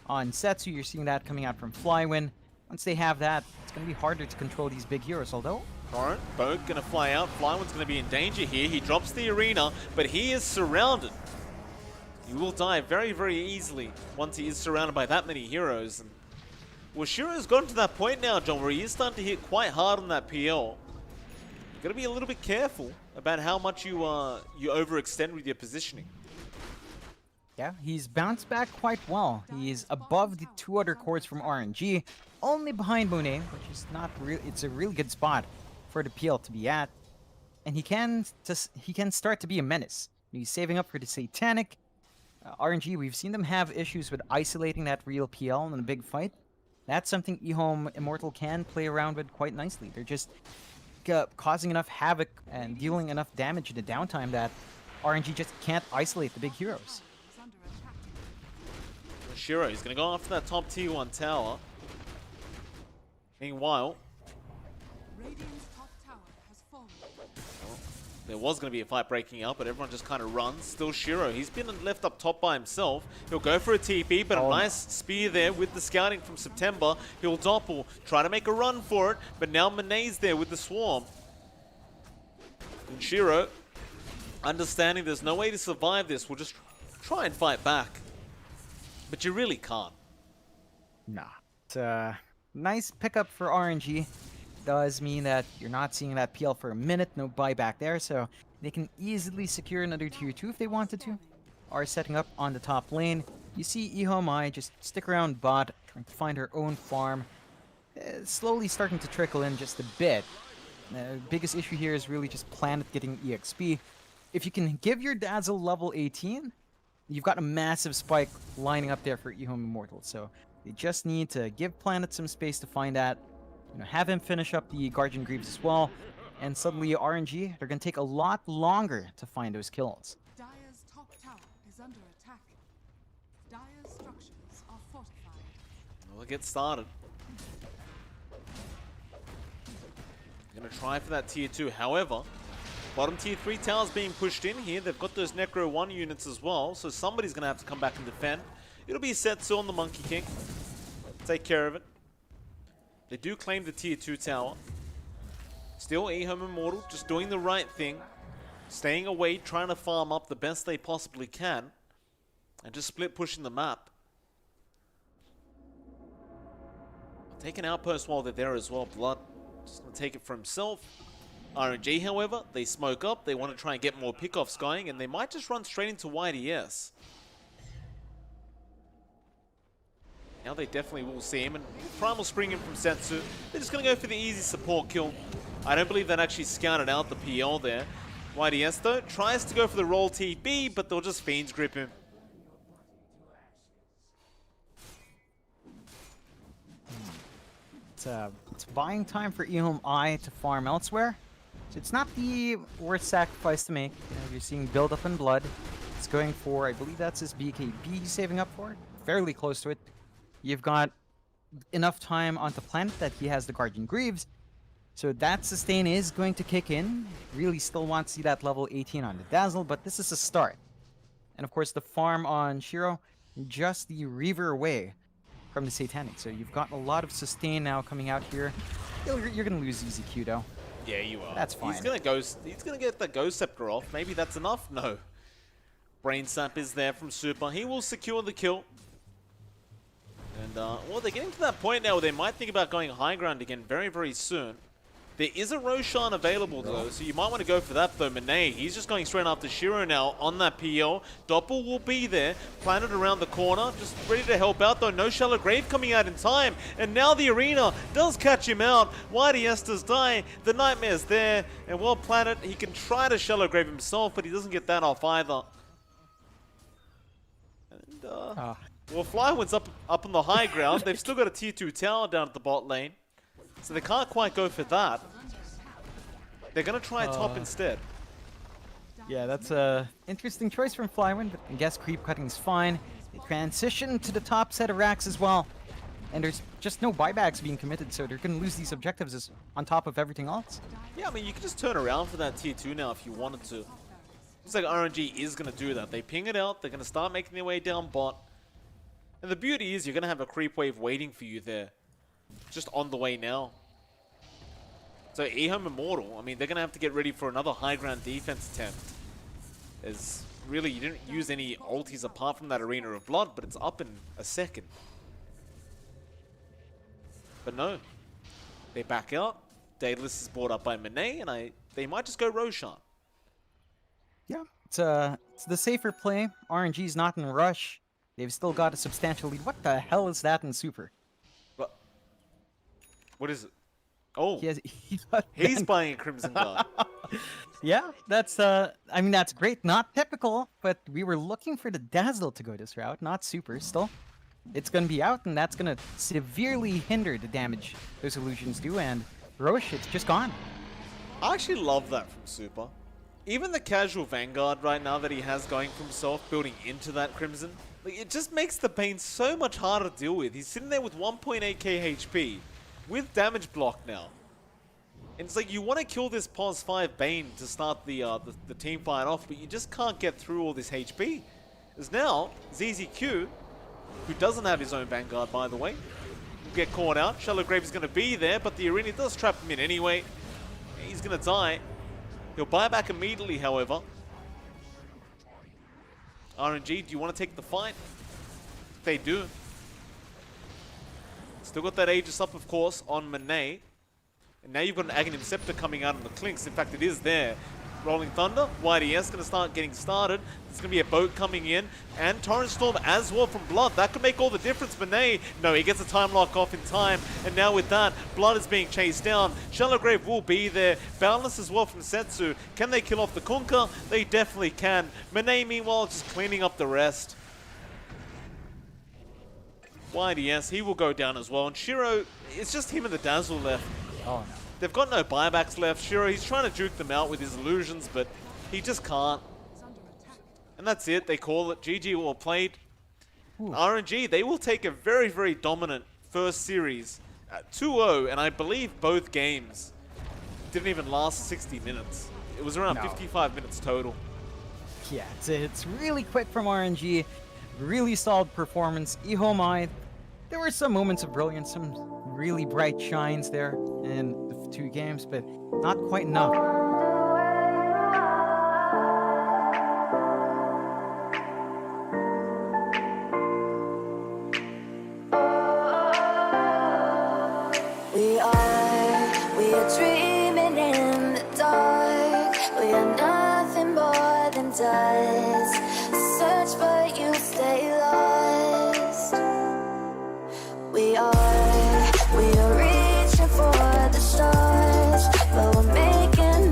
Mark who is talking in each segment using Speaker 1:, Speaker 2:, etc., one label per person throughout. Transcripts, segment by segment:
Speaker 1: on Setsu. You're seeing that coming out from Flywin. Once they have that, it's going to be harder to control these big heroes, although...
Speaker 2: Torrent, boat gonna fly out. Flywin's gonna be in danger here. He drops the arena, but he is surrounded. He will die very, very easily once he is surrounded by that many heroes. And well, Shiro's gotten to that point now, John, where he is starting to hit quite hard on that PL. You gotta be a little bit careful about how much you overextend with your positioning.
Speaker 1: Yeah, he's bounced back quite well. He's above the two other cores from RNG, only behind Monet, which is not real. It's a really good spot for the PL to be at, and he can start to be a menace. He's saving up for the Satanic. RNG, we've seen them have issues with isolating that real PL in a big fight. That's something Ehome Immortal can play around with quite nicely. They're just causing enough havoc and dealing enough damage in the downtime that RNG just can't isolate the big heroes.
Speaker 2: Shiro, he's going to go after that top tier 1 tower. Meanwhile, there was going to be a fight breaking out, but everyone just kind of runs. Still Shiro, he's been left up top by himself. He'll go for a TP, but a nice spear there with the scouting from September. He'll doppel, try to make a run for it, but now Monet's there with the swarm. And Shiro, understanding there's no way to survive this, will just try and fight back. But you really can't.
Speaker 1: Nah. It's a nice pickup for RNG. Does mean that you're not seeing that PL for a minute, no buyback there, so they can easily secure another tier 2 if they wanted to. Are setting up on the top lane. You see Ehome just stick around bot, trying to find her own farm. Slowly starting to trickle in just a bit. The biggest issue here is really just Planet getting EXP. If you can give your Dazzle level 18, you've got a massive spike lining up there for Ehome Immortal, so they just need to give Planet some space to find that. You know, have him finish up the Guardian Greaves as well, and suddenly RNG, they're going to take a lot longer to find those kills.
Speaker 3: Dire's top tower is under attack. Dire's structures are fortified.
Speaker 2: We'll get started. Gonna try for that tier 2. However, bottom tier 3 towers being pushed in here. They've got those Necro 1 units as well, so somebody's gonna have to come back and defend. It'll be Setsu on the Monkey King. Take care of it. They do claim the tier 2 tower. Still Ehome Immortal, just doing the right thing. Staying away, trying to farm up the best they possibly can. And just split pushing the map. Take an outpost while they're there as well. Blood just going to take it for himself. RNG, however, they smoke up. They want to try and get more pickoffs going. And they might just run straight into YDS. Now they definitely will see him, and Primal Spring in from Setsu. They're just going to go for the easy support kill. I don't believe that actually scouted out the PL there. YDS though tries to go for the roll TB, but they'll just Fiends grip him.
Speaker 1: It's buying time for Ehome to farm elsewhere. So it's not the worst sacrifice to make. You know, you're seeing build up in blood. It's going for, I believe that's his BKB he's saving up for. Fairly close to it. You've got enough time on the Planet that he has the Guardian Greaves. So that sustain is going to kick in. Really still want to see that level 18 on the Dazzle, but this is a start. And of course the farm on Shiro, just the Reaver away from the Satanic. So you've got a lot of sustain now coming out here. You're going to lose easy Q though.
Speaker 2: Yeah, you are.
Speaker 1: That's fine.
Speaker 2: He's going to get the Ghost Scepter off. Maybe that's enough? No. Brain Sap is there from Super. He will secure the kill. And, well, they're getting to that point now where they might think about going high ground again very, very soon. There is a Roshan available, though, so you might want to go for that, though. Monet, he's just going straight after Shiro now on that PL. Doppel will be there. Planet around the corner, just ready to help out, though. No Shallow Grave coming out in time. And now the arena does catch him out. YDS does die. The Nightmare's there. And, well, Planet, he can try to Shallow Grave himself, but he doesn't get that off either. And, well, Flywin's up on the high ground. They've still got a tier 2 tower down at the bot lane. So they can't quite go for that. They're going to try top instead.
Speaker 1: Yeah, that's a interesting choice from Flywin, but I guess creep cutting is fine. They transition to the top set of racks as well. And there's just no buybacks being committed, so they're going to lose these objectives on top of everything else.
Speaker 2: Yeah, I mean, you can just turn around for that tier 2 now if you wanted to. Looks like RNG is going to do that. They ping it out. They're going to start making their way down bot. And the beauty is you're going to have a creep wave waiting for you there. Just on the way now. So Ehome Immortal, I mean, they're going to have to get ready for another high ground defense attempt. As really, you didn't use any ultis apart from that Arena of Blood, but it's up in a second. But no. They back out. Daedalus is brought up by Monet, and they might just go Roshan.
Speaker 1: Yeah, it's the safer play. RNG's not in a rush. They've still got a substantial lead. What the hell is that in Super?
Speaker 2: What is it? Oh,
Speaker 1: He's
Speaker 2: buying a Crimson Guard.
Speaker 1: Yeah, that's I mean, that's great. Not typical, but we were looking for the Dazzle to go this route, not Super. Still, it's going to be out, and that's going to severely hinder the damage those illusions do. And Roche, it's just gone.
Speaker 2: I actually love that from Super. Even the casual Vanguard right now that he has going for himself, building into that Crimson, like, it just makes the Bane so much harder to deal with. He's sitting there with 1.8k HP, with damage block now. And it's like, you want to kill this pos 5 Bane to start the team fight off, but you just can't get through all this HP. As now, ZZQ, who doesn't have his own Vanguard, by the way, will get caught out. Shallow Grave is going to be there, but the Arena does trap him in anyway. He's going to die. He'll buy back immediately, however. RNG, do you want to take the fight? They do. Still got that Aegis up, of course, on Monet. And now you've got an Aghanim Scepter coming out on the Clinks. In fact, it is there. Rolling Thunder, YDS going to start getting started. There's going to be a boat coming in. And Torrent Storm as well from Blood. That could make all the difference. Monet, no, he gets a time lock off in time. And now with that, Blood is being chased down. Shallow Grave will be there. Boundless as well from Setsu. Can they kill off the Kunkka? They definitely can. Monet, meanwhile, just cleaning up the rest. YDS, he will go down as well. And Shiro, it's just him and the Dazzle left.
Speaker 1: Oh no.
Speaker 2: They've got no buybacks left. Shiro, he's trying to juke them out with his illusions, but he just can't. And that's it. They call it. GG, well played.
Speaker 1: Ooh.
Speaker 2: RNG, they will take a very, very dominant first series at 2-0, and I believe both games didn't even last 60 minutes. It was around 55 minutes total.
Speaker 1: Yeah, it's really quick from RNG. Really solid performance. Ehome, there were some moments of brilliance, some really bright shines there in the two games, but not quite enough.
Speaker 4: We are dreaming in the dark. We are nothing more than dust. Search but you stay lost. We are reaching for the stars, but we're making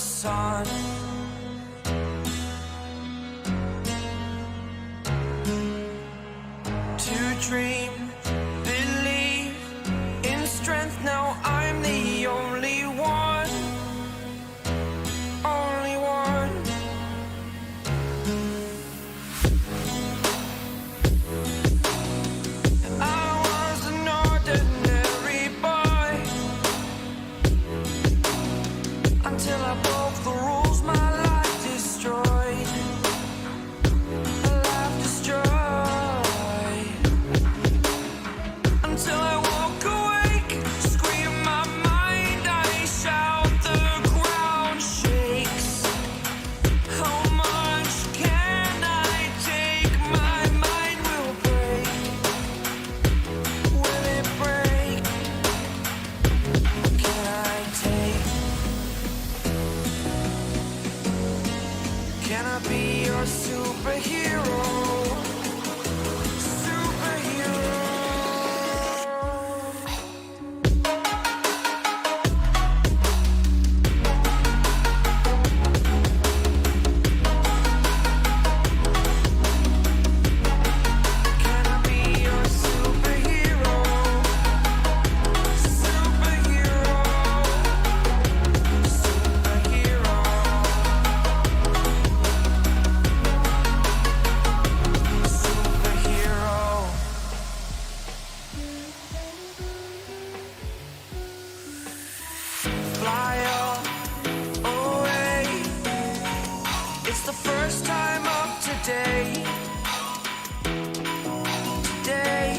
Speaker 5: sun. To dream, believe in strength. Now I'm the only one, only one. I was an ordinary boy until I broke the rules. My life destroyed, a life destroyed. Until I woke awake, scream my mind, I shout, the ground shakes. How much can I take? My mind will break. Will it break? Can I take? Can I be your superhero? Superhero. Can I be your superhero? Superhero. Superhero. Superhero. Fly away. It's the first time of today. Today.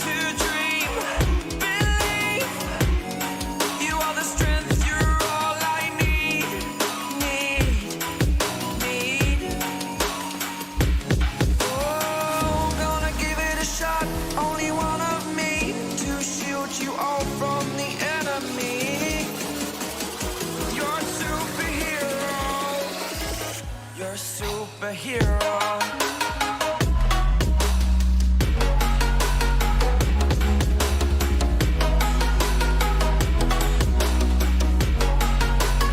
Speaker 5: To dream, believe. You are the strength, you're all I need. Need. Oh, gonna give it a shot. Only one of me to shield you all from the enemy. You're a superhero. You're a superhero.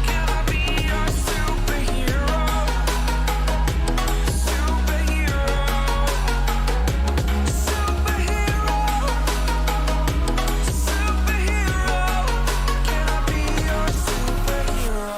Speaker 5: Can I be your superhero? Superhero. Superhero. Superhero. Can I be your superhero?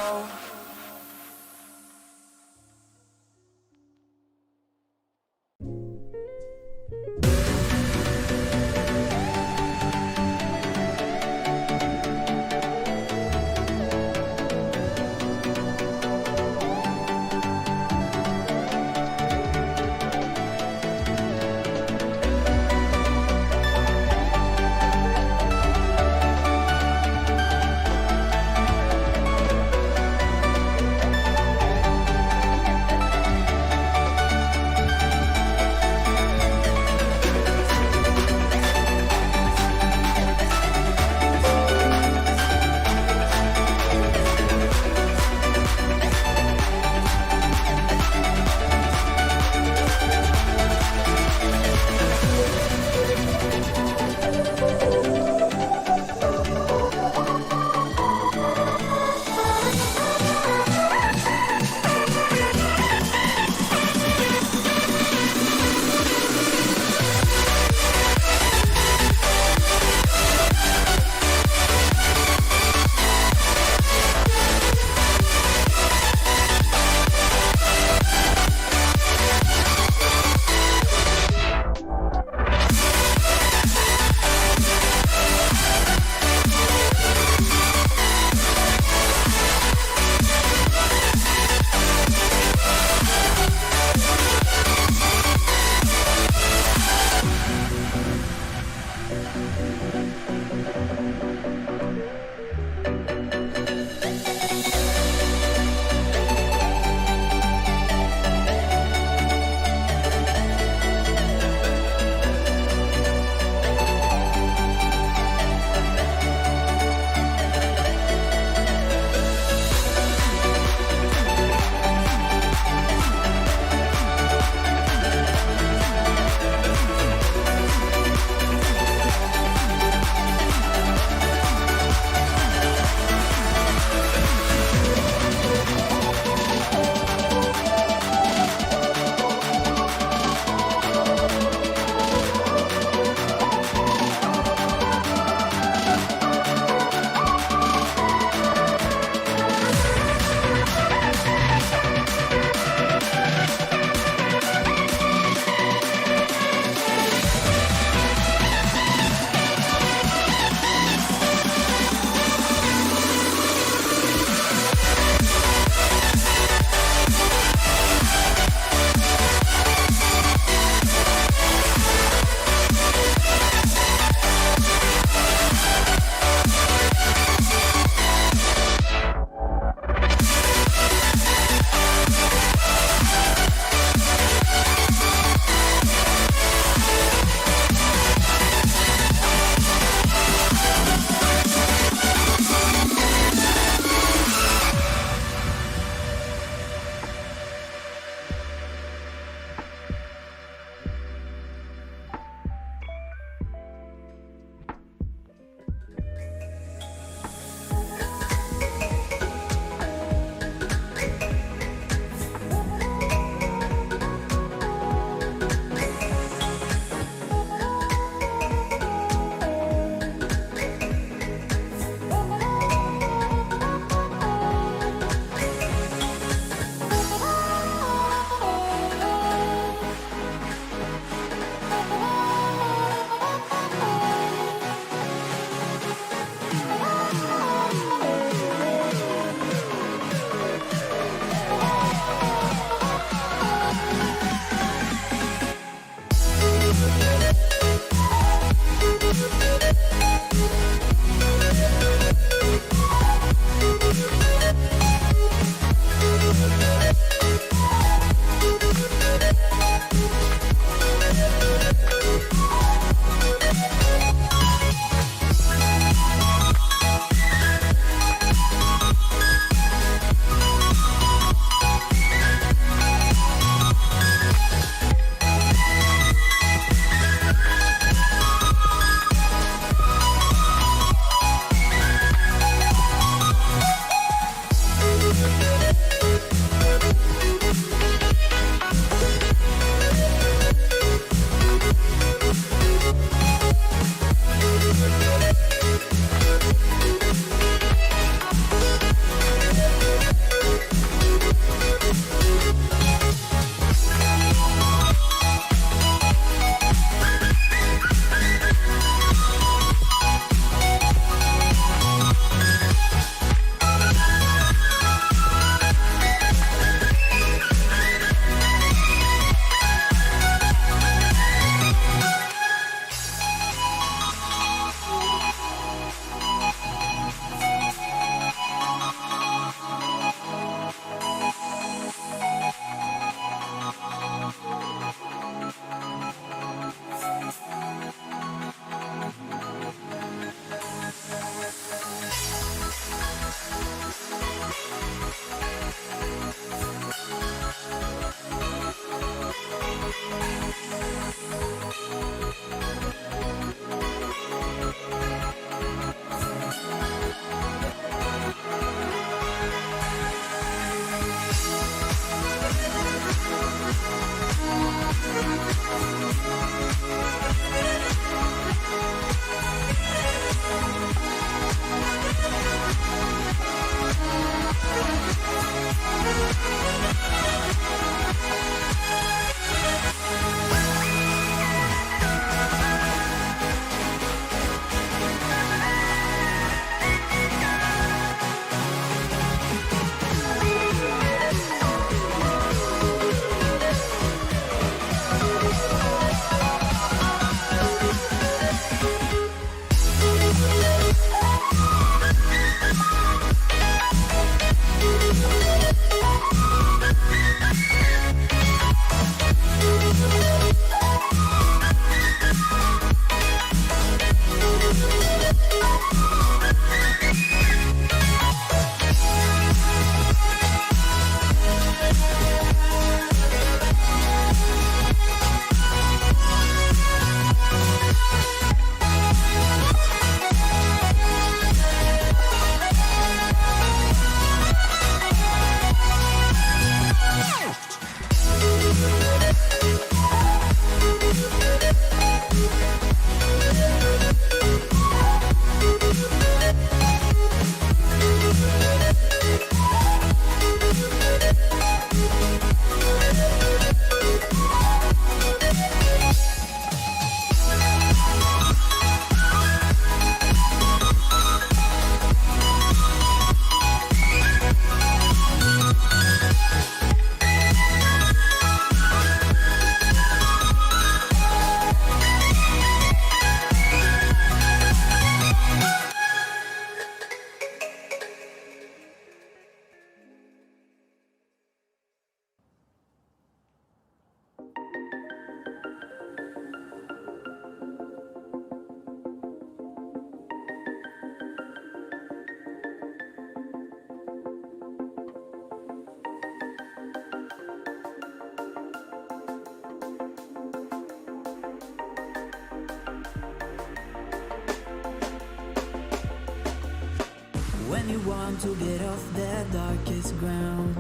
Speaker 5: When you want to get off the darkest ground,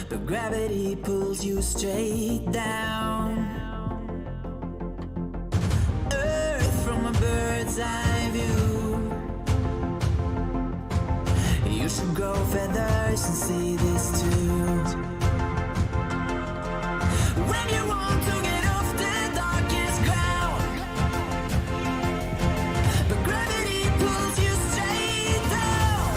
Speaker 5: but gravity pulls you straight down. Earth from a bird's eye view. You should grow feathers and see this too. When you want to get off the darkest ground, but gravity pulls you straight down.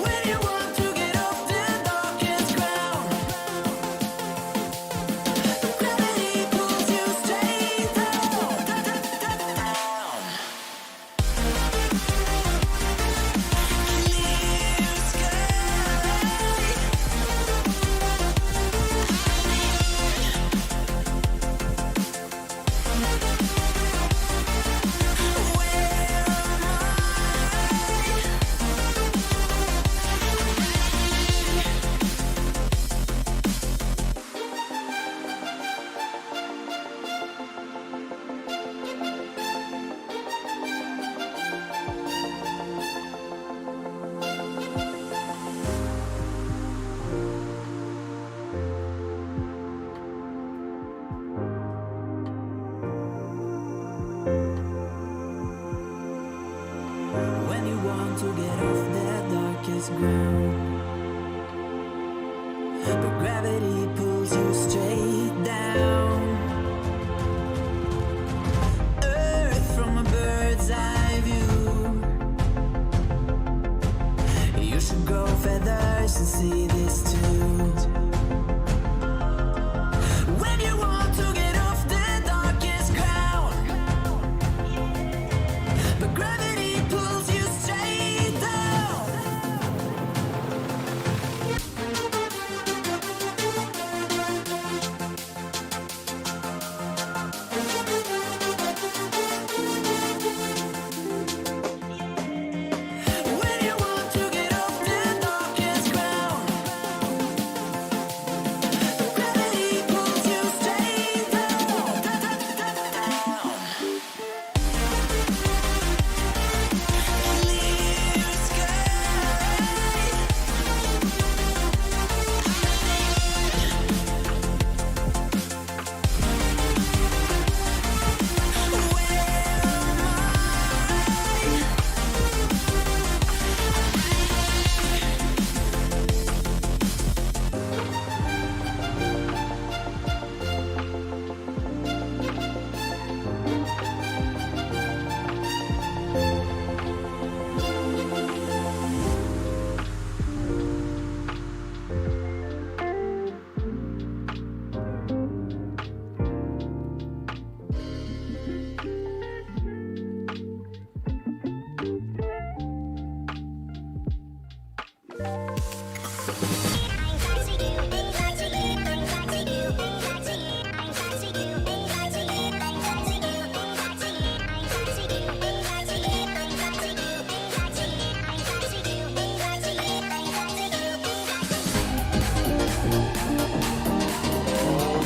Speaker 5: When you want to get off the darkest ground, but gravity pulls you straight down. Clear When you want to get off the darkest ground, but gravity pulls you straight down. Earth from a bird's eye view. You should grow feathers and see this too. When you want to get off the darkest ground, but gravity pulls you straight down. When you want to get off the darkest ground, but gravity pulls you straight down. Clear sky.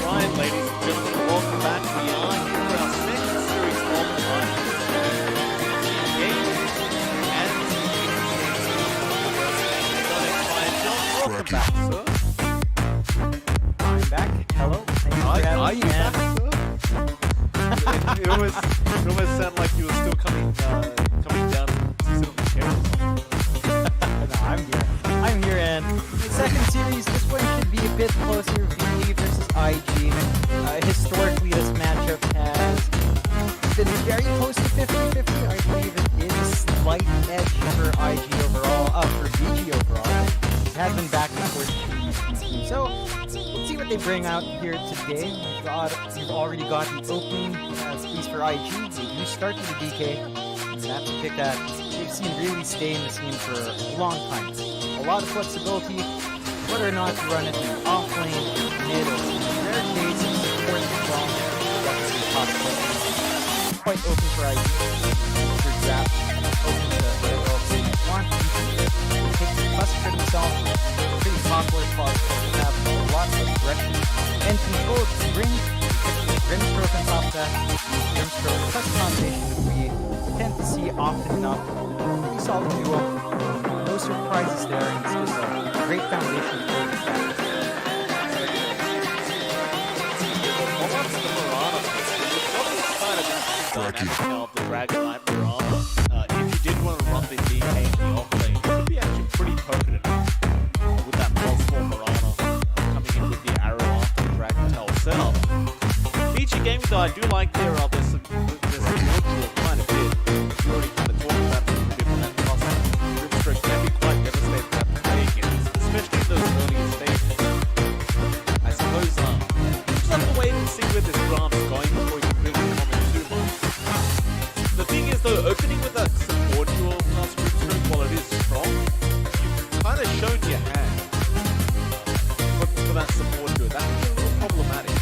Speaker 2: Alright, ladies and gentlemen, welcome back. We are here for our second series of game. And welcome back, sir.
Speaker 1: I'm back. Hello. Thank you for having
Speaker 2: Are
Speaker 1: me,
Speaker 2: you
Speaker 1: man.
Speaker 2: back, sir? It almost sounded like you were still coming down to sit on the chair or something.
Speaker 1: No, I'm here, and the second series, this one should be a bit closer. VG versus IG. Historically, this matchup has been very close to 50-50. I believe it is a slight edge for IG overall, for VG overall. It has been back and forth. So, let's see what they bring out here today. We've already got the opening piece for IG. They do start with the DK. And that's a pick that they've seen really stay in the scene for a long time. A lot of flexibility, whether or not to run it in off lane, mid, or in rare cases, or in the long, definitely possible. Quite open for IG. For draft, open to whatever else they want. DOTA, Grimstroke, such a combination that we tend to see often enough. Pretty solid duo. No surprises there, and it's just a great foundation for the back.
Speaker 2: Well, that's the Mirana. It's not this kind of interesting dynamic now of the Dragon Knight Mirana. If you did want to run the DK in the off lane, it could be actually pretty potent with that +4 Mirana coming in with the arrow after the Dragon Tail setup. Vici Gaming, though, I do like their this kind of bit. You already kind of talked about it a bit from that plus Grimstroke can be quite devastating to have to play against, especially in those earlier stages. I suppose just have to wait and see where this draft's going before you can really comment too much. The thing is, though, opening with that support duo plus Grimstroke, while it is strong, you've kind of shown your hand for that support duo. That can be a little problematic.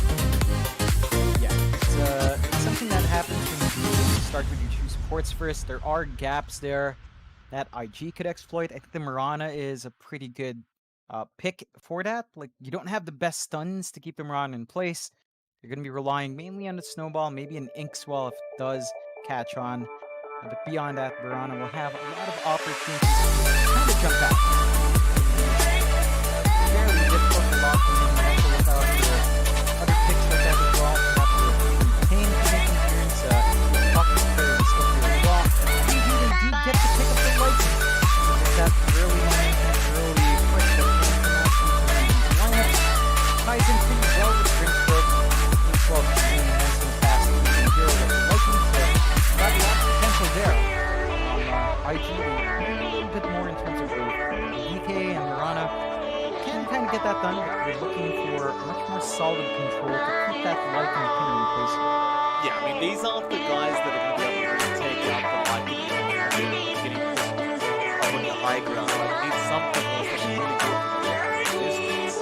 Speaker 1: Yeah, it's something that happens when you start with your two supports first. There are gaps there that IG could exploit. I think the Mirana is a pretty good pick for that. Like, you don't have the best stuns to keep the Mirana in place. You're going to be relying mainly on the Snowball, maybe an Ink Swell if it does catch on. But beyond that, Mirana will have a lot of opportunities to kind of jump out. Fairly difficult to lock in and without other picks like that as well. Have to maintain to make interference. Pocket player is still here as well. You even do get to pick up the lightning. So there's that early momentum, early push that can come out from the lineup. Ties in pretty well with Grimstroke. Ink Swell is really nice in the past. Hero with the lightning, so got a lot of potential there. IG a little bit more in terms of both DK and Mirana. Can kind of get that done, but we're looking for much more solid control to keep that lightning pin in place.
Speaker 2: Yeah, I mean, these aren't the guys that are going to be able to really take out the lightning getting up on the high ground. Like, need something else that's really good for the distance.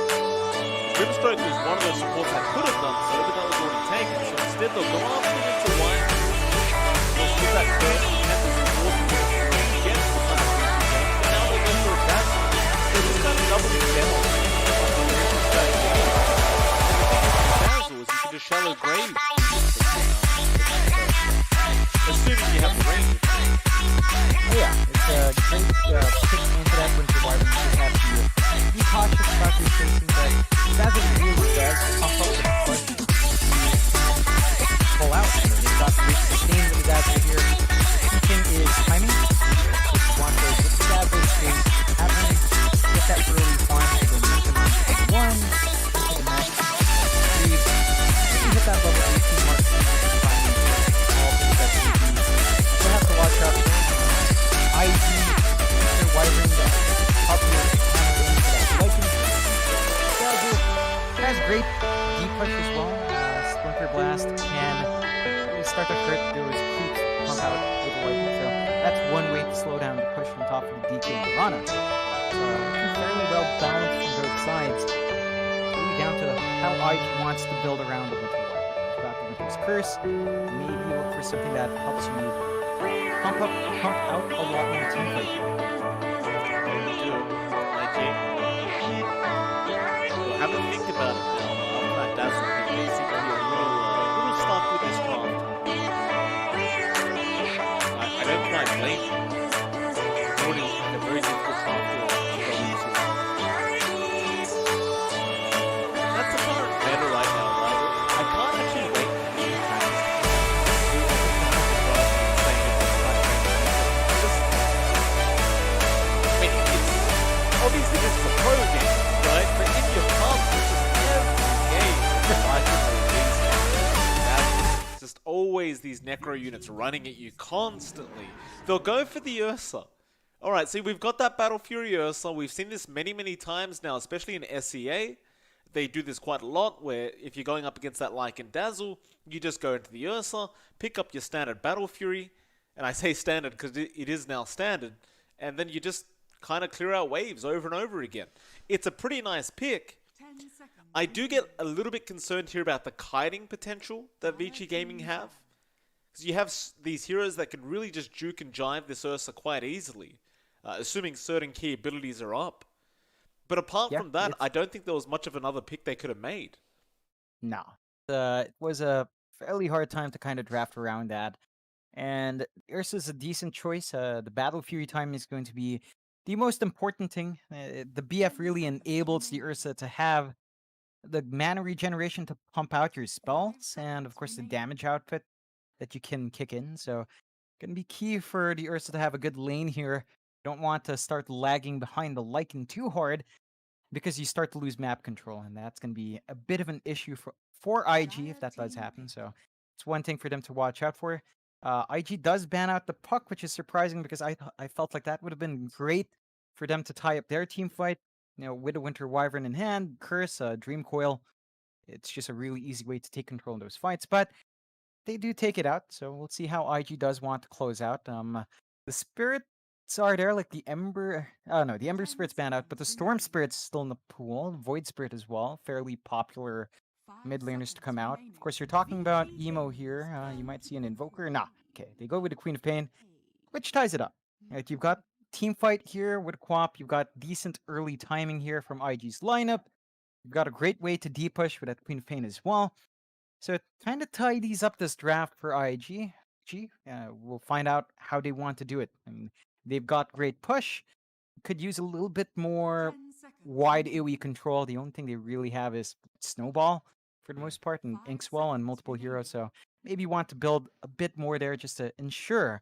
Speaker 2: Grimstroke is one of those supports that could have done so, but that was already taken. So instead, they'll go after it to wire. They'll put that curve and have the support against the platform. And now they go for a dash. They just kind of double the channel. Dazzle is you can just shallow grave. Assuming you have the range.
Speaker 1: Oh yeah, it's a great pick into that when you're wiring. You just have to be cautious about your spacing, but Dazzle really does pump up the push. Pull out. They've got great sustain with the Dazzle here. Key thing is timing. If you want to get the Dazzle space, having get that early farm to the momentum on 1, to the max 3. You can hit that level 18 mark. All the best you'll have to watch out. IG, they're wiring the up here for that lightning. Dazzle has great deep push as well. Splinter Blast can really start to hurt those creeps pump out with the lightning. So that's one way to slow down the push from top of the DK and Mirana. So looking fairly well balanced from both sides. Really down to how IG wants to build around the Winter War. You've got the Winter's Curse. Maybe look for something that helps you pump out a lot more teamfight.
Speaker 2: Have a think about it now. That Dazzle thing seems to be a little stuck with this draft. I don't quite blame him. Jordan is a very difficult draft to go into. That's a far better right now, right? I can't actually wait for these guys. I mean, it's obviously this is a pro game, right? But if you're pumped, it's just every game. That's just always these necro units running at you constantly. They'll go for the Ursa. Alright, see, we've got that Battle Fury Ursa. We've seen this many, many times now, especially in SEA. They do this quite a lot, where if you're going up against that Lycan Dazzle, you just go into the Ursa, pick up your standard Battle Fury, and I say standard because it is now standard, and then you just kind of clear out waves over and over again. It's a pretty nice pick.
Speaker 3: 10 seconds.
Speaker 2: I do get a little bit concerned here about the kiting potential that Vici Gaming have. Because you have these heroes that can really just juke and jive this Ursa quite easily, assuming certain key abilities are up. But apart from that, I don't think there was much of another pick they could have made.
Speaker 1: No. It was a fairly hard time to kind of draft around that. And Ursa is a decent choice. The Battle Fury time is going to be the most important thing. The BF really enables the Ursa to have the mana regeneration to pump out your spells, and of course the damage output that you can kick in. So, gonna be key for the Ursa to have a good lane here. Don't want to start lagging behind the Lycan too hard, because you start to lose map control, and that's going to be a bit of an issue for IG if that does happen. So it's one thing for them to watch out for. IG does ban out the puck, which is surprising because I felt like that would have been great for them to tie up their team fight. You know, with a Winter Wyvern in hand, Curse, Dream Coil. It's just a really easy way to take control in those fights, but they do take it out. So we'll see how IG does want to close out. The Spirits are there, like the Ember. Oh no, the Ember Spirit's banned out, but the Storm Spirit's still in the pool. Void Spirit as well, fairly popular mid laners to come out. Of course, you're talking about Emo here. You might see an Invoker. Nah, okay, they go with the Queen of Pain, which ties it up. Right, you've got team fight here with Quap. You've got decent early timing here from IG's lineup. You've got a great way to D-push with that Queen of Pain as well. So it kind of tidies up this draft for IG. We'll find out how they want to do it. I mean, they've got great push. Could use a little bit more wide AoE control. The only thing they really have is Snowball for the most part, and Inkswell and multiple heroes. So maybe want to build a bit more there just to ensure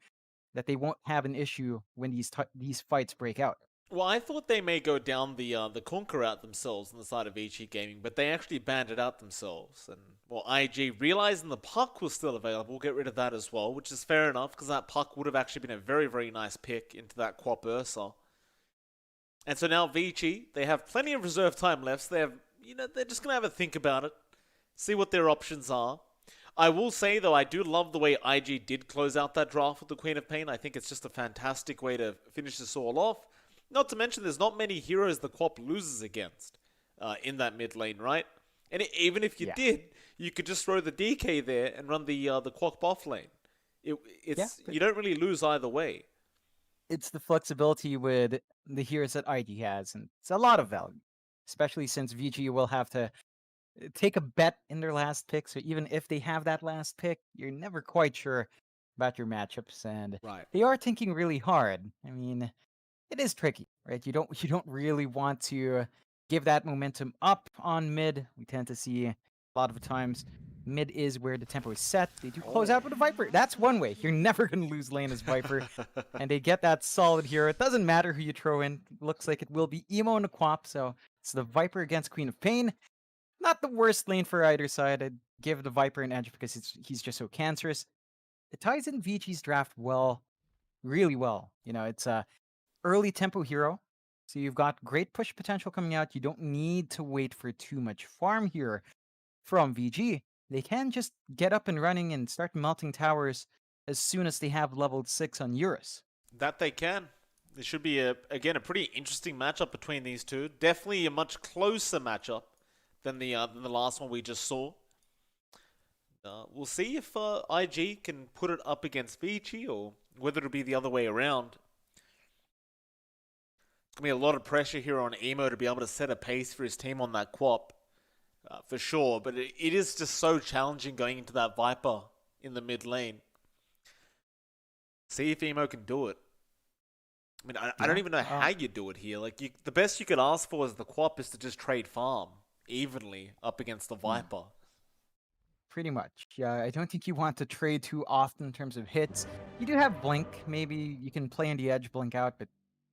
Speaker 1: that they won't have an issue when these fights break out.
Speaker 2: Well, I thought they may go down the Conquer route themselves on the side of Vici Gaming, but they actually banned it out themselves. And, well, IG, realizing the puck was still available, will get rid of that as well, which is fair enough, because that puck would have actually been a very, very nice pick into that Quap Ursa. And so now Vici, they have plenty of reserve time left, so they have, they're just going to have a think about it, see what their options are. I will say, though, I do love the way IG did close out that draft with the Queen of Pain. I think it's just a fantastic way to finish this all off. Not to mention, there's not many heroes the Quap loses against in that mid lane, right? And even if you did, you could just throw the DK there and run the Quap off lane. You don't really lose either way.
Speaker 1: It's the flexibility with the heroes that IG has, and it's a lot of value, especially since VG will have to take a bet in their last pick. So even if they have that last pick, you're never quite sure about your matchups, and they are thinking really hard. I mean, it is tricky, right? You don't really want to give that momentum up on mid. We tend to see a lot of the times mid is where the tempo is set. They do close out with a Viper. That's one way. You're never going to lose lane as Viper. And they get that solid hero. It doesn't matter who you throw in. Looks like it will be Emo and a Quap. So it's the Viper against Queen of Pain. Not the worst lane for either side. I'd give the Viper an edge because he's just so cancerous. It ties in VG's draft well, really well. It's a early tempo hero. So you've got great push potential coming out. You don't need to wait for too much farm here from VG. They can just get up and running and start melting towers as soon as they have leveled 6 on Eurus.
Speaker 2: That they can. There should be, again, a pretty interesting matchup between these two. Definitely a much closer matchup than the last one we just saw. We'll see if IG can put it up against Vici, or whether it'll be the other way around. It's going to be a lot of pressure here on Emo to be able to set a pace for his team on that Quap. For sure, but it is just so challenging going into that Viper in the mid lane. See if Emo can do it. I mean, I don't even know how you do it here. Like, the best you could ask for as the Quap is to just trade farm evenly up against the Viper.
Speaker 1: Pretty much. Yeah, I don't think you want to trade too often in terms of hits. You do have Blink. Maybe you can play on the edge, blink out, but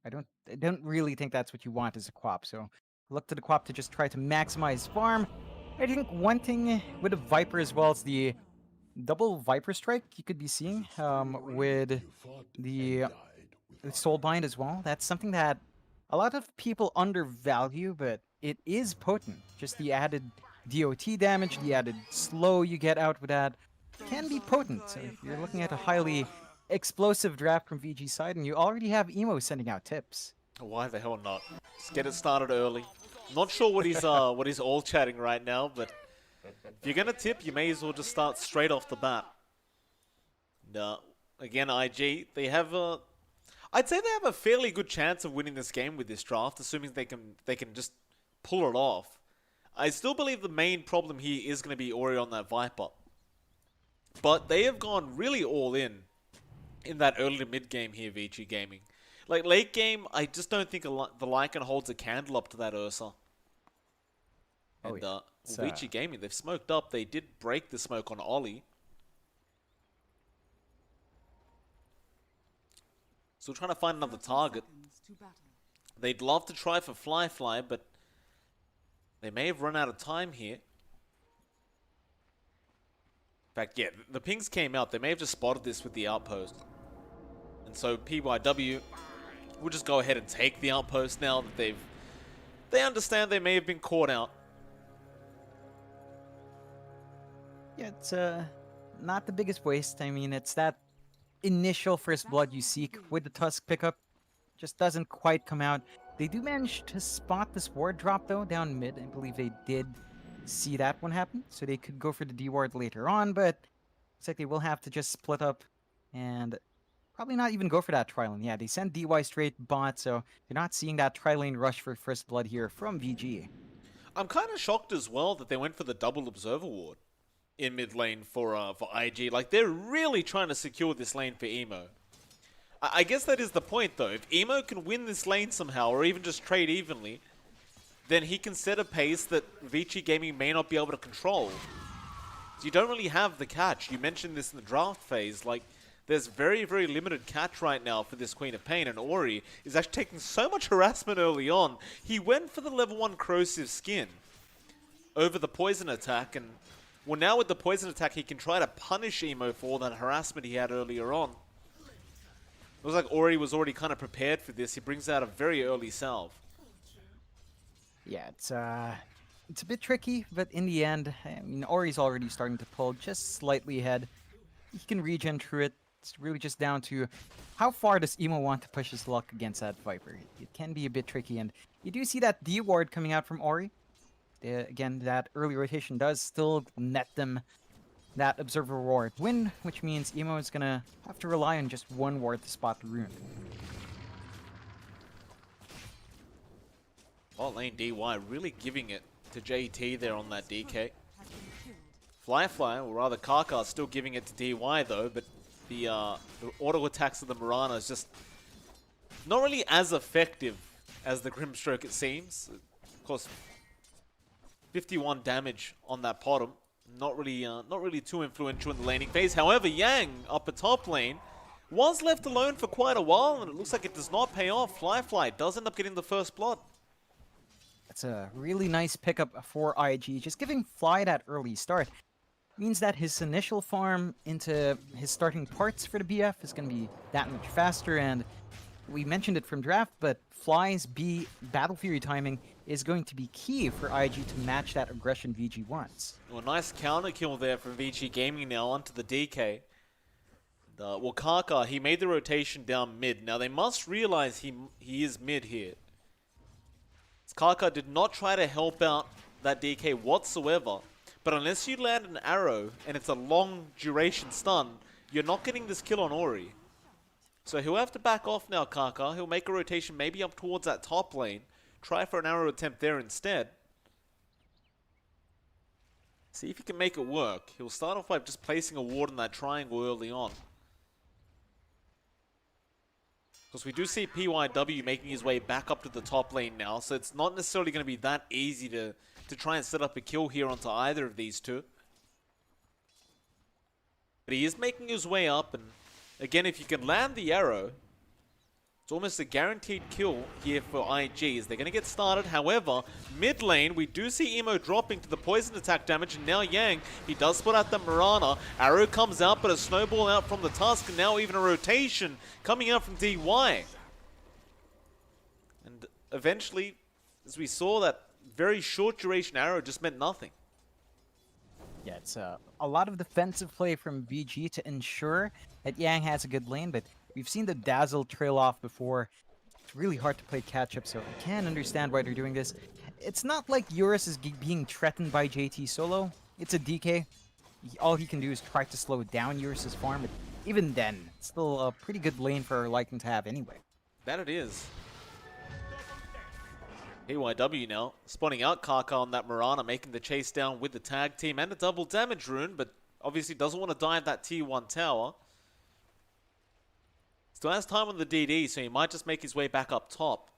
Speaker 1: I don't really think that's what you want as a Quap. So look to the Quap to just try to maximize farm. I think one thing with a Viper as well is the double Viper strike you could be seeing with the Soulbind as well. That's something that a lot of people undervalue, but it is potent. Just the added DOT damage, the added slow you get out with that can be potent. So if you're looking at a highly explosive draft from VG's side, and you already have Emo sending out tips.
Speaker 2: Why the hell not? Just get it started early. Not sure what he's all chatting right now, but if you're gonna tip, you may as well just start straight off the bat. No, again, IG, they have I'd say they have a fairly good chance of winning this game with this draft, assuming they can just pull it off. I still believe the main problem here is going to be Ori on that Viper. But they have gone really all in that early to mid game here, Vici Gaming. Like, late game, I just don't think the Lycan holds a candle up to that Ursa.
Speaker 1: Oh,
Speaker 2: And,
Speaker 1: yeah.
Speaker 2: Vici Gaming, they've smoked up. They did break the smoke on Ollie. So we're trying to find another target.
Speaker 3: Seconds to battle.
Speaker 2: They'd love to try for flyfly, but they may have run out of time here. In fact, yeah, the pings came out. They may have just spotted this with the outpost. And so PYW will just go ahead and take the outpost now that they understand they may have been caught out.
Speaker 1: Yeah, it's not the biggest waste. I mean, it's that initial first blood you seek with the Tusk pickup. Just doesn't quite come out. They do manage to spot this ward drop, though, down mid. I believe they did see that one happen, so they could go for the D ward later on, but looks like they will have to just split up and probably not even go for that tri-lane. Yeah, they send DY straight bot, so they're not seeing that tri-lane rush for first blood here from VG.
Speaker 2: I'm kind of shocked as well that they went for the double observer ward in mid lane for IG. Like, they're really trying to secure this lane for Emo. I guess that is the point, though. If Emo can win this lane somehow, or even just trade evenly, then he can set a pace that Vici Gaming may not be able to control. So you don't really have the catch. You mentioned this in the draft phase. Like, there's very, very limited catch right now for this Queen of Pain, and Ori is actually taking so much harassment early on. He went for the level 1 corrosive skin over the poison attack, and well, now with the poison attack, he can try to punish Emo for all that harassment he had earlier on. It looks like Ori was already kind of prepared for this. He brings out a very early salve.
Speaker 1: Yeah, it's a bit tricky, but in the end, I mean, Ori's already starting to pull just slightly ahead. He can regen through it. It's really just down to how far does Emo want to push his luck against that Viper. It can be a bit tricky, and you do see that D ward coming out from Ori. Again, that early rotation does still net them that Observer ward win, which means Emo is gonna have to rely on just one ward to spot the rune.
Speaker 2: Bot lane DY really giving it to JT there on that DK.
Speaker 3: Has been killed.
Speaker 2: Flyfly, or rather Kaka, still giving it to DY though, but the auto attacks of the Mirana is just not really as effective as the Grimstroke, it seems. Of course, 51 damage on that bottom. Not really too influential in the laning phase. However, Yang up at top lane was left alone for quite a while, and it looks like it does not pay off. Flyfly does end up getting the first blood.
Speaker 1: That's a really nice pickup for IG. Just giving Fly that early start means that his initial farm into his starting parts for the BF is going to be that much faster, and we mentioned it from draft, but Fly's B Battle Fury timing is going to be key for IG to match that aggression VG wants.
Speaker 2: Well, nice counter kill there from Vici Gaming now onto the DK. Well, Kaka, he made the rotation down mid. Now, they must realize he is mid here. Kaka did not try to help out that DK whatsoever. But unless you land an arrow and it's a long duration stun, you're not getting this kill on Ori. So he'll have to back off now, Kaka. He'll make a rotation maybe up towards that top lane. Try for an arrow attempt there instead. See if he can make it work. He'll start off by just placing a ward in that triangle early on. Because we do see PYW making his way back up to the top lane now, so it's not necessarily going to be that easy to try and set up a kill here onto either of these two. But he is making his way up, and again, if you can land the arrow, it's almost a guaranteed kill here for IG as they're going to get started. However, mid lane, we do see Emo dropping to the poison attack damage, and now Yang, he does split out the Mirana. Arrow comes out, but a snowball out from the Tusk, and now even a rotation coming out from DY. And eventually, as we saw, that very short duration arrow just meant nothing.
Speaker 1: Yeah, it's a lot of defensive play from VG to ensure that Yang has a good lane, but we've seen the Dazzle trail off before. It's really hard to play catch-up, so I can understand why they're doing this. It's not like Eurus is being threatened by JT solo. It's a DK. All he can do is try to slow down Eurus's farm, but even then, it's still a pretty good lane for Lycan to have anyway.
Speaker 2: That it is. PYW now, spawning out Kaka on that Mirana, making the chase down with the tag team and a double damage rune, but Obviously doesn't want to dive that tier 1 tower. Still has time on the DD, so he might just make his way back up top.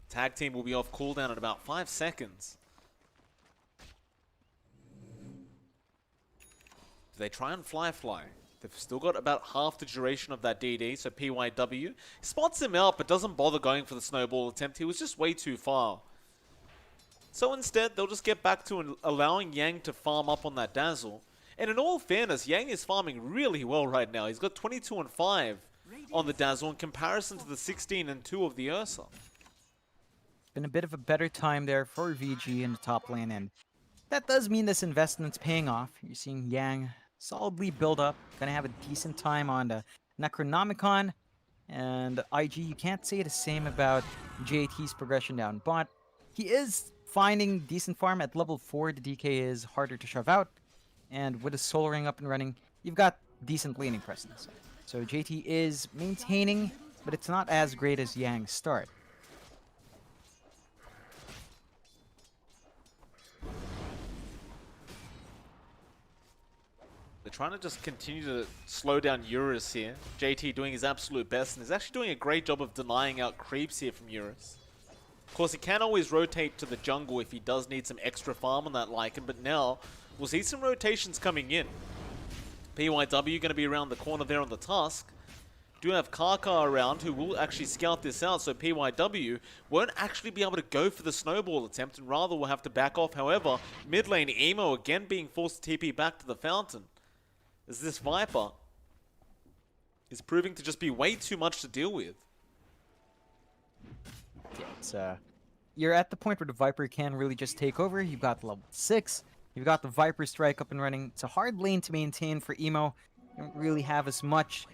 Speaker 2: Tag team will be off cooldown in about 5 seconds. Do they try and flyfly? They've still got about half the duration of that DD, so PYW spots him out but doesn't bother going for the snowball attempt. He was just way too far. So instead, they'll just get back to allowing Yang to farm up on that Dazzle. And in all fairness, Yang is farming really well right now. He's got 22 and 5 on the Dazzle in comparison to the 16 and 2 of the Ursa.
Speaker 1: Been a bit of a better time there for VG in the top lane, and that does mean this investment's paying off. You're seeing Yang solidly build up, gonna have a decent time on the Necronomicon, and IG, you can't say the same about JT's progression down bot. He is finding decent farm at level 4. The DK is harder to shove out, and with a Soul Ring up and running, you've got decent laning presence. So JT is maintaining, but it's not as great as Yang's start.
Speaker 2: They're trying to just continue to slow down Eurus here. JT doing his absolute best, and is actually doing a great job of denying out creeps here from Eurus. Of course, he can always rotate to the jungle if he does need some extra farm on that Lycan, but now we'll see some rotations coming in. PYW going to be around the corner there on the Tusk. Do have Kaka around who will actually scout this out, so PYW won't actually be able to go for the snowball attempt and rather will have to back off. However, mid lane Emo again being forced to TP back to the fountain, as this Viper is proving to just be way too much to deal with.
Speaker 1: Yeah, it's, you're at the point where the Viper can really just take over. You've got level 6. You've got the Viper Strike up and running. It's a hard lane to maintain for Emo. You don't really have as much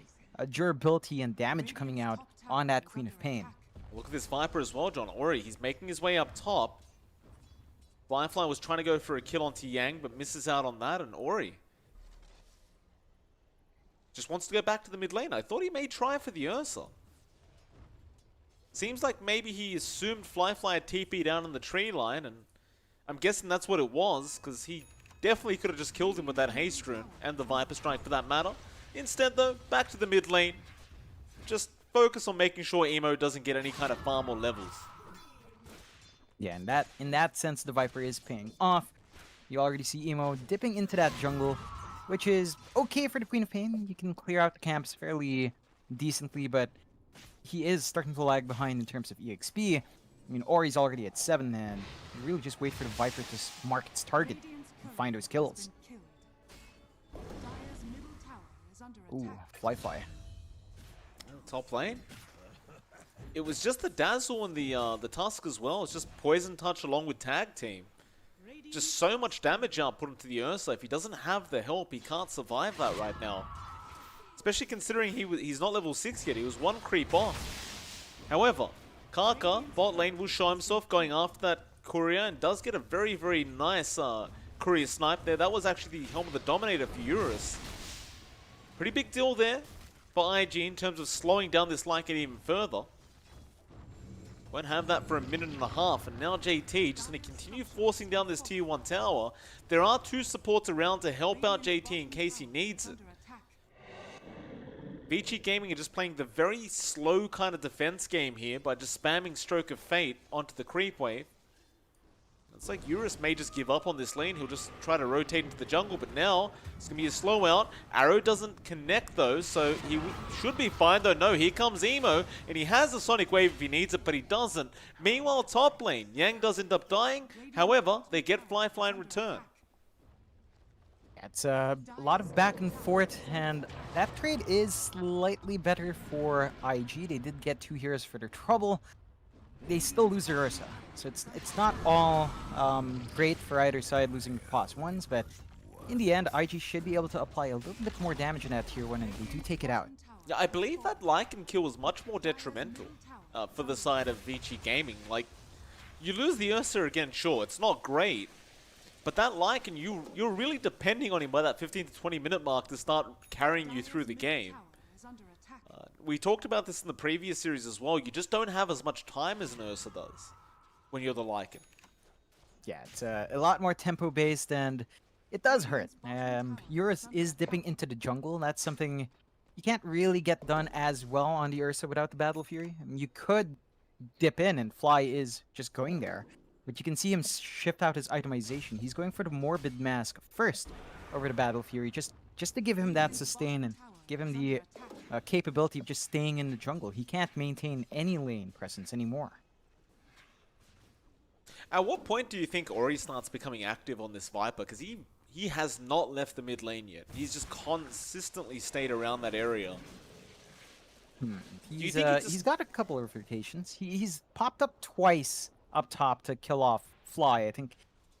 Speaker 1: durability and damage coming out on that Queen of Pain.
Speaker 2: Look at this Viper as well, John. Ori, he's making his way up top. Flyfly was trying to go for a kill onto Yang, but misses out on that, and Ori just wants to go back to the mid lane. I thought he may try for the Ursa. Seems like maybe he assumed Flyfly had TP down in the tree line, and I'm guessing that's what it was, because he definitely could have just killed him with that haste rune, and the Viper Strike for that matter. Instead though, back to the mid lane. Just focus on making sure Emo doesn't get any kind of farm or levels.
Speaker 1: Yeah, and in that sense, the Viper is paying off. You already see Emo dipping into that jungle, which is okay for the Queen of Pain. You can clear out the camps fairly decently, but he is starting to lag behind in terms of EXP. I mean, Ori's already at 7, and you really just wait for the Viper to mark its target and find those kills. Ooh, Flyfly.
Speaker 2: Top lane. It was just the Dazzle and the Tusk as well. It's just Poison Touch along with Tag Team. Just so much damage output into the Ursa. If he doesn't have the help, he can't survive that right now. Especially considering he's not level 6 yet. He was 1 creep off. However, Kaka, bot lane, will show himself going after that courier and does get a very, very nice courier snipe there. That was actually the Helm of the Dominator for Eurus. Pretty big deal there for IG in terms of slowing down this Lycan even further. Won't have that for a minute and a half, and now JT just going to continue forcing down this tier 1 tower. There are 2 supports around to help out JT in case he needs it. Vici Gaming are just playing the very slow kind of defense game here by just spamming Stroke of Fate onto the creep wave. It's like Eurus may just give up on this lane. He'll just try to rotate into the jungle, but now it's going to be a slow out. Arrow doesn't connect though, so he should be fine though. No, here comes Emo, and he has a Sonic Wave if he needs it, but he doesn't. Meanwhile, top lane, Yang does end up dying. However, they get Flyfly in return.
Speaker 1: It's a lot of back and forth, and that trade is slightly better for IG. They did get 2 heroes for their trouble. They still lose their Ursa, so it's not all great for either side losing +1s, but in the end, IG should be able to apply a little bit more damage in that tier 1, and they do take it out.
Speaker 2: Yeah, I believe that Lycan kill was much more detrimental for the side of Vici Gaming. Like, you lose the Ursa again, sure, it's not great, but that Lycan, you're really depending on him by that 15 to 20 minute mark to start carrying you through the game. We talked about this in the previous series as well. You just don't have as much time as an Ursa does when you're the Lycan.
Speaker 1: Yeah, it's a lot more tempo-based, and it does hurt. Eurus is dipping into the jungle. That's something you can't really get done as well on the Ursa without the Battle Fury. I mean, you could dip in, and Fly is just going there. But you can see him shift out his itemization. He's going for the Morbid Mask first over the Battle Fury, just to give him that sustain and give him the capability of just staying in the jungle. He can't maintain any lane presence anymore.
Speaker 2: At what point do you think Ori starts becoming active on this Viper? Because he has not left the mid lane yet. He's just consistently stayed around that area.
Speaker 1: He's got a couple of rotations. He's popped up twice up top to kill off Fly. I think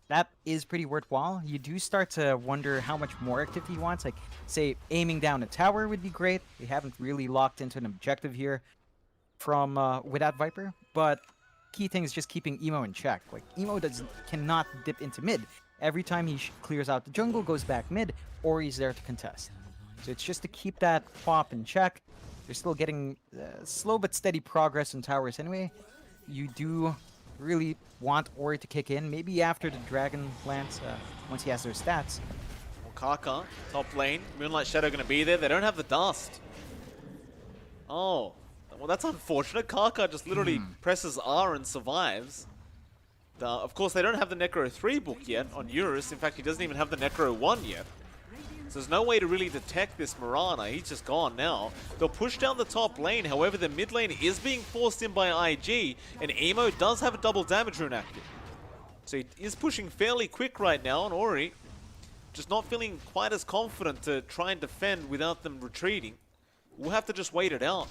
Speaker 1: that is pretty worthwhile. You do start to wonder how much more activity he wants. Like, say, aiming down a tower would be great. They haven't really locked into an objective here from with that Viper, but key thing is just keeping Emo in check. Like, Emo cannot dip into mid. Every time he clears out the jungle, goes back mid, or he's there to contest. So it's just to keep that pop in check. They're still getting slow but steady progress in towers anyway. You do really want Ori to kick in, maybe after the Dragon Lance, once he has their stats.
Speaker 2: Well, Kaka, top lane. Moonlight Shadow going to be there. They don't have the dust. Oh, well, that's unfortunate. Kaka just literally presses R and survives. Of course, they don't have the Necro 3 book yet on Eurus. In fact, he doesn't even have the Necro 1 yet. So there's no way to really detect this Mirana. He's just gone now. They'll push down the top lane. However, the mid lane is being forced in by IG, and Emo does have a double damage rune active. So he is pushing fairly quick right now, and Ori just not feeling quite as confident to try and defend without them retreating. We'll have to just wait it out.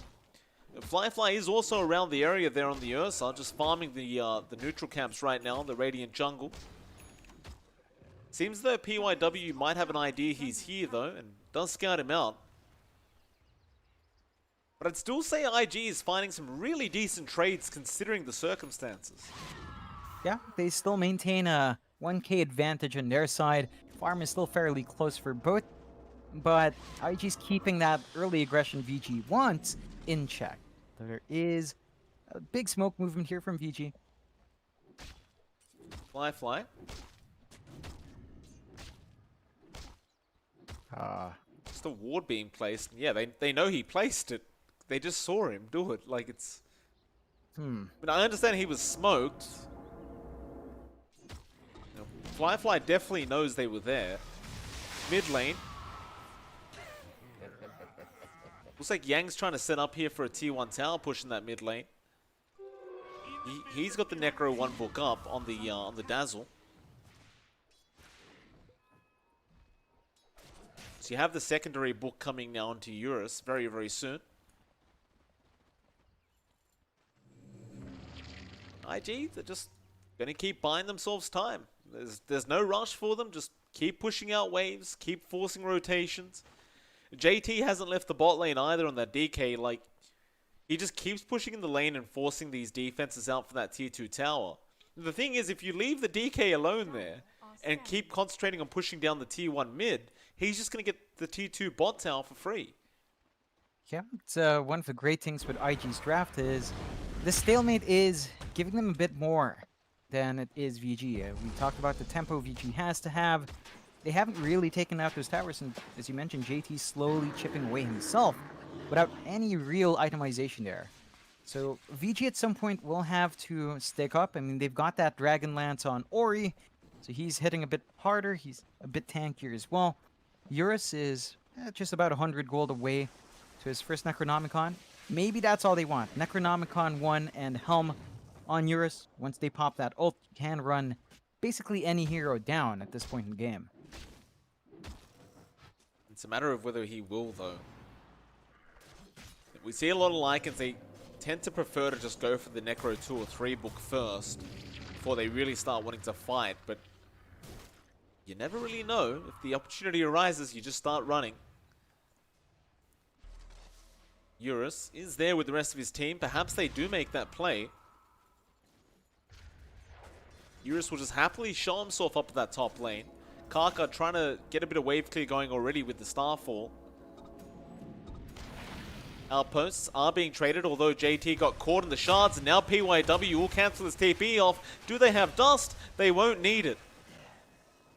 Speaker 2: Flyfly is also around the area there on the Ursa, just farming the neutral camps right now, the Radiant jungle. Seems though PYW might have an idea he's here though, and does scout him out. But I'd still say IG is finding some really decent trades considering the circumstances.
Speaker 1: Yeah, they still maintain a 1k advantage on their side. Farm is still fairly close for both, but IG's keeping that early aggression VG wants in check. There is a big smoke movement here from VG.
Speaker 2: Flyfly. Just a ward being placed. Yeah, they know he placed it. They just saw him do it. Like, it's... But I understand he was smoked. You know, Flyfly definitely knows they were there. Mid lane. Looks like Yang's trying to set up here for a tier 1 tower push in that mid lane. He's got the Necro 1 book up on the Dazzle. So you have the secondary book coming now onto Eurus very, very soon. IG, they're just going to keep buying themselves time. There's no rush for them. Just keep pushing out waves, keep forcing rotations. JT hasn't left the bot lane either on that DK. Like, he just keeps pushing in the lane and forcing these defenses out for that tier 2 tower. The thing is, if you leave the DK alone there and keep concentrating on pushing down the tier 1 mid, he's just going to get the tier 2 bot tower for free.
Speaker 1: Yeah, it's one of the great things with IG's draft is the stalemate is giving them a bit more than it is VG. We talked about the tempo VG has to have. They haven't really taken out those towers, and as you mentioned, JT slowly chipping away himself without any real itemization there. So VG at some point will have to stick up. I mean, they've got that Dragon Lance on Ori, so he's hitting a bit harder. He's a bit tankier as well. Eurus is just about 100 gold away to his first Necronomicon. Maybe that's all they want. Necronomicon 1 and Helm on Eurus. Once they pop that ult, you can run basically any hero down at this point in the game.
Speaker 2: It's a matter of whether he will, though. We see a lot of Lycans, they tend to prefer to just go for the Necro 2 or 3 book first before they really start wanting to fight, but you never really know. If the opportunity arises, you just start running. Eurus is there with the rest of his team. Perhaps they do make that play. Eurus will just happily show himself up at that top lane. Kaka trying to get a bit of wave clear going already with the Starfall. Outposts are being traded, although JT got caught in the shards, and now PYW will cancel his TP off. Do they have dust? They won't need it.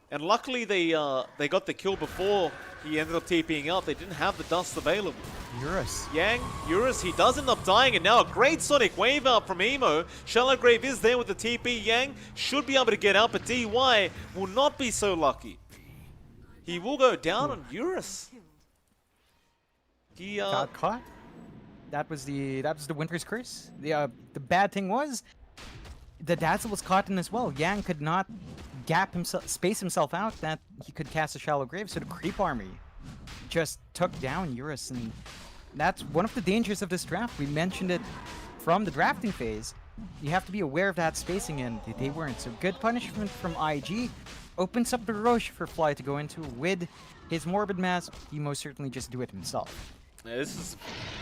Speaker 2: And luckily they got the kill before he ended up TPing out. They didn't have the dust available.
Speaker 1: Eurus.
Speaker 2: Yang, Eurus, he does end up dying, and now a great Sonic Wave out from Emo. Shallow Grave is there with the TP. Yang should be able to get out, but DY will not be so lucky. He will go down on Eurus. He
Speaker 1: Got caught. That was the Winter's Curse. The bad thing was the Dazzle was caught in as well. Yang could not space himself out that he could cast a Shallow Grave, so the creep army just took down Eurus, and that's one of the dangers of this draft. We mentioned it from the drafting phase. You have to be aware of that spacing, and they weren't. So good punishment from IG. Opens up the Roche for Fly to go into. With his Morbid Mass, he most certainly just do it himself.
Speaker 2: Yeah, this is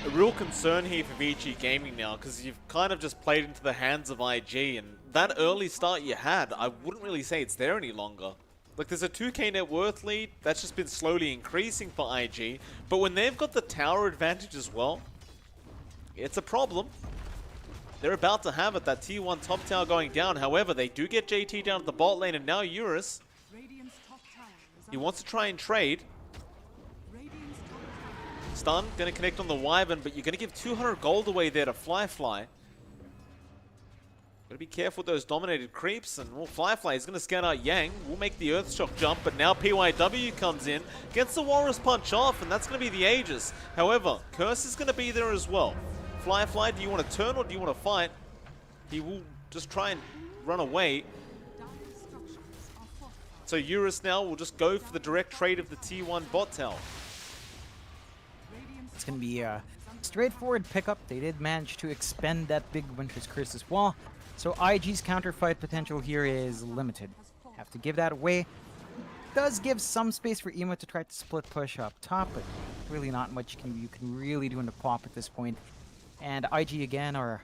Speaker 2: a real concern here for Vici Gaming now, because you've kind of just played into the hands of IG, and that early start you had, I wouldn't really say it's there any longer. Like, there's a 2k net worth lead that's just been slowly increasing for IG, but when they've got the tower advantage as well, it's a problem. They're about to have it, that tier 1 top tower going down. However, they do get JT down at the bot lane, and now Eurus,
Speaker 3: Radiant's top tower is
Speaker 2: he wants to try and trade.
Speaker 3: Radiant's top tower.
Speaker 2: Stun, gonna connect on the Wyvern, but you're gonna give 200 gold away there to flyfly. Gotta be careful with those dominated creeps, and well, flyfly is gonna scan out Yang. We'll make the Earthshock jump, but now PYW comes in, gets the Walrus Punch off, and that's gonna be the Aegis. However, Curse is gonna be there as well. Flyfly, do you want to turn or do you want to fight? He will just try and run away.
Speaker 3: Dire structures are fortified.
Speaker 2: So Eurus now will just go for the direct trade of the T1 bot tower.
Speaker 3: Radiant's
Speaker 1: It's going to be a straightforward pickup. They did manage to expend that big Winter's Curse as well. So IG's counterfight potential here is limited. Have to give that away. Does give some space for Emo to try to split push up top, but really not much you can really do in the pop at this point. And IG again are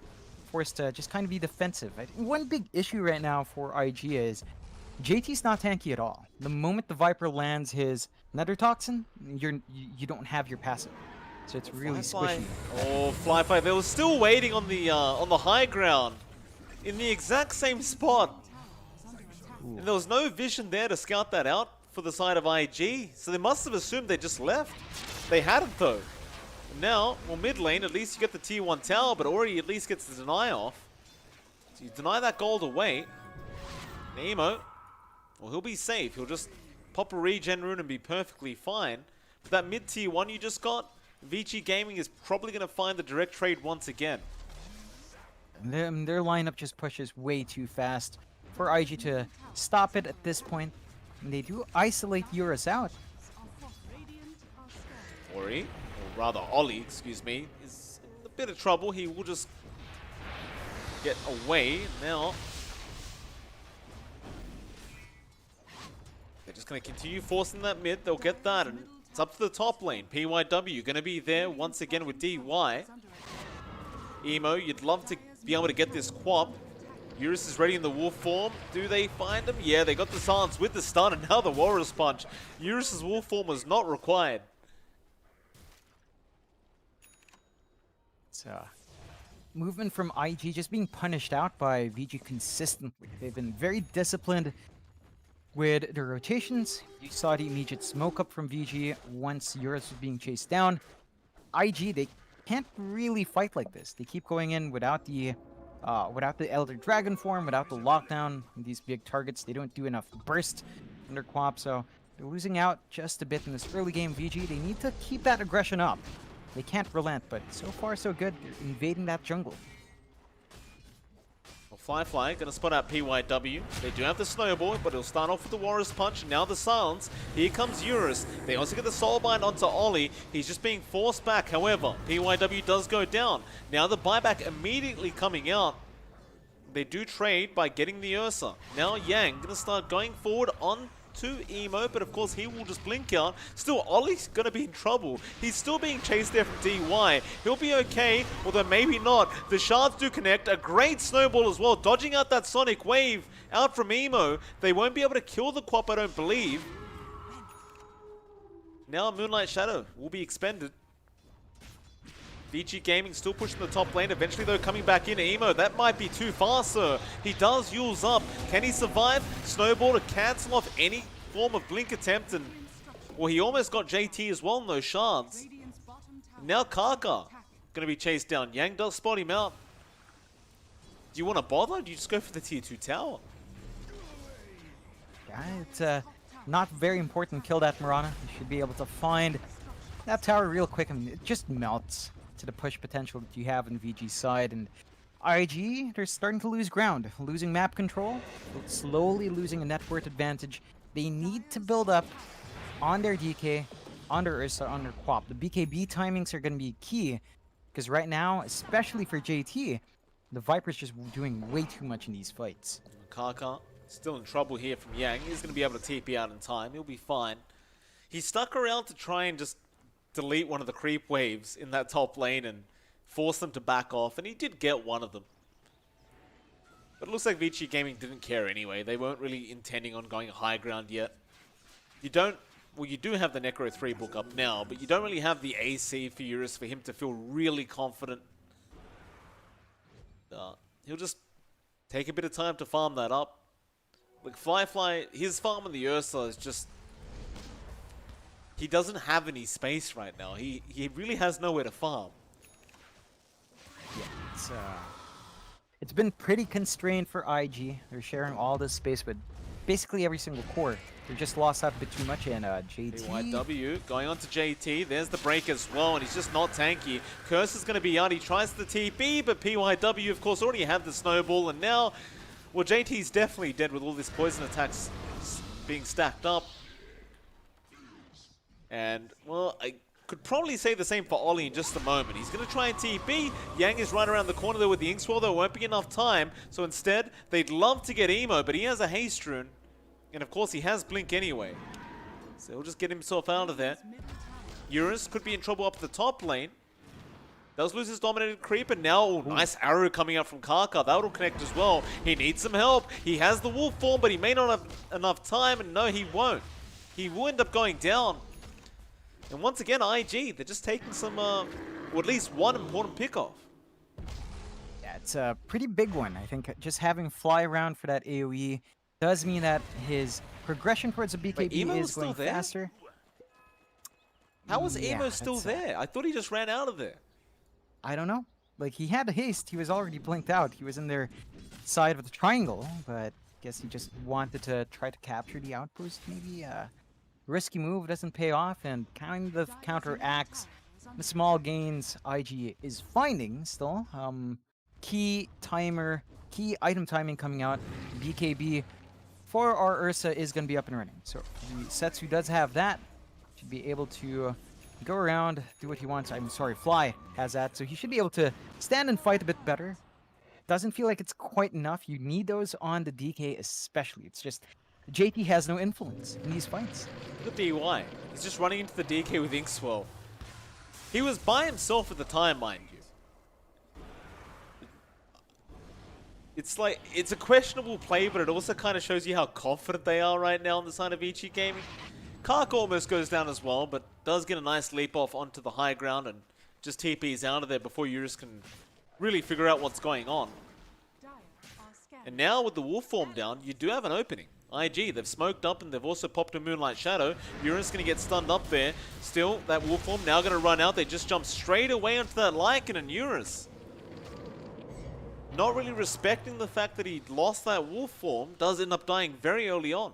Speaker 1: forced to just kind of be defensive. One big issue right now for IG is JT's not tanky at all. The moment the Viper lands his Nether Toxin, you don't have your passive. So it's really squishy.
Speaker 2: Oh, Flyfly, they were still waiting on the high ground in the exact same spot. And there was no vision there to scout that out for the side of IG. So they must have assumed they just left. They hadn't though. Now, well, mid lane, at least you get the tier 1 tower, but already at least gets the deny off. So you deny that gold away. Nemo, well, he'll be safe. He'll just pop a regen rune and be perfectly fine. But that mid tier 1 you just got, Vici Gaming is probably going to find the direct trade once again.
Speaker 1: Their lineup just pushes way too fast for IG to stop it at this point. And they do isolate Eurus out.
Speaker 2: Ori, or rather Ollie, excuse me, is in a bit of trouble. He will just get away now. They're just going to continue forcing that mid. They'll get that, and it's up to the top lane. PYW going to be there once again with DY. Emo, you'd love to be able to get this quap. Eurus is ready in the wolf form. Do they find him? Yeah, they got the silence with the stun, and now the Walrus Punch. Eurus's wolf form was not required.
Speaker 1: So, movement from IG just being punished out by VG consistently. They've been very disciplined with their rotations. You saw the immediate smoke up from VG once Eurus was being chased down. IG, they can't really fight like this. They keep going in without the Elder Dragon form, without the lockdown. These big targets, they don't do enough burst in their quap, so they're losing out just a bit in this early game. VG, they need to keep that aggression up. They can't relent, but so far so good. They're invading that jungle.
Speaker 2: Well, Flyfly gonna spot out PYW. They do have the snowball, but it'll start off with the Walrus Punch, and now the silence. Here comes Eurus. They also get the Soulbind onto Ollie. He's just being forced back. However, PYW does go down. Now the buyback immediately coming out. They do trade by getting the Ursa. Now Yang gonna start going forward on to Emo, but of course he will just blink out. Still, Ollie's gonna be in trouble. He's still being chased there from DY. He'll be okay, although maybe not. The shards do connect. A great snowball as well, dodging out that sonic wave out from Emo. They won't be able to kill the Quap, I don't believe. Now Moonlight Shadow will be expended. Vici Gaming still pushing the top lane. Eventually, though, coming back in. Emo, that might be too fast, sir. He does use up. Can he survive? Snowball to cancel off any form of blink attempt, and well, he almost got JT as well in those shards.
Speaker 3: Radiant's bottom tower
Speaker 2: Now
Speaker 3: is
Speaker 2: Kaka
Speaker 3: under attack.
Speaker 2: gonna be chased down. Yang does spot him out. Do you want to bother? Do you just go for the tier 2 tower?
Speaker 1: Yeah, it's not very important. Kill that Mirana. You should be able to find that tower real quick, and it just melts to the push potential that you have on VG's side. And IG, they're starting to lose ground, losing map control, slowly losing a net worth advantage. They need to build up on their DK, on their Ursa, on their Quap. The BKB timings are going to be key, because right now, especially for JT, the Viper's just doing way too much in these fights.
Speaker 2: Kaka still in trouble here from Yang. He's going to be able to TP out in time. He'll be fine. He stuck around to try and just delete one of the creep waves in that top lane and force them to back off, and he did get one of them. But it looks like Vici Gaming didn't care anyway. They weren't really intending on going high ground yet. You don't... Well, you do have the Necro 3 book up now, but you don't really have the AC for Eurus for him to feel really confident. He'll just take a bit of time to farm that up. Like, flyfly, his farm on the Ursa is just... He doesn't have any space right now. He really has nowhere to farm.
Speaker 1: Yeah, it's been pretty constrained for IG. They're sharing all this space with basically every single core. They just lost out a bit too much, and JT...
Speaker 2: PYW going on to JT. There's the break as well, and he's just not tanky. Curse is going to be out. He tries the TP, but PYW, of course, already had the snowball, and now... Well, JT's definitely dead with all this poison attacks being stacked up. And, well, I could probably say the same for Ollie in just a moment. He's going to try and TP. Yang is right around the corner there with the Inkswell. There won't be enough time. So instead, they'd love to get Emo, but he has a haste rune. And of course, he has Blink anyway. So he'll just get himself out of there. Eurus could be in trouble up the top lane. Does lose his dominated creep, and now, oh, nice arrow coming out from Kaka. That will connect as well. He needs some help. He has the wolf form, but he may not have enough time, and no, he won't. He will end up going down. And once again, IG, they're just taking some, or at least one important pickoff.
Speaker 1: Yeah, it's a pretty big one. I think just having Fly around for that AoE does mean that his progression towards a BKB
Speaker 2: Emo
Speaker 1: is
Speaker 2: was still
Speaker 1: going
Speaker 2: there?
Speaker 1: faster.
Speaker 2: How was
Speaker 1: Yeah,
Speaker 2: Emo still
Speaker 1: that's,
Speaker 2: there? I thought he just ran out of there.
Speaker 1: I don't know. Like, he had a haste. He was already blinked out. He was in their side of the triangle, but I guess he just wanted to try to capture the outpost, maybe. Risky move doesn't pay off, and kind of counteracts the small gains IG is finding still. Key item timing coming out. BKB for our Ursa is going to be up and running. So the Setsu does have that. Should be able to go around, do what he wants. I'm sorry, Fly has that. So he should be able to stand and fight a bit better. Doesn't feel like it's quite enough. You need those on the DK especially. It's just JT has no influence in these fights.
Speaker 2: Look at DY. He's just running into the DK with Inkswell. He was by himself at the time, mind you. It's like, it's a questionable play, but it also kind of shows you how confident they are right now on the side of Vici Gaming. Kaka almost goes down as well, but does get a nice leap off onto the high ground and just TPs out of there before Eurus can really figure out what's going on. And now with the wolf form down, you do have an opening. IG, they've smoked up and they've also popped a Moonlight Shadow. Eurus going to get stunned up there. Still, that wolf form now going to run out. They just jump straight away onto that Lycan, and Eurus, not really respecting the fact that he lost that wolf form, does end up dying very early on.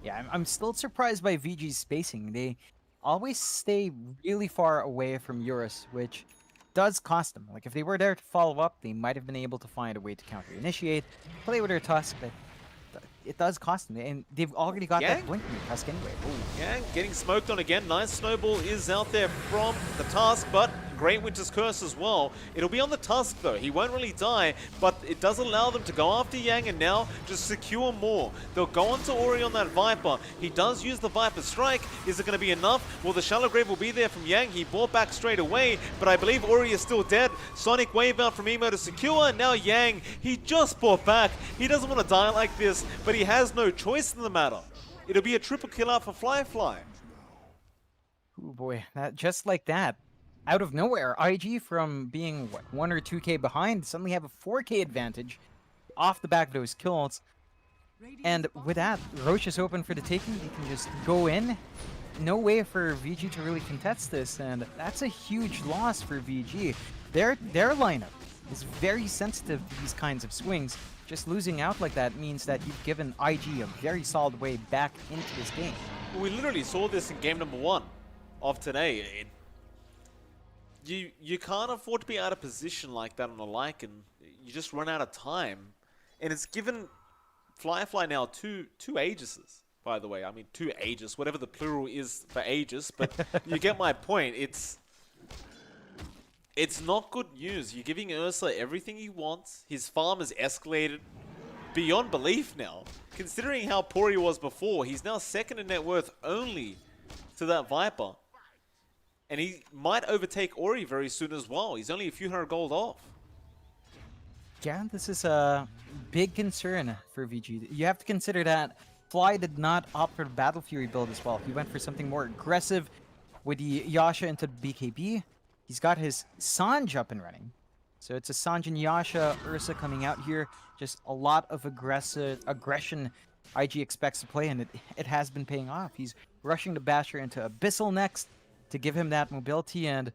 Speaker 1: Yeah, I'm still surprised by VG's spacing. They always stay really far away from Eurus, which does cost them. Like, if they were there to follow up, they might have been able to find a way to counter-initiate, play with their Tusk, but it does cost them. And they've already got that blink in their Tusk anyway. Ooh.
Speaker 2: Yeah, getting smoked on again. Nice snowball is out there from the Tusk, but Great Winter's Curse as well. It'll be on the Tusk though. He won't really die, but it does allow them to go after Yang and now just secure more. They'll go on to Ori on that Viper. He does use the Viper Strike. Is it going to be enough? Well, the Shallow Grave will be there from Yang. He bought back straight away, but I believe Ori is still dead. Sonic Wave out from Emo to secure, and now Yang, he just bought back. He doesn't want to die like this, but he has no choice in the matter. It'll be a triple kill out for flyfly.
Speaker 1: Oh boy, that just like that. Out of nowhere, IG from being, what, 1 or 2k behind, suddenly have a 4k advantage off the back of those kills. And with that, Roche is open for the taking. They can just go in. No way for VG to really contest this, and that's a huge loss for VG. Their lineup is very sensitive to these kinds of swings. Just losing out like that means that you've given IG a very solid way back into this game.
Speaker 2: We literally saw this in game number 1 of today. You can't afford to be out of position like that on a Lycan. You just run out of time. And it's given flyfly now two Aegises, by the way. I mean, 2 Aegis, whatever the plural is for Aegis, but you get my point. It's not good news. You're giving Ursa everything he wants. His farm has escalated beyond belief now. Considering how poor he was before, he's now second in net worth only to that Viper. And he might overtake Ori very soon as well. He's only a few hundred gold off.
Speaker 1: Yeah, this is a big concern for VG. You have to consider that Fly did not opt for the Battle Fury build as well. He went for something more aggressive with the Yasha into the BKB. He's got his Sanj up and running. So it's a Sanj and Yasha Ursa coming out here. Just a lot of aggression IG expects to play, and it has been paying off. He's rushing the Basher into Abyssal next to give him that mobility, and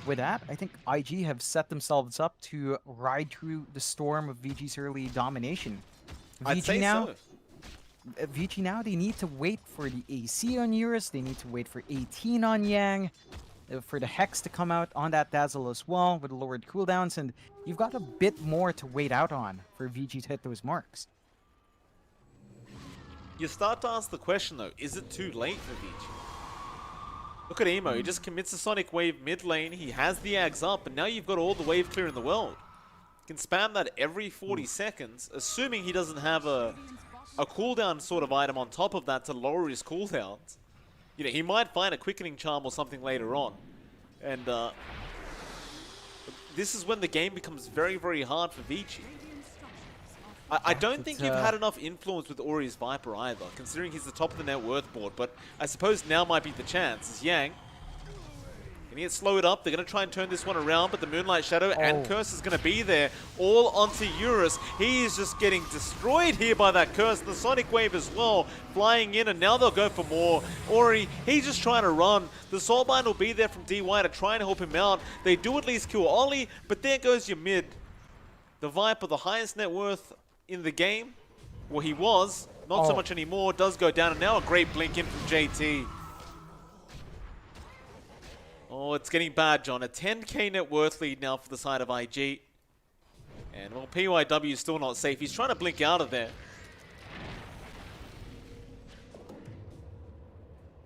Speaker 1: with that, I think IG have set themselves up to ride through the storm of VG's early domination.
Speaker 2: I'd say so.
Speaker 1: VG now, they need to wait for the AC on Eurus, they need to wait for 18 on Yang, for the Hex to come out on that Dazzle as well with lowered cooldowns, and you've got a bit more to wait out on for VG to hit those marks.
Speaker 2: You start to ask the question though, is it too late for VG? Look at Emo, he just commits a Sonic Wave mid lane, he has the Ags up, and now you've got all the wave clear in the world. You can spam that every 40 seconds, assuming he doesn't have a cooldown sort of item on top of that to lower his cooldowns. You know, he might find a quickening charm or something later on. And this is when the game becomes very, very hard for Vici. I don't think you've had enough influence with Ori's Viper either, considering he's the top of the net worth board, but I suppose now might be the chance. As Yang can get slowed up, they're going to try and turn this one around, but the Moonlight Shadow and Curse is going to be there, all onto Eurus. He is just getting destroyed here by that Curse, the Sonic Wave as well, flying in, and now they'll go for more. Ori, he's just trying to run. The Soulbind will be there from DY to try and help him out. They do at least kill Ollie, but there goes your mid. The Viper, the highest net worth in the game, well, he was, not so much anymore, does go down, and now a great blink in from JT. Oh, it's getting bad, John. A 10k net worth lead now for the side of IG. And, well, PYW is still not safe. He's trying to blink out of there.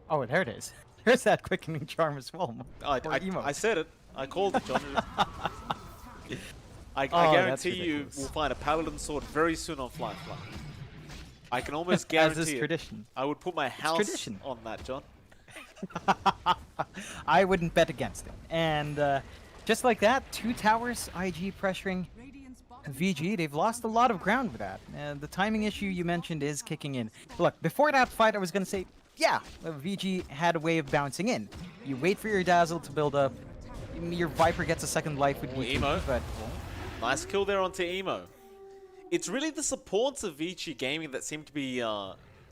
Speaker 1: Oh, there it is. There's that quickening charm as well.
Speaker 2: I said it. I called it, John. I guarantee you will find a Paladin sword very soon on Flyfly. I can almost guarantee
Speaker 1: As is
Speaker 2: it.
Speaker 1: Tradition.
Speaker 2: I would put my house on that, John.
Speaker 1: I wouldn't bet against it. And just like that, 2 towers, IG pressuring VG. They've lost a lot of ground with that. And the timing issue you mentioned is kicking in. Look, before that fight, I was going to say, yeah, VG had a way of bouncing in. You wait for your Dazzle to build up. Your Viper gets a second life with
Speaker 2: Emo.
Speaker 1: but
Speaker 2: Nice kill there onto Emo. It's really the supports of Vici Gaming that seem to be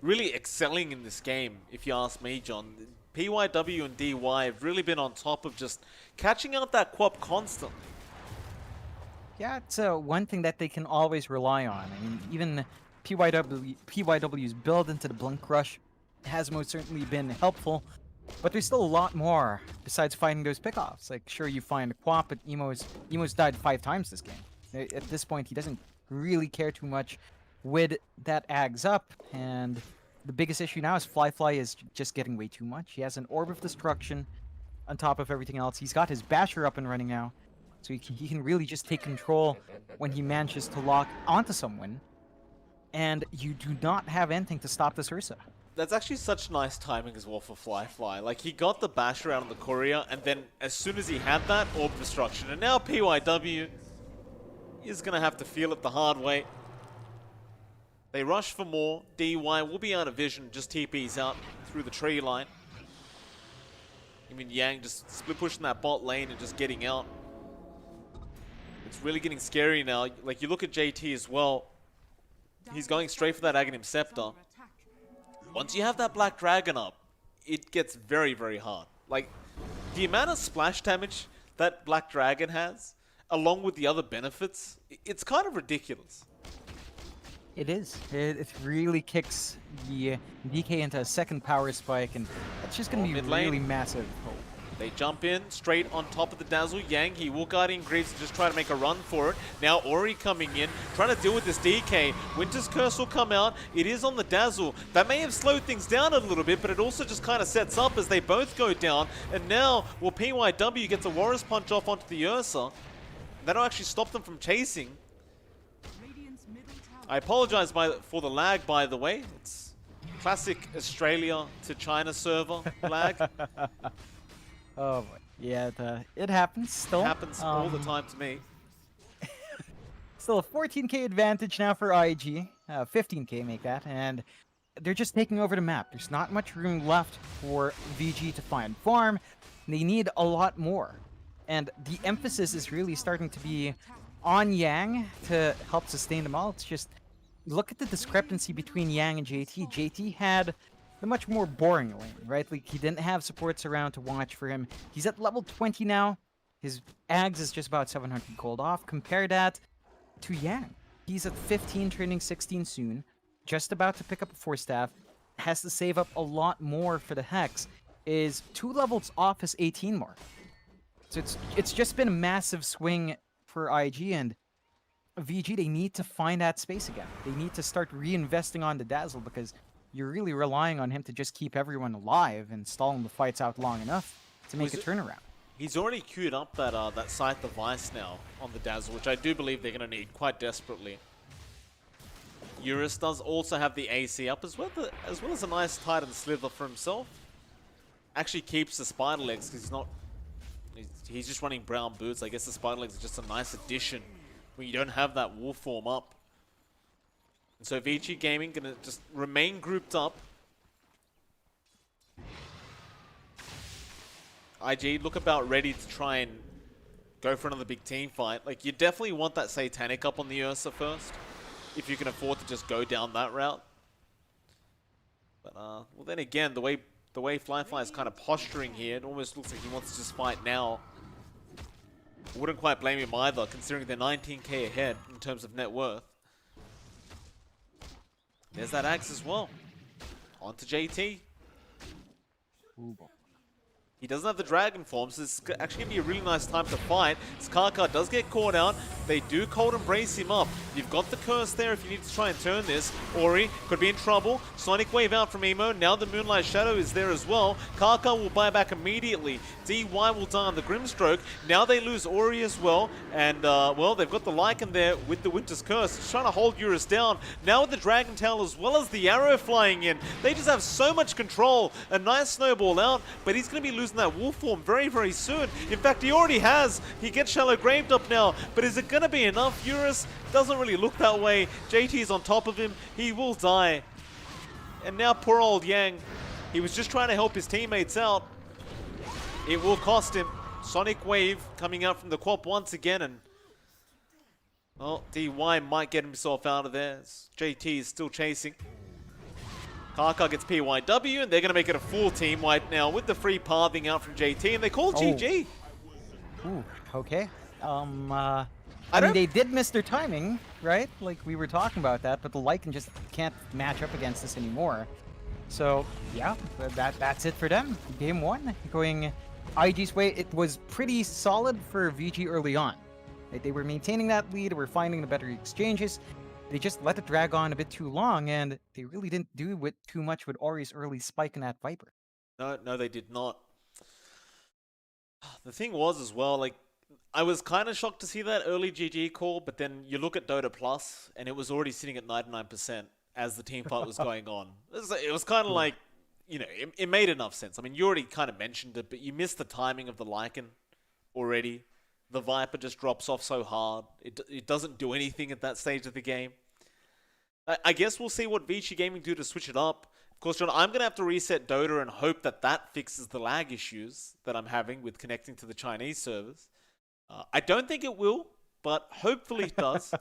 Speaker 2: really excelling in this game, if you ask me, John. PYW and DY have really been on top of just catching out that QoP constantly.
Speaker 1: yeah, it's one thing that they can always rely on. I mean, even PYW's build into the Blink Rush has most certainly been helpful, but there's still a lot more besides finding those pickoffs. Like, sure, you find a QoP, but Emo's died 5 times this game. At this point, he doesn't really care too much with that Ags up, and the biggest issue now is Flyfly is just getting way too much. He has an Orb of Destruction on top of everything else. He's got his Basher up and running now, so he can really just take control when he manages to lock onto someone, and you do not have anything to stop this Ursa.
Speaker 2: That's actually such nice timing as well for Flyfly. Like, he got the Basher out of the courier, and then as soon as he had that, Orb of Destruction. And now PYW is going to have to feel it the hard way. They rush for more. DY will be out of vision, just TP's out through the tree line. I mean, Yang just split pushing that bot lane and just getting out. It's really getting scary now. Like, you look at JT as well. He's going straight for that Aghanim Scepter. Once you have that Black Dragon up, it gets very, very hard. Like, the amount of splash damage that Black Dragon has, along with the other benefits, it's kind of ridiculous.
Speaker 1: It is. It really kicks the DK into a second power spike, and it's just going to be
Speaker 2: mid lane.
Speaker 1: really massive. Oh.
Speaker 2: They jump in straight on top of the Dazzle. Yang, he will Guardian Greaves to just try to make a run for it. Now Ori coming in, trying to deal with this DK. Winter's Curse will come out. It is on the Dazzle. That may have slowed things down a little bit, but it also just kind of sets up as they both go down. And now, well, PYW gets a Warrior's Punch off onto the Ursa. That'll actually stop them from chasing. I apologize for the lag, by the way. It's classic Australia to China server lag.
Speaker 1: Oh boy. Yeah, it happens still.
Speaker 2: It happens all the time to me.
Speaker 1: Still a 14k advantage now for IG. 15k make that, and they're just taking over the map. There's not much room left for VG to find farm. They need a lot more. And the emphasis is really starting to be on Yang to help sustain them all. It's just, look at the discrepancy between Yang and JT. JT had the much more boring lane, right? Like, he didn't have supports around to watch for him. He's at level 20 now. His Ags is just about 700 gold off. Compare that to Yang. He's at 15, turning 16 soon. Just about to pick up a 4-staff. Has to save up a lot more for the Hex. Is 2 levels off his 18 mark. So it's just been a massive swing for IG, and VG, they need to find that space again. They need to start reinvesting on the Dazzle, because you're really relying on him to just keep everyone alive and stalling the fights out long enough to make a turnaround.
Speaker 2: He's already queued up that Scythe of Vice now on the Dazzle, which I do believe they're going to need quite desperately. Eurus does also have the AC up, as well as a nice Titan Slither for himself. Actually keeps the Spider Legs, because he's just running brown boots. I guess the Spider Legs are just a nice addition when you don't have that wolf form up. And so Vici Gaming gonna just remain grouped up. IG look about ready to try and go for another big team fight. Like, you definitely want that Satanic up on the Ursa first, if you can afford to just go down that route. But well, then again, the way flyfly is kind of posturing here, it almost looks like he wants to just fight now. I wouldn't quite blame him either, considering they're 19k ahead in terms of net worth. There's that axe as well. On to JT.
Speaker 1: Ooh.
Speaker 2: He doesn't have the dragon form, so this is actually going to be a really nice time to fight. Kaka does get caught out. They do cold embrace him up. You've got the curse there if you need to try and turn this. Ori could be in trouble. Sonic Wave out from Emo. Now the Moonlight Shadow is there as well. Kaka will buy back immediately. DY will die on the Grimstroke. Now they lose Ori as well. And, well, they've got the Lycan there with the Winter's Curse. He's trying to hold Eurus down. Now with the Dragon Tail as well as the arrow flying in. They just have so much control. A nice snowball out, but he's going to be losing that wolf form very, very soon. In fact, he already has. He gets Shallow Graved up now, but is it going to be enough? Eurus doesn't really look that way. JT is on top of him. He will die. And now poor old Yang. He was just trying to help his teammates out. It will cost him. Sonic Wave coming out from the Quap once again, and well, DY might get himself out of there. JT is still chasing. Kaka gets PYW, and they're going to make it a full team wipe now with the free pathing out from JT, and they call GG.
Speaker 1: Ooh, okay. I mean, they did miss their timing, right? Like, we were talking about that, but the Lycan just can't match up against this anymore. So, yeah, that's it for them. Game 1, going IG's way. It was pretty solid for VG early on. They were maintaining that lead, were finding the better exchanges. They just let it drag on a bit too long, and they really didn't do too much with Ori's early spike in that Viper.
Speaker 2: No, they did not. The thing was as well, like, I was kind of shocked to see that early GG call, but then you look at DOTA Plus, and it was already sitting at 99% as the team fight was going on. It was kind of like, you know, it made enough sense. I mean, you already kind of mentioned it, but you missed the timing of the Lycan already. The Viper just drops off so hard. It doesn't do anything at that stage of the game. I guess we'll see what Vici Gaming do to switch it up. Of course, John, I'm going to have to reset DOTA and hope that fixes the lag issues that I'm having with connecting to the Chinese servers. I don't think it will, but hopefully it does.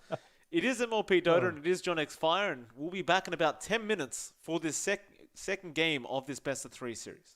Speaker 2: It is MLP Dota and it is John X Fire, and we'll be back in about 10 minutes for this second game of this best of 3 series.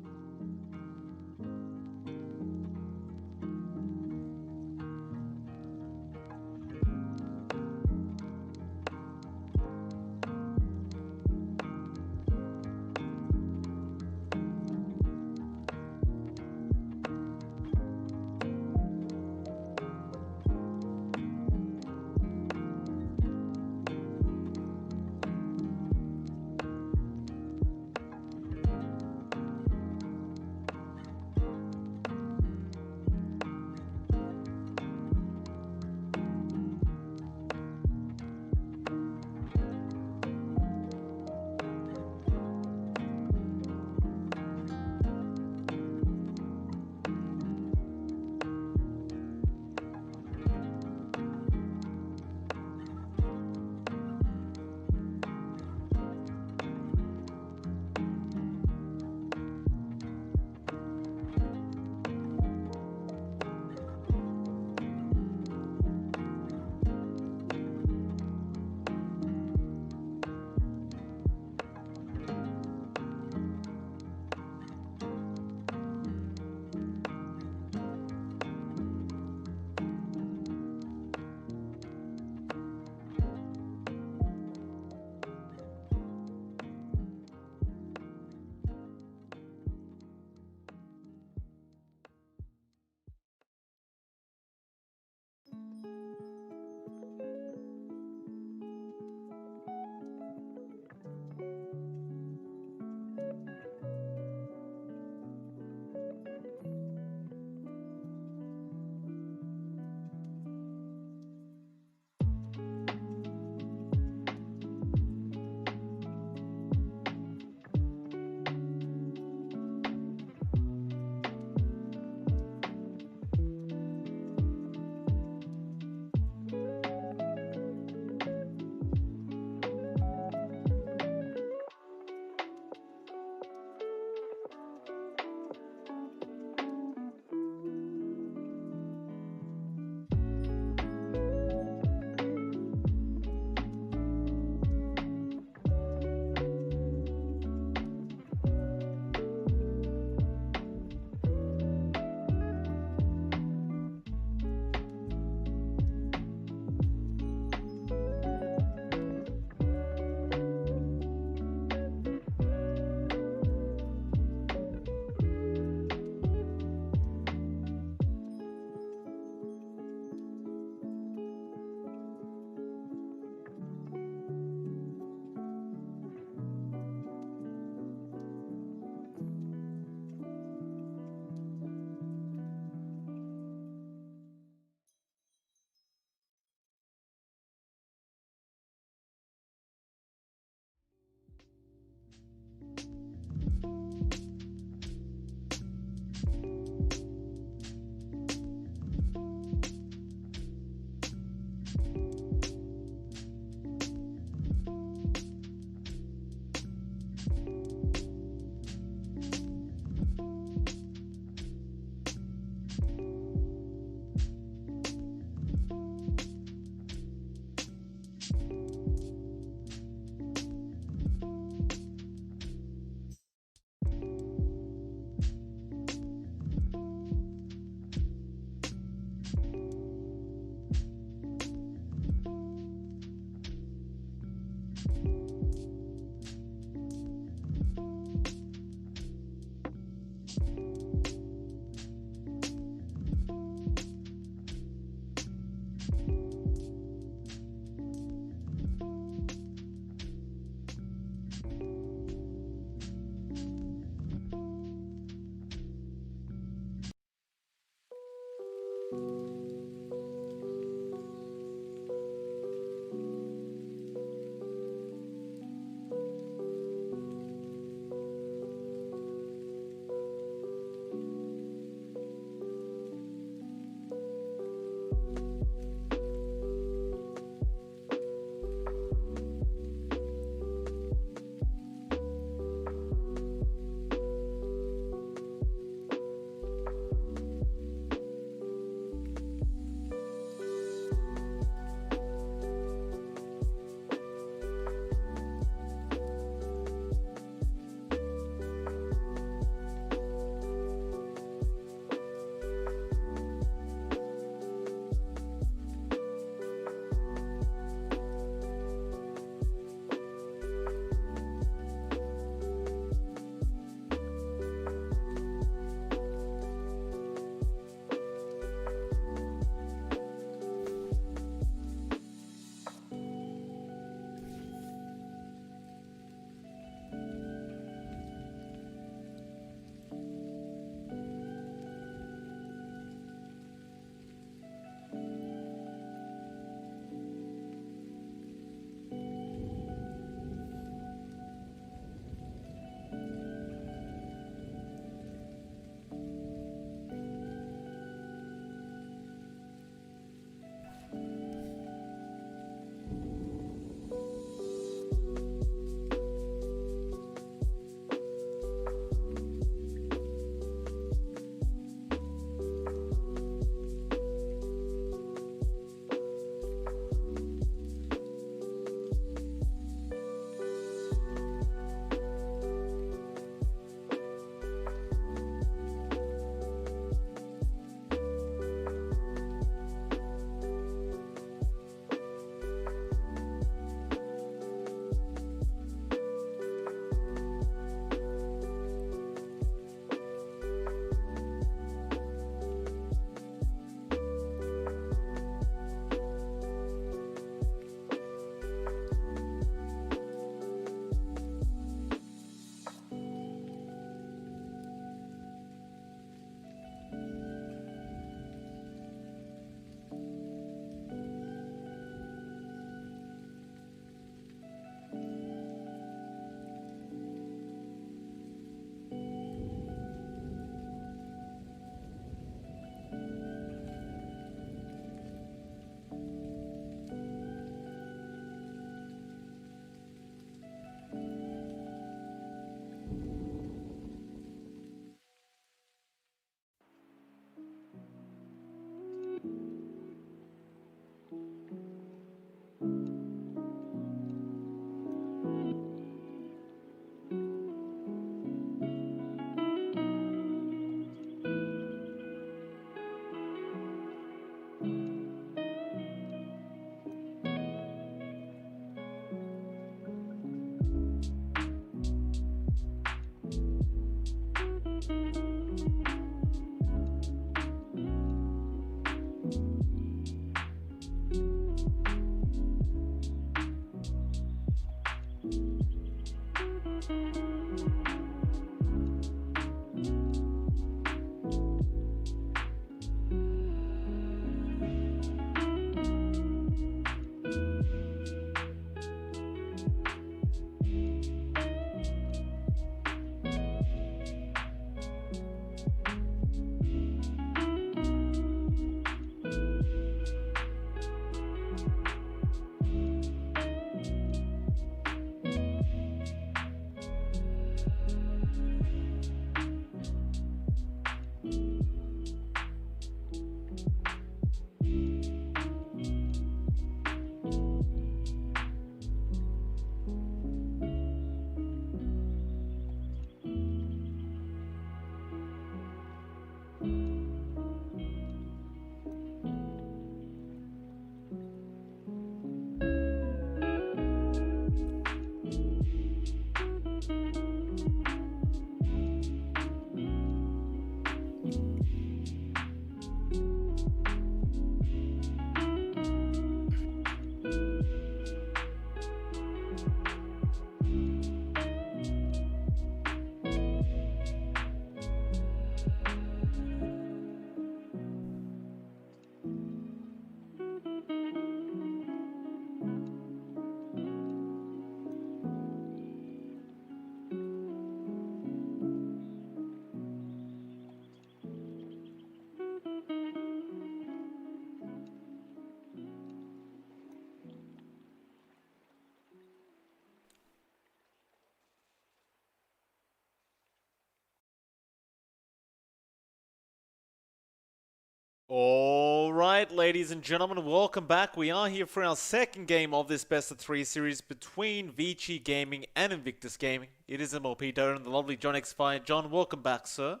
Speaker 2: All right, ladies and gentlemen, welcome back. We are here for our second game of this best of 3 series between Vici Gaming and Invictus Gaming. It is MLP Dota and the lovely John X5. John, welcome back, sir.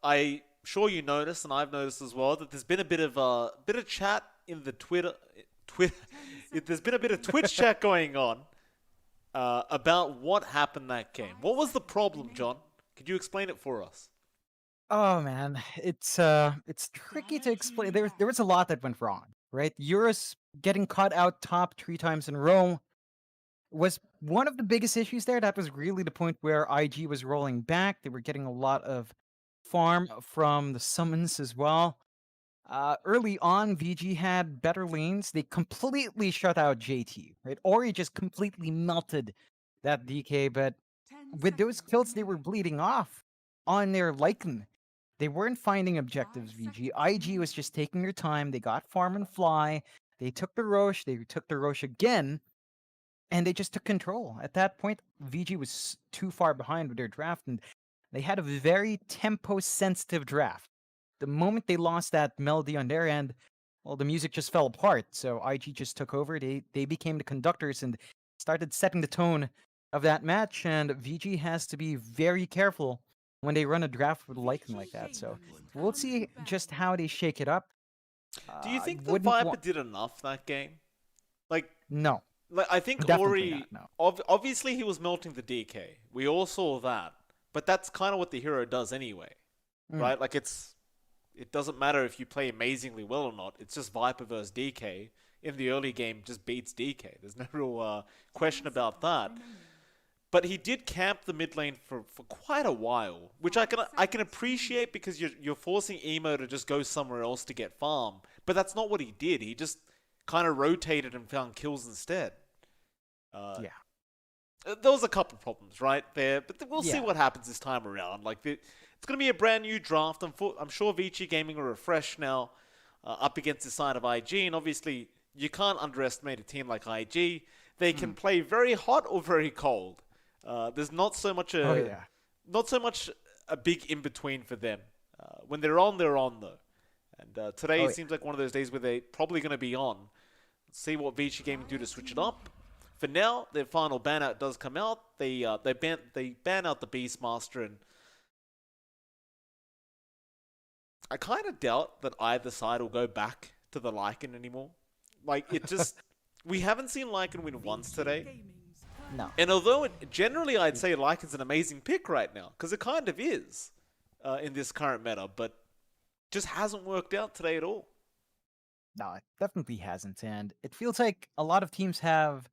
Speaker 2: I'm sure you noticed, and I've noticed as well, that there's been a bit of chat in the there's been a bit of Twitch chat going on about what happened that game. What was the problem, John? Could you explain it for us?
Speaker 1: Oh man, it's tricky to explain. There was a lot that went wrong, right? Eurus getting caught out top 3 times in a row was one of the biggest issues there. That was really the point where IG was rolling back. They were getting a lot of farm from the summons as well. Early on, VG had better lanes. They completely shut out JT, right? Ori just completely melted that DK, but
Speaker 3: 10
Speaker 1: with those
Speaker 3: seconds
Speaker 1: kills, they were
Speaker 3: remaining.
Speaker 1: bleeding off on their Lycan. They weren't finding objectives,
Speaker 3: 5
Speaker 1: VG.
Speaker 3: seconds
Speaker 1: IG was just taking their time. They got farm and fly. They took the Roche. They took the Roche again. And they just took control. At that point, VG was too far behind with their draft. And they had a very tempo-sensitive draft. The moment they lost that melody on their end, well, the music just fell apart. So IG just took over. They became the conductors and started setting the tone of that match. And VG has to be very careful when they run a draft with Lycan like that. So we'll see just how they shake it up.
Speaker 2: Do you
Speaker 1: I
Speaker 2: think the
Speaker 1: wouldn't
Speaker 2: Viper
Speaker 1: want-
Speaker 2: did enough that game? Like,
Speaker 1: No,
Speaker 2: I think
Speaker 1: definitely
Speaker 2: Ori,
Speaker 1: not, no.
Speaker 2: obviously he was melting the DK. We all saw that. But that's kind of what the hero does anyway, right? Like, it doesn't matter if you play amazingly well or not. It's just Viper versus DK. In the early game, just beats DK. There's no real question about that. But he did camp the mid lane for quite a while, which I can appreciate because you're forcing Emo to just go somewhere else to get farm. But that's not what he did. He just kind of rotated and found kills instead.
Speaker 1: Yeah.
Speaker 2: There was a couple problems right there, but we'll see
Speaker 1: Yeah.
Speaker 2: what happens this time around. Like it's going to be a brand new draft. I'm sure Vici Gaming are refreshed now, up against the side of IG, and obviously you can't underestimate a team like IG. They can play very hot or very cold. There's not so much a big in between for them. When they're on though. And today it seems like one of those days where they're probably going to be on. Let's see what Vici Gaming do to switch it up. For now, their final ban out does come out. They ban out the Beastmaster, and I kind of doubt that either side will go back to the Lycan anymore. Like it just we haven't seen Lycan win once today.
Speaker 1: No.
Speaker 2: And although generally I'd say Lycan's an amazing pick right now, because it kind of is in this current meta, but just hasn't worked out today at all.
Speaker 1: No, it definitely hasn't. And it feels like a lot of teams have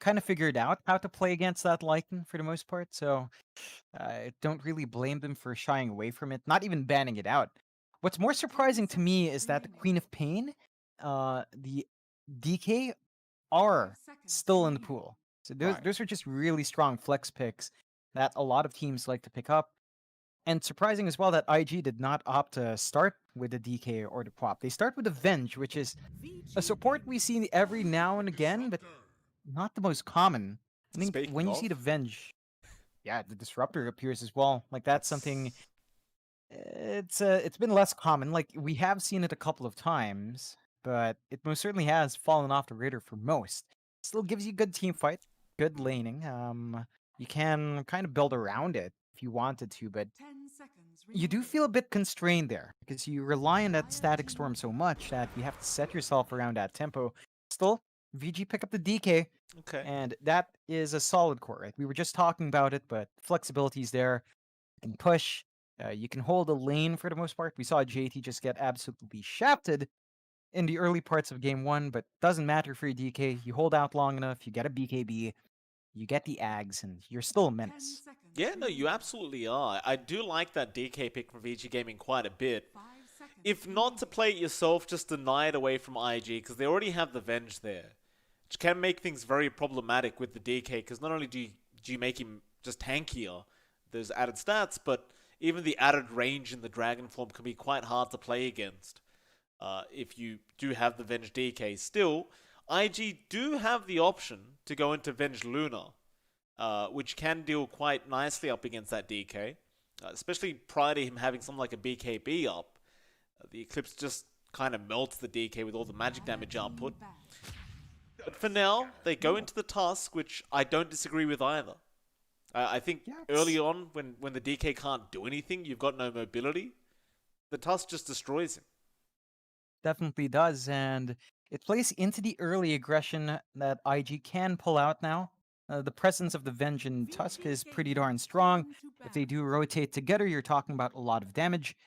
Speaker 1: kind of figured out how to play against that Lycan for the most part. So I don't really blame them for shying away from it, not even banning it out. What's more surprising to me is that the Queen of Pain, the DK, are still in the pool. So those are just really strong flex picks that a lot of teams like to pick up. And surprising as well that IG did not opt to start with the DK or the Pop. They start with the Venge, which is a support we see every now and again, but not the most common. I think
Speaker 2: Speaking
Speaker 1: when you
Speaker 2: of-
Speaker 1: see the Venge, yeah, the Disruptor appears as well. Like that's something. It's been less common. Like we have seen it a couple of times, but it most certainly has fallen off the radar for most. Still gives you good team fight, good laning. You can kind of build around it if you wanted to, but
Speaker 3: 10 seconds
Speaker 1: you do feel a bit constrained there because you rely on that static storm so much that you have to set yourself around that tempo. Still, VG pick up the DK,
Speaker 2: Okay.
Speaker 1: and that is a solid core, right? We were just talking about it, but flexibility is there. You can push, you can hold a lane for the most part. We saw JT just get absolutely shafted in the early parts of game 1, but doesn't matter for your DK. You hold out long enough, you get a BKB, you get the Ags, and you're still a menace.
Speaker 2: Yeah, no, you absolutely are. I do like that DK pick from Vici Gaming quite a bit. If not to play it yourself, just deny it away from IG, because they already have the Venge there. Which can make things very problematic with the DK, because not only do you make him just tankier, there's added stats, but even the added range in the Dragon form can be quite hard to play against if you do have the Venge DK. Still, IG do have the option to go into Venge Luna, which can deal quite nicely up against that DK, especially prior to him having something like a BKB up. The Eclipse just kind of melts the DK with all the magic damage output. But for now, they go into the Tusk, which I don't disagree with either. I think early on, when the DK can't do anything, you've got no mobility, the Tusk just destroys him.
Speaker 1: Definitely does, and it plays into the early aggression that IG can pull out now. The presence of the Venge and Tusk is pretty darn strong. If they do rotate together, you're talking about a lot of damage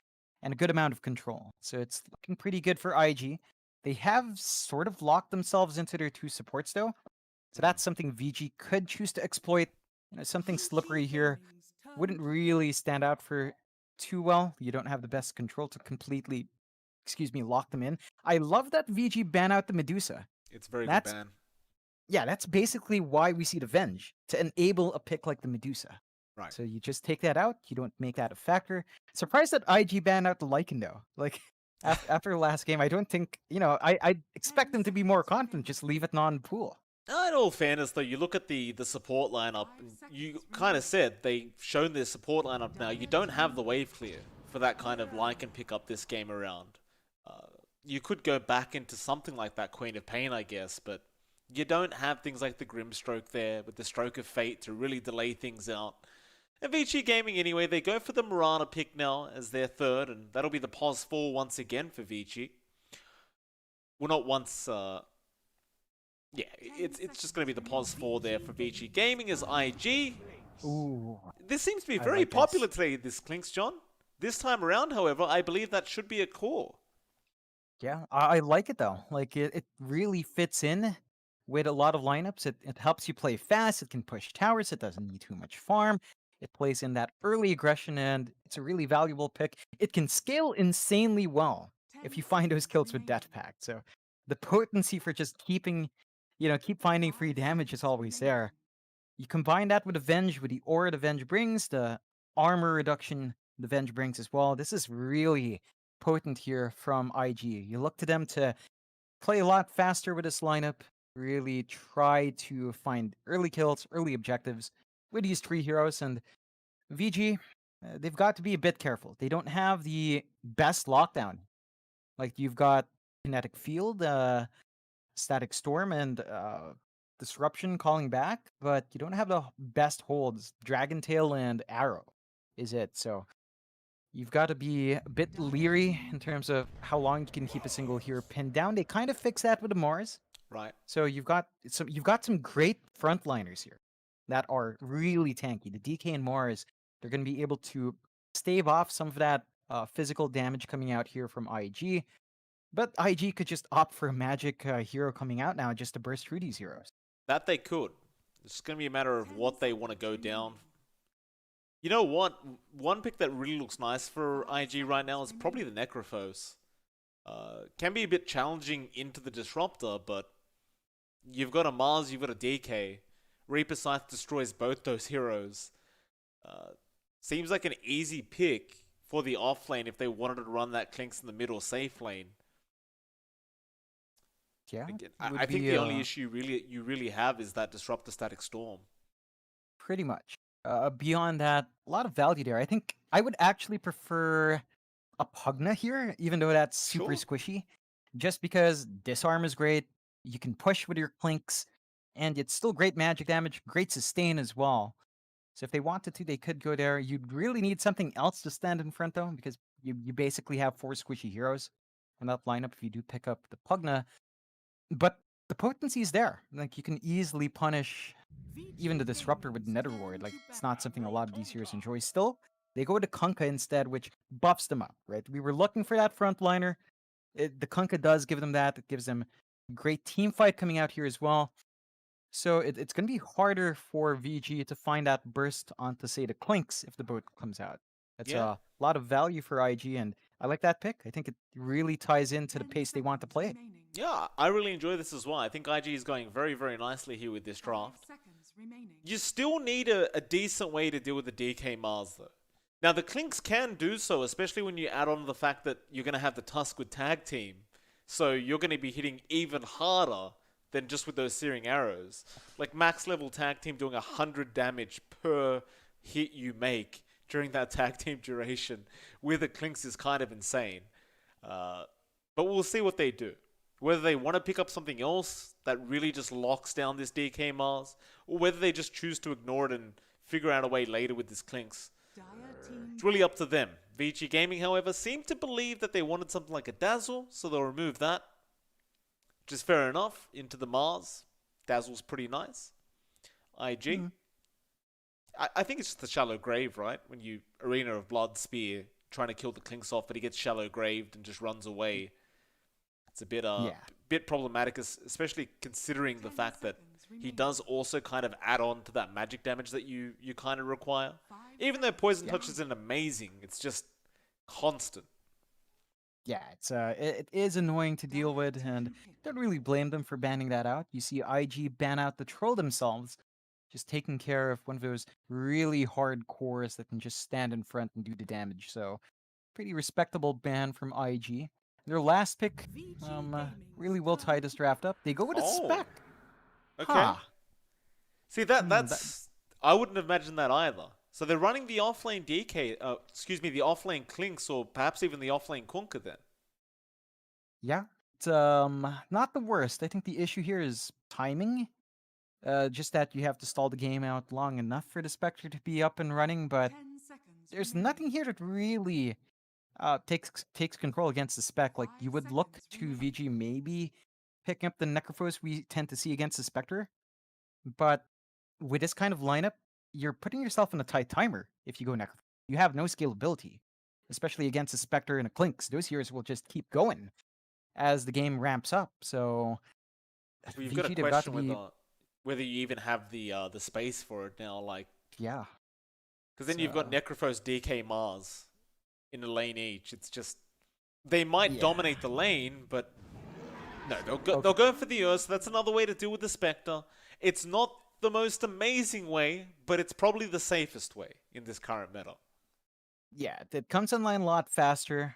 Speaker 1: and a good amount of control. So it's looking pretty good for IG. They have sort of locked themselves into their two supports, though. So that's something VG could choose to exploit. Something slippery here wouldn't really stand out for too well. You don't have the best control to completely, lock them in. I love that VG ban out the Medusa.
Speaker 2: It's a very good ban.
Speaker 1: Yeah, that's basically why we see the Venge, to enable a pick like the Medusa.
Speaker 2: Right.
Speaker 1: So you just take that out, you don't make that a factor. Surprised that IG banned out the Lycan, though. Like, after the last game, I don't think, I expect them to be more confident, just leave it non-pool.
Speaker 2: In all fairness, though, you look at the support lineup, and you kind of said they've shown their support lineup now. You don't have the wave clear for that kind of Lycan pickup this game around. You could go back into something like that Queen of Pain, I guess, but you don't have things like the Grimstroke there with the Stroke of Fate to really delay things out. And Vici Gaming, anyway, they go for the Mirana pick now as their third, and that'll be the pos 4 once again for Vici. Well, not once, yeah, it's just going to be the pos 4 there for Vici Gaming as IG.
Speaker 1: Ooh.
Speaker 2: This seems to be very popular today, this Clinks, John. This time around, however, I believe that should be a core.
Speaker 1: Yeah, I like it, though. Like, it really fits in with a lot of lineups. It helps you play fast, it can push towers, it doesn't need too much farm. It plays in that early aggression, and it's a really valuable pick. It can scale insanely well if you find those kills with Death Pact. So the potency for just keep finding free damage is always there. You combine that with Avenge, with the aura the Venge brings, the armor reduction the Venge brings as well. This is really potent here from IG. You look to them to play a lot faster with this lineup, really try to find early kills, early objectives with these three heroes, and VG, they've got to be a bit careful. They don't have the best lockdown. Like, you've got Kinetic Field, Static Storm, and Disruption calling back, but you don't have the best holds. Dragon Tail and Arrow is it. So you've got to be a bit leery in terms of how long you can keep a single hero pinned down. They kind of fix that with the Mars.
Speaker 2: Right.
Speaker 1: So you've got some great frontliners here that are really tanky. The DK and Mars, they're going to be able to stave off some of that physical damage coming out here from IG. But IG could just opt for a magic hero coming out now just to burst through these heroes.
Speaker 2: That they could. It's going to be a matter of what they want to go down. You know what? One pick that really looks nice for IG right now is probably the Necrophos. Can be a bit challenging into the Disruptor, but you've got a Mars, you've got a DK. Reaper Scythe destroys both those heroes. Seems like an easy pick for the off lane if they wanted to run that Clinks in the middle safe lane.
Speaker 1: Yeah,
Speaker 2: Again, I think the only issue you really have is that Disruptor Static Storm.
Speaker 1: Pretty much. Beyond that, a lot of value there. I think I would actually prefer a Pugna here, even though that's super squishy. Just because disarm is great, you can push with your Clinks, and it's still great magic damage, great sustain as well. So if they wanted to, they could go there. You'd really need something else to stand in front, though, because you basically have 4 squishy heroes in that lineup if you do pick up the Pugna. But the potency is there. Like, you can easily punish even the Disruptor with Netherward. Like, it's not something a lot of these heroes enjoy. Still, they go to Kunkka instead, which buffs them up, right? We were looking for that frontliner. The Kunkka does give them that. It gives them a great team fight coming out here as well. So it's going to be harder for VG to find that burst onto, say, the Clinks if the boat comes out. That's a lot of value for IG, and I like that pick. I think it really ties into the pace they want to play it.
Speaker 2: Yeah, I really enjoy this as well. I think IG is going very, very nicely here with this draft. You still need a decent way to deal with the DK Mars, though. Now, the Clinks can do so, especially when you add on the fact that you're going to have the Tusk with Tag Team. So you're going to be hitting even harder than just with those Searing Arrows. Like, max level Tag Team doing 100 damage per hit you make during that Tag Team duration with the Clinks is kind of insane. But we'll see what they do. Whether they want to pick up something else that really just locks down this DK Mars, or whether they just choose to ignore it and figure out a way later with this Clinks.
Speaker 3: Dire team
Speaker 2: It's really up to them. Vici Gaming, however, seemed to believe that they wanted something like a Dazzle, so they'll remove that. Which is fair enough. Into the Mars. Dazzle's pretty nice. IG. I think it's just the shallow grave, right? When you Arena of Blood Spear, trying to kill the Clinks off, but he gets shallow graved and just runs away. It's a bit bit problematic, especially considering the fact that he does also kind of add on to that magic damage that you kind of require. Even though Poison Touch isn't amazing, it's just constant.
Speaker 1: Yeah, it is annoying to deal with, and don't really blame them for banning that out. You see IG ban out the troll themselves, just taking care of one of those really hard cores that can just stand in front and do the damage. So, pretty respectable ban from IG. Their last pick really will tie this draft up. They go with a
Speaker 2: Oh.
Speaker 1: spec.
Speaker 2: Okay.
Speaker 1: Huh.
Speaker 2: See, that's... I wouldn't have imagined that either. So they're running the offlane DK... the offlane Clinks, or perhaps even the offlane Kunkka then.
Speaker 1: Yeah, it's not the worst. I think the issue here is timing. Just that you have to stall the game out long enough for the Spectre to be up and running, but
Speaker 3: 10 seconds
Speaker 1: there's
Speaker 3: remaining.
Speaker 1: nothing here that really takes control against the spec. Like, you would look to VG maybe picking up the Necrophos we tend to see against the Spectre, but with this kind of lineup, you're putting yourself in a tight timer if you go Necrophos. You have no scalability, especially against a Spectre and a Clinks. Those heroes will just keep going as the game ramps up. So
Speaker 2: Well, you've got a
Speaker 1: VG, they've
Speaker 2: question
Speaker 1: to be,
Speaker 2: whether you even have the space for it now, like...
Speaker 1: yeah.
Speaker 2: Because then you've got Necrophos, DK, Mars in a lane each. It's just... They might dominate the lane, but... No, they'll go for the Eurus. That's another way to deal with the Spectre. It's not the most amazing way, but it's probably the safest way in this current meta.
Speaker 1: Yeah, it comes online a lot faster.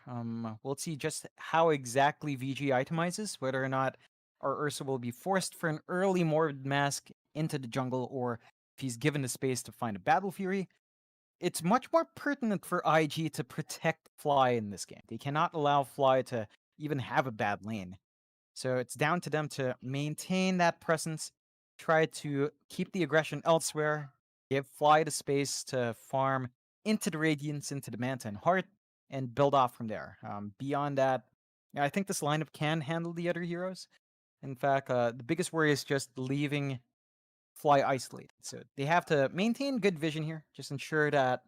Speaker 1: We'll see just how exactly VG itemizes, whether or not our Ursa will be forced for an early Morbid Mask into the jungle, or if he's given the space to find a Battle Fury. It's much more pertinent for IG to protect Fly in this game. They cannot allow Fly to even have a bad lane. So it's down to them to maintain that presence, try to keep the aggression elsewhere, give Fly the space to farm into the Radiance, into the Manta and Heart, and build off from there. Beyond that, I think this lineup can handle the other heroes. In fact, the biggest worry is just leaving Fly isolated. So they have to maintain good vision here, just ensure that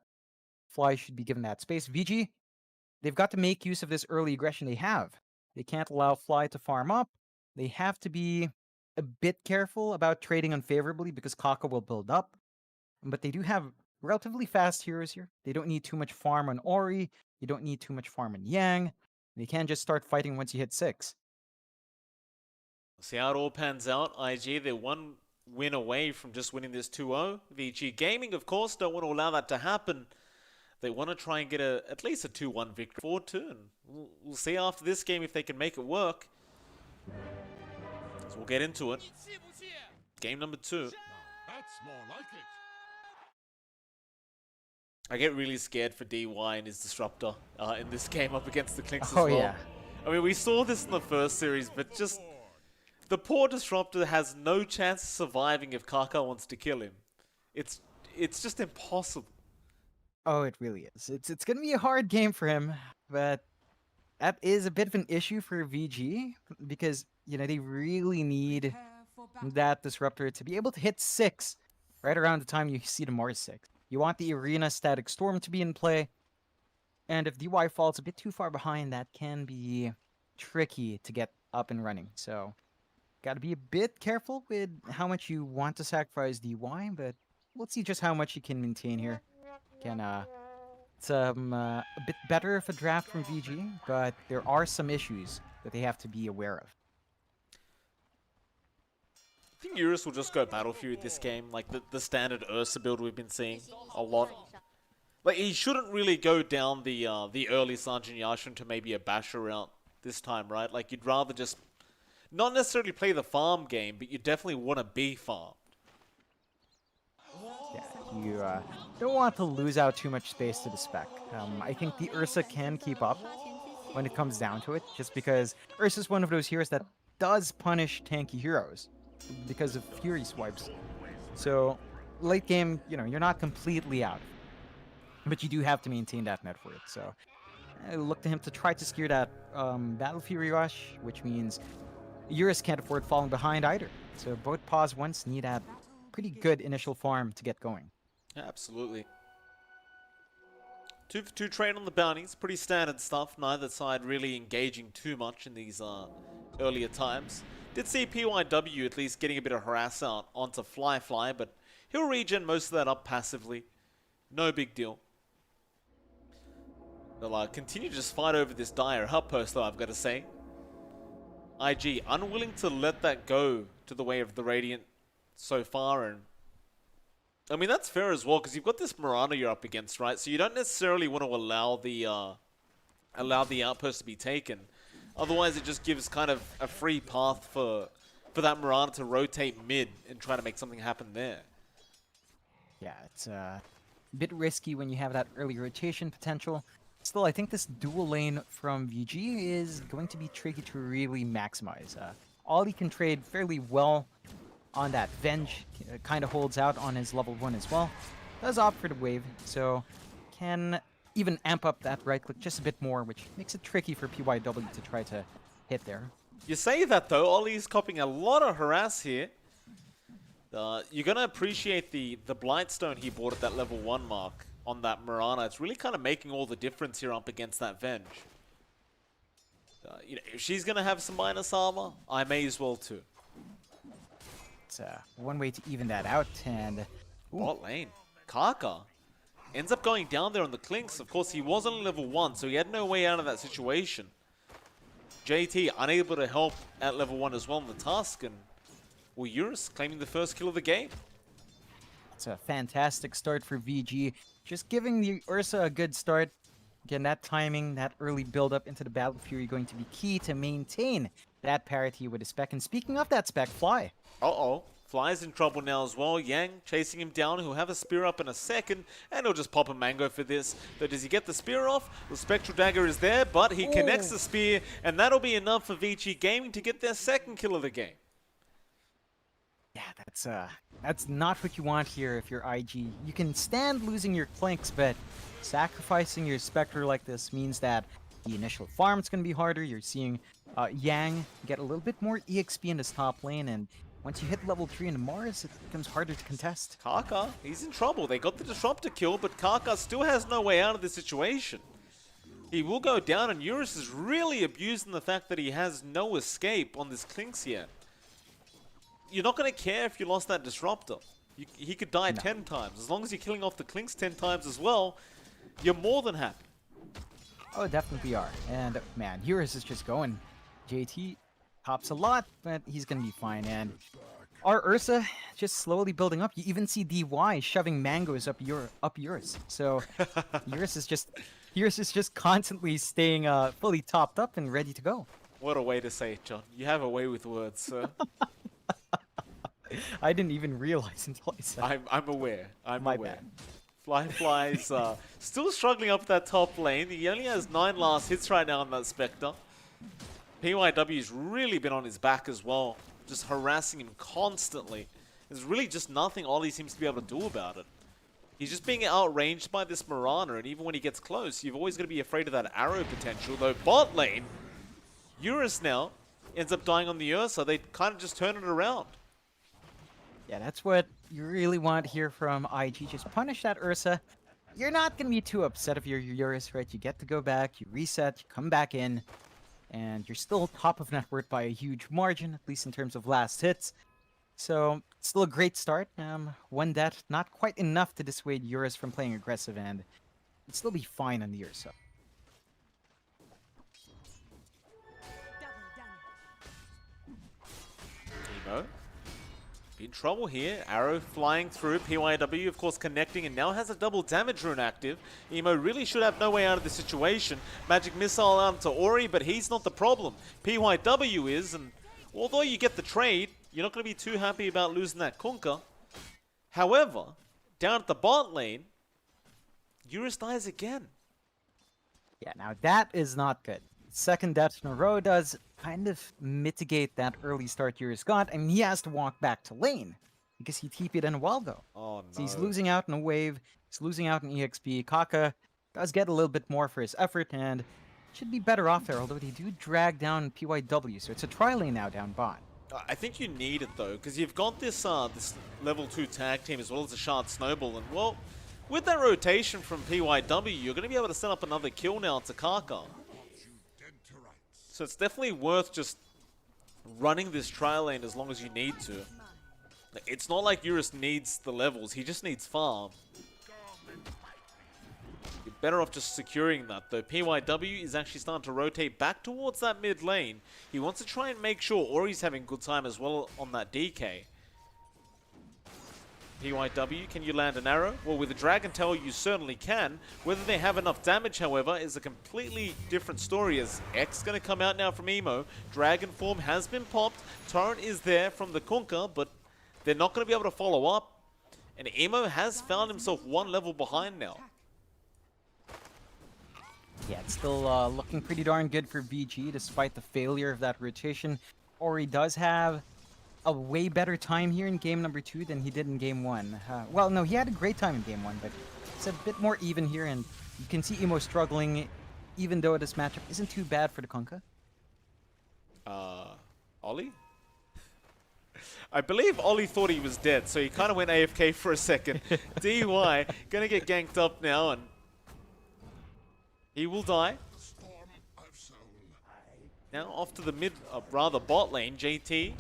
Speaker 1: Fly should be given that space. VG, they've got to make use of this early aggression they have. They can't allow Fly to farm up. They have to be a bit careful about trading unfavorably because Kaka will build up. But they do have relatively fast heroes here. They don't need too much farm on Ori. You don't need too much farm on Yang. They can just start fighting once you hit 6.
Speaker 2: See how it all pans out. IG, they're one win away from just winning this 2-0. VG Gaming, of course, don't want to allow that to happen. They want to try and get at least a 2-1 victory. 4-2, and we'll see after this game if they can make it work. So we'll get into it. Game number 2.
Speaker 6: That's more like it.
Speaker 2: I get really scared for DY and his Disruptor in this game up against the Clinks as
Speaker 1: Oh,
Speaker 2: well.
Speaker 1: yeah.
Speaker 2: I mean, we saw this in the first series, but just... The poor Disruptor has no chance of surviving if Kaka wants to kill him. It's just impossible.
Speaker 1: Oh, it really is. It's going to be a hard game for him, but that is a bit of an issue for VG because, they really need
Speaker 3: prepare for battle.
Speaker 1: that Disruptor to be able to hit 6 right around the time you see the Mars 6. You want the Arena Static Storm to be in play, and if DY falls a bit too far behind, that can be tricky to get up and running. So, got to be a bit careful with how much you want to sacrifice DY, but we'll see just how much you can maintain here. It's a bit better of a draft from VG, but there are some issues that they have to be aware of.
Speaker 2: I think Eurus will just go Battle Fury this game, like the standard Ursa build we've been seeing a lot. Like, he shouldn't really go down the early Sanjin Yashin to maybe a Basher route this time, right? Like, you'd rather just not necessarily play the farm game, but you definitely want to be farmed.
Speaker 1: Yeah, you don't want to lose out too much space to the spec. I think the Ursa can keep up, when it comes down to it, just because Ursa is one of those heroes that does punish tanky heroes because of Fury swipes. So late game, you're not completely out, but you do have to maintain that net worth. So I look to him to try to secure that Battle Fury Rush, which means Eurus can't afford falling behind either. So both pause once need a pretty good initial farm to get going.
Speaker 2: Yeah, absolutely. 2 for 2 trade on the bounties, pretty standard stuff. Neither side really engaging too much in these earlier times. Did see PYW at least getting a bit of harass out onto flyfly, but he'll regen most of that up passively. No big deal. They'll continue to just fight over this dire outpost, though, I've got to say. IG unwilling to let that go to the way of the Radiant so far, and I mean that's fair as well because you've got this Mirana you're up against, right? So you don't necessarily want to allow the outpost to be taken. Otherwise, it just gives kind of a free path for that Mirana to rotate mid and try to make something happen there.
Speaker 1: Yeah, it's a bit risky when you have that early rotation potential. Still, I think this dual lane from VG is going to be tricky to really maximize. Ollie can trade fairly well on that Venge, kind of holds out on his level 1 as well. Does opt for the wave, so can even amp up that right click just a bit more, which makes it tricky for PYW to try to hit there.
Speaker 2: You say that though, Ollie's copping a lot of harass here. You're going to appreciate the Blightstone he bought at that level 1 mark on that Mirana. It's really kind of making all the difference here up against that Venge. If she's going to have some minus armor, I may as well too.
Speaker 1: It's one way to even that out, and
Speaker 2: Bot lane. Kaka ends up going down there on the Clinks. Of course, he was only level 1, so he had no way out of that situation. JT unable to help at level 1 as well in the task, and well, Eurus claiming the first kill of the game.
Speaker 1: it's a fantastic start for VG. Just giving the Ursa a good start. Again, that timing, that early build-up into the Battle Fury going to be key to maintain that parity with the spec. And speaking of that spec, Fly.
Speaker 2: Uh-oh. Fly's in trouble now as well. Yang chasing him down. He'll have a spear up in a second, and he'll just pop a mango for this. But does he get the spear off? The Spectral Dagger is there, but he connects the spear, and that'll be enough for Vici Gaming to get their second kill of the game.
Speaker 1: Yeah, that's not what you want here if you're IG. You can stand losing your Clinks, but sacrificing your Spectre like this means that the initial farm's going to be harder. You're seeing Yang get a little bit more EXP in this top lane, and once you hit level 3 in Mars, it becomes harder to contest.
Speaker 2: Kaka, he's in trouble. They got the Disruptor kill, but Kaka still has no way out of this situation. He will go down, and Eurus is really abusing the fact that he has no escape on this Clinks yet. You're not going to care if you lost that Disruptor. He could die 10 times. As long as you're killing off the Clinks 10 times as well, you're more than happy.
Speaker 1: Oh, definitely are. And man, Eurus is just going. JT pops a lot, but he's going to be fine. And our Ursa just slowly building up. You even see DY shoving mangoes up Eurus. So Eurus is just constantly staying fully topped up and ready to go.
Speaker 2: What a way to say it, John. You have a way with words, sir.
Speaker 1: I didn't even realize until I said
Speaker 2: I'm aware. I'm
Speaker 1: My
Speaker 2: aware.
Speaker 1: bad.
Speaker 2: Flyfly's still struggling up that top lane. He only has 9 last hits right now on that Spectre. PYW's really been on his back as well, just harassing him constantly. There's really just nothing Ollie seems to be able to do about it. He's just being outranged by this Mirana, and even when he gets close, you've always got to be afraid of that arrow potential. Though bot lane, Eurus now ends up dying on the Ursa. They kind of just turn it around.
Speaker 1: Yeah, that's what you really want here from IG. Just punish that Ursa. You're not going to be too upset if you're Eurus, right? You get to go back, you reset, you come back in, and you're still top of net worth by a huge margin, at least in terms of last hits. So, still a great start. One death, not quite enough to dissuade Eurus from playing aggressive, and it'd still be fine on the Ursa.
Speaker 2: Emo in trouble here. Arrow flying through. PYW, of course, connecting and now has a double damage rune active. Emo really should have no way out of this situation. Magic Missile out to Ori, but he's not the problem. PYW is, and although you get the trade, you're not going to be too happy about losing that Kunkka. However, down at the bot lane, Eurus dies again.
Speaker 1: Yeah, now that is not good. second death in a row does kind of mitigate that early start Eurus got, and he has to walk back to lane because he TP'd in a while ago.
Speaker 2: Oh no.
Speaker 1: So he's losing out in a wave, he's losing out in EXP. Kaka does get a little bit more for his effort and should be better off there, although they do drag down PYW, so it's a tri-lane now down bot.
Speaker 2: I think you need it though, because you've got this this level 2 tag team as well as a Shard Snowball, and well, with that rotation from PYW, you're going to be able to set up another kill now to Kaka.
Speaker 6: Dead to rights.
Speaker 2: So it's definitely worth just running this trial lane as long as you need to. It's not like Eurus needs the levels, he just needs farm. You're better off just securing that, though. PYW is actually starting to rotate back towards that mid lane. He wants to try and make sure Ori's having good time as well on that DK. PYW, can you land an arrow? Well, with a Dragon Tail, you certainly can. Whether they have enough damage, however, is a completely different story, as X going to come out now from Emo. Dragon form has been popped. Torrent is there from the Kunkka, but they're not going to be able to follow up. And Emo has found himself one level behind now.
Speaker 1: Yeah, it's still looking pretty darn good for VG despite the failure of that rotation. Ori does have a way better time here in game number 2 than he did in game 1. Well, no, he had a great time in game 1, but it's a bit more even here, and you can see Emo struggling, even though this matchup isn't too bad for the Kunkka.
Speaker 2: Ollie? I believe Ollie thought he was dead, so he kind of went AFK for a second. DY, gonna get ganked up now, and he will die.
Speaker 6: Storm of soul.
Speaker 2: Now off to the mid, rather bot lane, JT.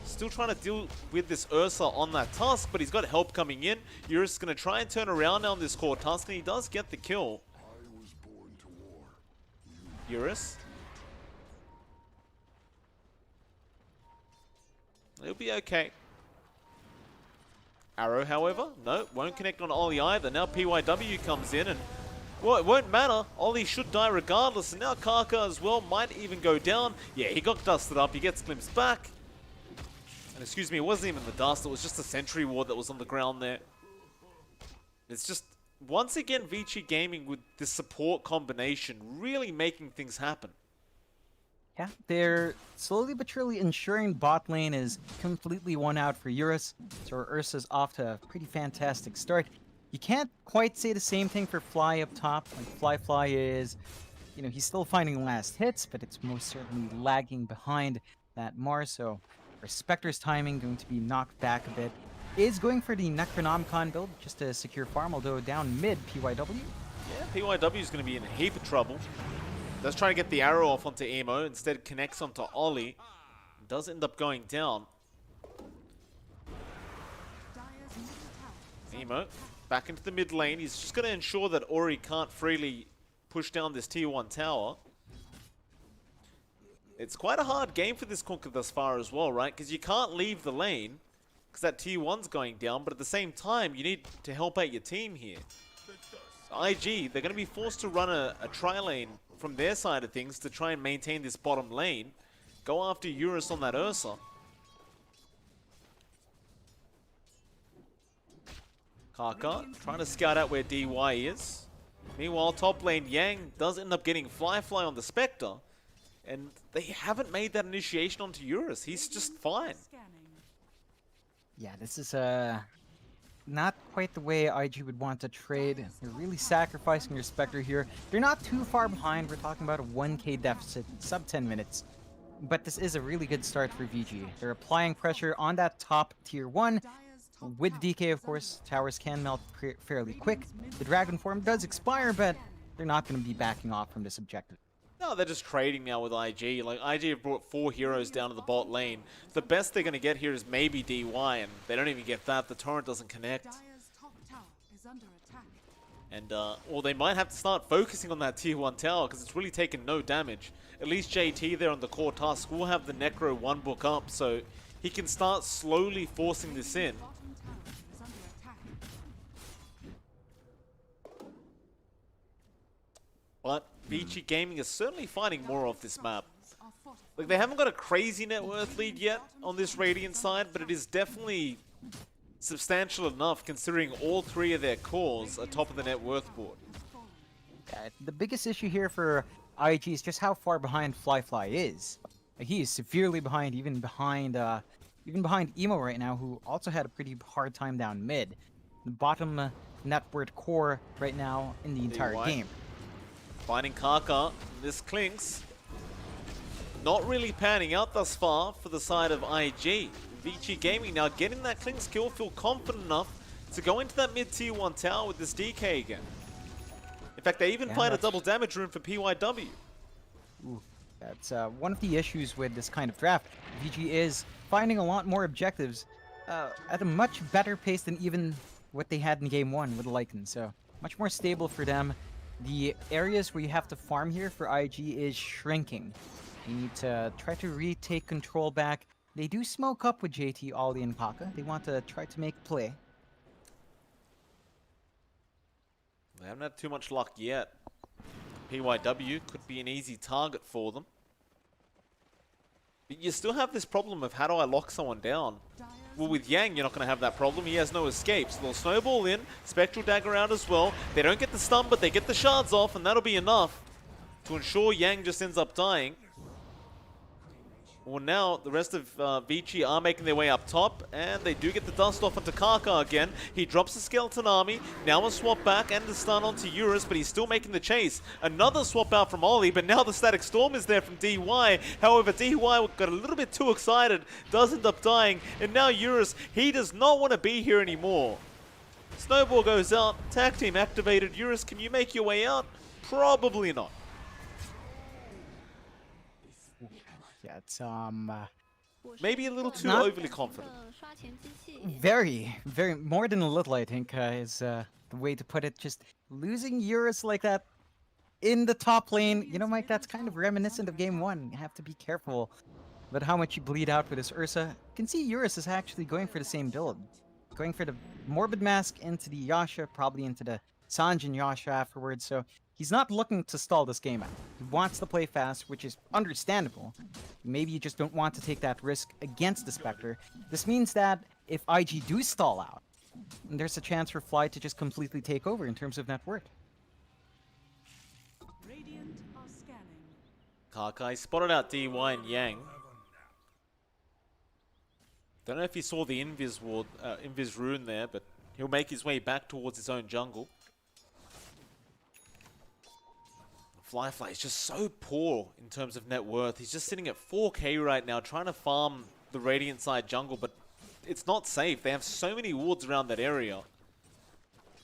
Speaker 2: Still trying to deal with this Ursa on that Tusk, but he's got help coming in. Eurus is going to try and turn around now on this core Tusk, and he does get the kill.
Speaker 6: I was born to war.
Speaker 2: Eurus. He'll be okay. Arrow, however, no, won't connect on Ollie either. Now PYW comes in, and well, it won't matter. Ollie should die regardless, and now Kaka as well might even go down. Yeah, he got dusted up. He gets glimpsed back. And excuse me, it wasn't even the dust. It was just a sentry ward that was on the ground there. It's just, once again, Vici Gaming with this support combination really making things happen.
Speaker 1: Yeah, they're slowly but surely ensuring bot lane is completely won out for Eurus. So Ursa's off to a pretty fantastic start. You can't quite say the same thing for Fly up top. Like flyfly is, you know, he's still finding last hits, but it's most certainly lagging behind that Mars. So Spectre's timing going to be knocked back a bit. Is going for the Necronomicon build just to secure farm, although down mid PYW.
Speaker 2: Yeah, PYW is going to be in a heap of trouble. Does try to get the arrow off onto Emo, instead connects onto Ollie. Does end up going down. Emo back into the mid lane. He's just going to ensure that Ori can't freely push down this tier 1 tower. It's quite a hard game for this Kunkka thus far as well, right? Because you can't leave the lane because that tier 1's going down, but at the same time, you need to help out your team here. IG, they're going to be forced to run a tri-lane from their side of things to try and maintain this bottom lane. Go after Eurus on that Ursa. Kaka trying to scout out where DY is. Meanwhile, top lane Yang does end up getting flyfly on the Spectre. And they haven't made that initiation onto Eurus. He's just fine.
Speaker 1: Yeah, this is not quite the way IG would want to trade. They're really sacrificing their Spectre here. They're not too far behind. We're talking about a 1k deficit, sub 10 minutes. But this is a really good start for VG. They're applying pressure on that top tier 1. With DK, of course, towers can melt fairly quick. The Dragon form does expire, but they're not going to be backing off from this objective.
Speaker 2: No, they're just trading now with IG. Like, IG have brought 4 heroes down to the bot lane. The best they're going to get here is maybe DY, and they don't even get that. The torrent doesn't connect. And, well, they might have to start focusing on that tier 1 tower, because it's really taken no damage. At least JT there on the core Tusk will have the Necro 1 book up, so he can start slowly forcing this in. But Vici Gaming is certainly finding more of this map. Like, they haven't got a crazy net worth lead yet on this Radiant side, but it is definitely substantial enough considering all 3 of their cores are top of the net worth board.
Speaker 1: The biggest issue here for IG is just how far behind flyfly is. He is severely behind, even behind Emo right now, who also had a pretty hard time down mid. The bottom net worth core right now in the entire
Speaker 2: DY.
Speaker 1: game.
Speaker 2: Finding Kaka. This Clinks. Not really panning out thus far for the side of IG. Vici Gaming now getting that Clinks kill, feel confident enough to go into that mid tier 1 tower with this DK again. In fact, they even find a double damage room for PYW.
Speaker 1: Ooh, that's one of the issues with this kind of draft. VG is finding a lot more objectives at a much better pace than even what they had in game 1 with Lycan. So much more stable for them. The areas where you have to farm here for IG is shrinking. You need to try to retake control back. They do smoke up with JT, Ollie, and Kaka. They want to try to make play.
Speaker 2: They haven't had too much luck yet. PYW could be an easy target for them. But you still have this problem of how do I lock someone down? Well, with Yang, you're not going to have that problem. He has no escape. So they'll snowball in, Spectral Dagger out as well. They don't get the stun, but they get the shards off, and that'll be enough to ensure Yang just ends up dying. Well, now the rest of Vici are making their way up top, and they do get the dust off onto Kaka again. He drops the Skeleton Army, now a swap back and the stun onto Eurus, but he's still making the chase. Another swap out from Ollie, but now the Static Storm is there from DY. However, DY got a little bit too excited, does end up dying, and now Eurus, he does not want to be here anymore. Snowball goes out, tag team activated. Eurus, can you make your way out? Probably not.
Speaker 1: Yeah, it's
Speaker 2: Maybe a little too overly confident.
Speaker 1: very more than a little, I think, is the way to put it. Just losing Eurus like that in the top lane, you know, Mike, that's kind of reminiscent of game 1. You have to be careful about how much you bleed out with this Ursa. You can see Eurus is actually going for the same build. Going for the Morbid Mask into the Yasha, probably into the Sanjin Yasha afterwards, so he's not looking to stall this game out. He wants to play fast, which is understandable. Maybe you just don't want to take that risk against the Spectre. This means that if IG do stall out, there's a chance for Fly to just completely take over in terms of net worth.
Speaker 3: Radiant are scanning.
Speaker 2: Kaka spotted out DY and Yang. Don't know if he saw the Invis rune there, but he'll make his way back towards his own jungle. Flyfly is just so poor in terms of net worth. He's just sitting at 4k right now, trying to farm the Radiant side jungle, but it's not safe. They have so many wards around that area.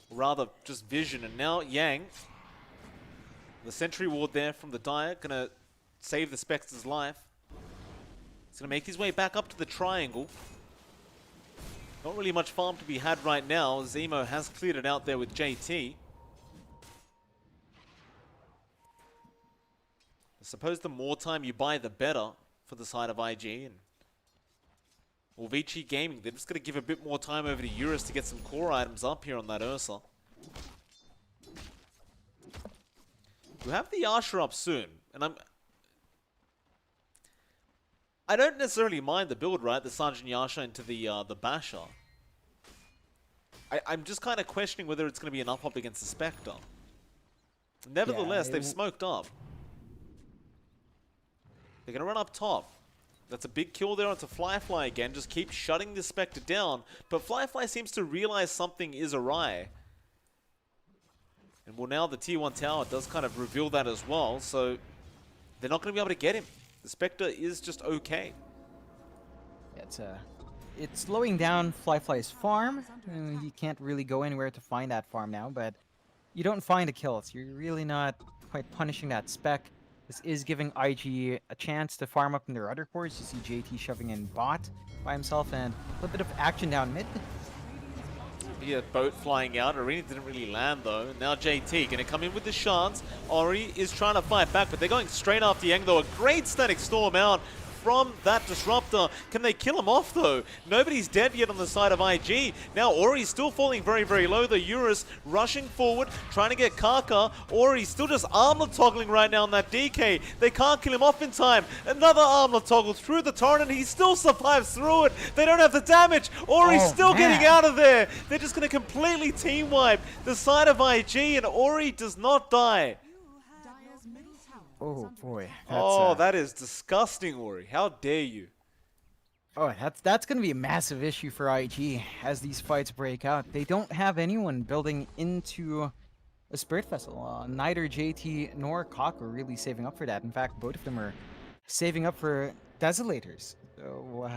Speaker 2: Or rather, just vision. And now Yang, the sentry ward there from the Dire, gonna save the Spectre's life. He's gonna make his way back up to the triangle. Not really much farm to be had right now. Zemo has cleared it out there with JT. I suppose the more time you buy, the better for the side of IG. And well, Vici Gaming, they're just going to give a bit more time over to Eurus to get some core items up here on that Ursa. We'll have the Yasha up soon, and I don't necessarily mind the build, right? The Sanjin Yasha into the Basher. I'm just kind of questioning whether it's going to be enough up against the Spectre. Nevertheless, they've smoked up. They're going to run up top. That's a big kill there onto Flyfly again. Just keep shutting this Spectre down. But Flyfly seems to realize something is awry. And well, now the tier 1 tower does kind of reveal that as well. So they're not going to be able to get him. The Spectre is just okay.
Speaker 1: Yeah, it's slowing down Flyfly's farm. He can't really go anywhere to find that farm now, but you don't find a kill. So you're really not quite punishing that Spec. This is giving IG a chance to farm up in their other cores. You see JT shoving in bot by himself and a little bit of action down mid.
Speaker 2: Be a boat flying out. Arena didn't really land though. Now JT going to come in with the shards. Ori is trying to fight back, but they're going straight after Yang though. A great static storm out from that Disruptor. Can they kill him off though? Nobody's dead yet on the side of IG. Now Ori's still falling very, very low. The Eurus rushing forward, trying to get Kaka. Ori's still just armlet toggling right now on that DK. They can't kill him off in time. Another armlet toggle through the torrent and he still survives through it. They don't have the damage. Ori's still getting out of there. They're just going to completely team wipe the side of IG and Ori does not die.
Speaker 3: Dire's middle tower
Speaker 1: Oh boy.
Speaker 2: That is disgusting, Ori. How dare you?
Speaker 1: Oh, that's going to be a massive issue for IG as these fights break out. They don't have anyone building into a Spirit Vessel. Neither JT nor Kaka are really saving up for that. In fact, both of them are saving up for Desolators. So,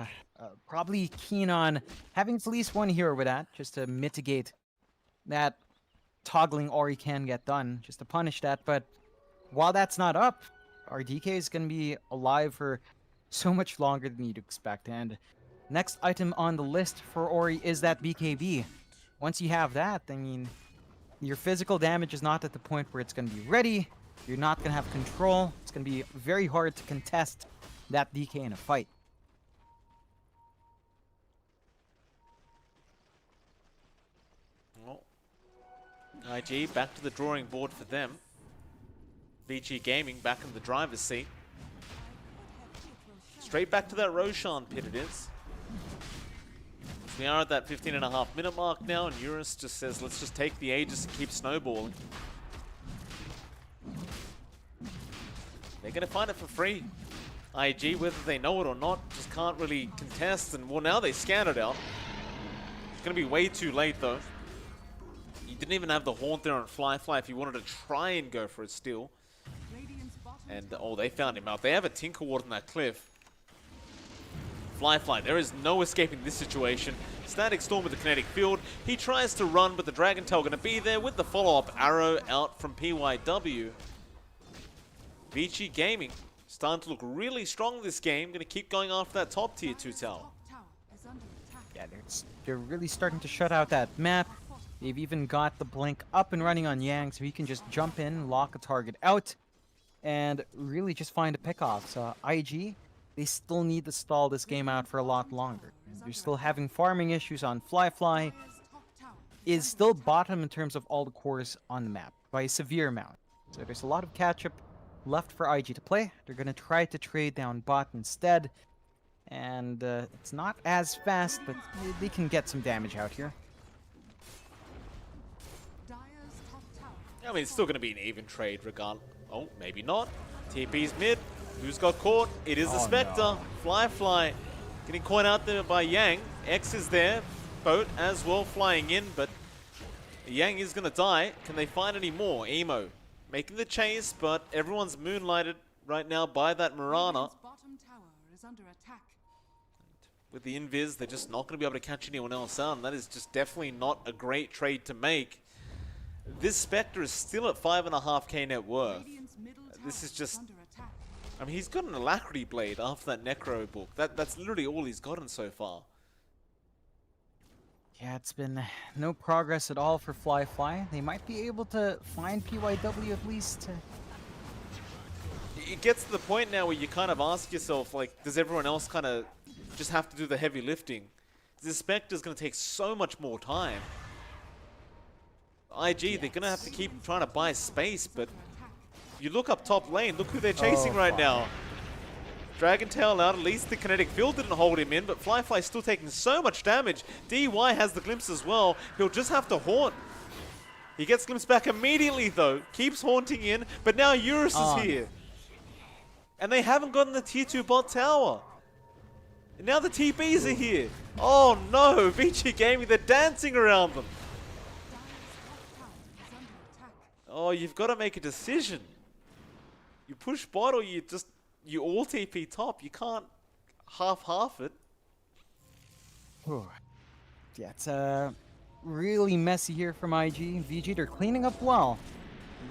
Speaker 1: probably keen on having at least one hero with that, just to mitigate that toggling Ori can get done, just to punish that. But while that's not up, our DK is going to be alive for so much longer than you'd expect. And next item on the list for Ori is that BKB. Once you have that, I mean, your physical damage is not at the point where it's going to be ready. You're not going to have control. It's going to be very hard to contest that DK in a fight.
Speaker 2: Well, IG back to the drawing board for them. Vici Gaming back in the driver's seat. Straight back to that Roshan pit it is. We are at that 15.5-minute mark now, and Eurus just says, let's just take the Aegis and keep snowballing. They're going to find it for free. IG, whether they know it or not, just can't really contest, and well, now they scan it out. It's going to be way too late, though. You didn't even have the Haunt there on flyfly if you wanted to try and go for it still. And, oh, they found him out. They have a Tinker Ward on that cliff. flyfly, there is no escaping this situation. Static Storm with the kinetic field. He tries to run, but the Dragon Tail going to be there with the follow-up arrow out from PYW. Vici Gaming starting to look really strong this game. Going to keep going after that top tier 2 tower.
Speaker 1: Yeah, they're really starting to shut out that map. They've even got the blink up and running on Yang, so he can just jump in, lock a target out, and really just find a pick-off. So IG, they still need to stall this game out for a lot longer. They're still having farming issues on flyfly. Is still bottom in terms of all the cores on the map by a severe amount. So there's a lot of catch-up left for IG to play. They're going to try to trade down bot instead. And it's not as fast, but they can get some damage out here.
Speaker 2: I mean, it's still going to be an even trade regardless. Oh, maybe not. TP's mid. Who's got caught? It is the Spectre.
Speaker 1: No.
Speaker 2: flyfly getting caught out there by Yang. X is there. Boat as well flying in, but Yang is going to die. Can they find any more? Emo making the chase, but everyone's moonlighted right now by that Mirana. With the invis, they're just not going to be able to catch anyone else out. And that is just definitely not a great trade to make. This Spectre is still at 5.5k net worth. This is just... I mean, he's got an Alacrity Blade after that Necro book. That's literally all he's gotten so far.
Speaker 1: Yeah, it's been no progress at all for flyfly. They might be able to find PYW at least.
Speaker 2: It gets to the point now where you kind of ask yourself, like, does everyone else kind of just have to do the heavy lifting? This Spectre's going to take so much more time. IG, they're going to have to keep trying to buy space, but you look up top lane, look who they're chasing right now. Dragon Tail out, at least the kinetic field didn't hold him in, but flyfly's still taking so much damage. DY has the glimpse as well. He'll just have to haunt. He gets glimpse back immediately though, keeps haunting in, but now Eurus is here. And they haven't gotten the tier 2 bot tower. And now the TPs are here. Oh no, Vici Gaming, they're dancing around them. Oh, you've got to make a decision. You push bot or you all TP top. You can't half it.
Speaker 1: Whew. Yeah, it's really messy here from IG. VG, they're cleaning up well.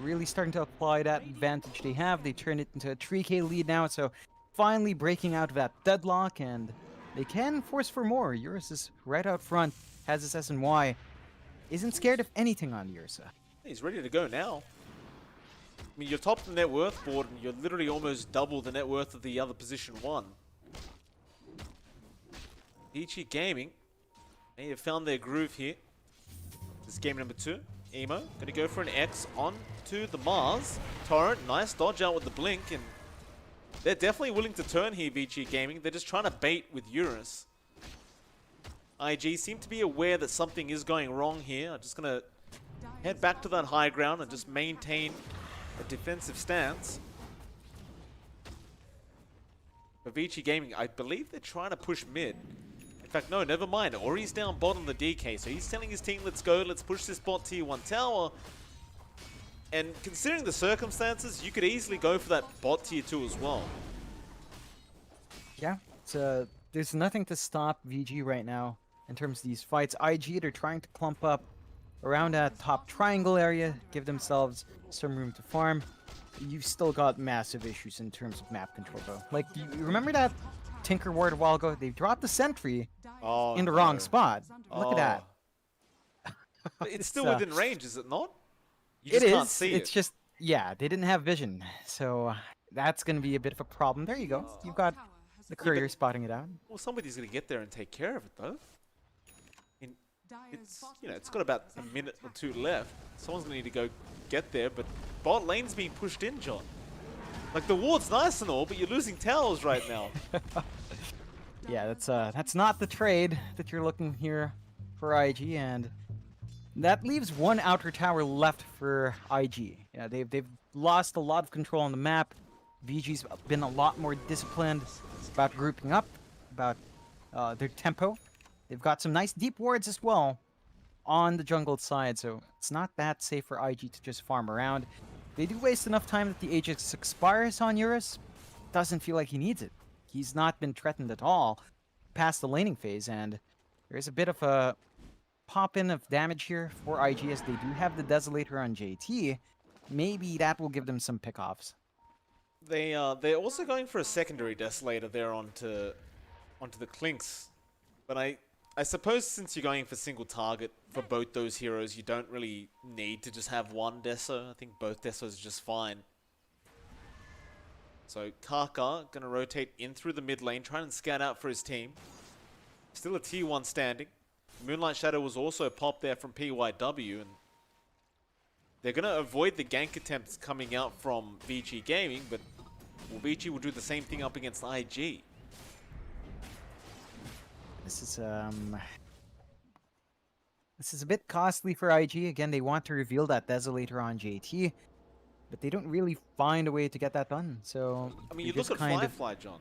Speaker 1: Really starting to apply that advantage they have. They turned it into a 3k lead now, so finally breaking out of that deadlock, and they can force for more. Eurus is right out front, has his SNY. Isn't scared of anything on Ursa.
Speaker 2: He's ready to go now. I mean, you're top of the net worth board, and you're literally almost double the net worth of the other position 1. Vici Gaming may have found their groove here. This is game number 2. Emo gonna go for an X onto the Mars. Torrent, nice dodge out with the blink, and they're definitely willing to turn here, Vici Gaming. They're just trying to bait with Eurus. IG seem to be aware that something is going wrong here. I'm just gonna head back to that high ground and just maintain a defensive stance. for Vici Gaming, I believe they're trying to push mid. In fact, no, never mind. Ori's down bottom the DK, so he's telling his team, let's go, let's push this bot tier 1 tower. And considering the circumstances, you could easily go for that bot tier 2 as well.
Speaker 1: Yeah, there's nothing to stop VG right now in terms of these fights. IG, they're trying to clump up around that top triangle area, give themselves some room to farm. You've still got massive issues in terms of map control, though. Like, do you remember that Tinker Ward a while ago? They dropped the sentry
Speaker 2: Oh,
Speaker 1: in the
Speaker 2: no.
Speaker 1: wrong spot. Look at that.
Speaker 2: But it's still within range, is it not? You
Speaker 1: It
Speaker 2: just can't
Speaker 1: is.
Speaker 2: see
Speaker 1: It's
Speaker 2: it.
Speaker 1: just, yeah, they didn't have vision. So that's going to be a bit of a problem. There you go. You've got the courier spotting it out.
Speaker 2: Well, somebody's going to get there and take care of it, though. It's, you know, it's got about a minute or two left. Someone's going to need to go get there, but bot lane's being pushed in, John. Like, the ward's nice and all, but you're losing towers right now.
Speaker 1: Yeah, that's not the trade that you're looking here for IG, and that leaves one outer tower left for IG. Yeah, they've lost a lot of control on the map. VG's been a lot more disciplined about grouping up, about their tempo. They've got some nice deep wards as well on the jungle side, so it's not that safe for IG to just farm around. They do waste enough time that the Aegis expires on Eurus. Doesn't feel like he needs it. He's not been threatened at all past the laning phase, and there's a bit of a pop-in of damage here for IG as they do have the Desolator on JT. Maybe that will give them some pickoffs.
Speaker 2: They're also going for a secondary Desolator there onto the Clinks. But I suppose since you're going for single target for both those heroes, you don't really need to just have one Deso. I think both Desos are just fine. So Kaka going to rotate in through the mid lane, trying to scout out for his team. Still a tier 1 standing. Moonlight Shadow was also popped there from PYW, and they're going to avoid the gank attempts coming out from Vici Gaming, but Vici will do the same thing up against IG.
Speaker 1: This is a bit costly for IG. Again, they want to reveal that Desolator on JT, but they don't really find a way to get that done. So
Speaker 2: I mean,
Speaker 1: they
Speaker 2: you look
Speaker 1: just
Speaker 2: at
Speaker 1: kind of-
Speaker 2: Flyfly, John.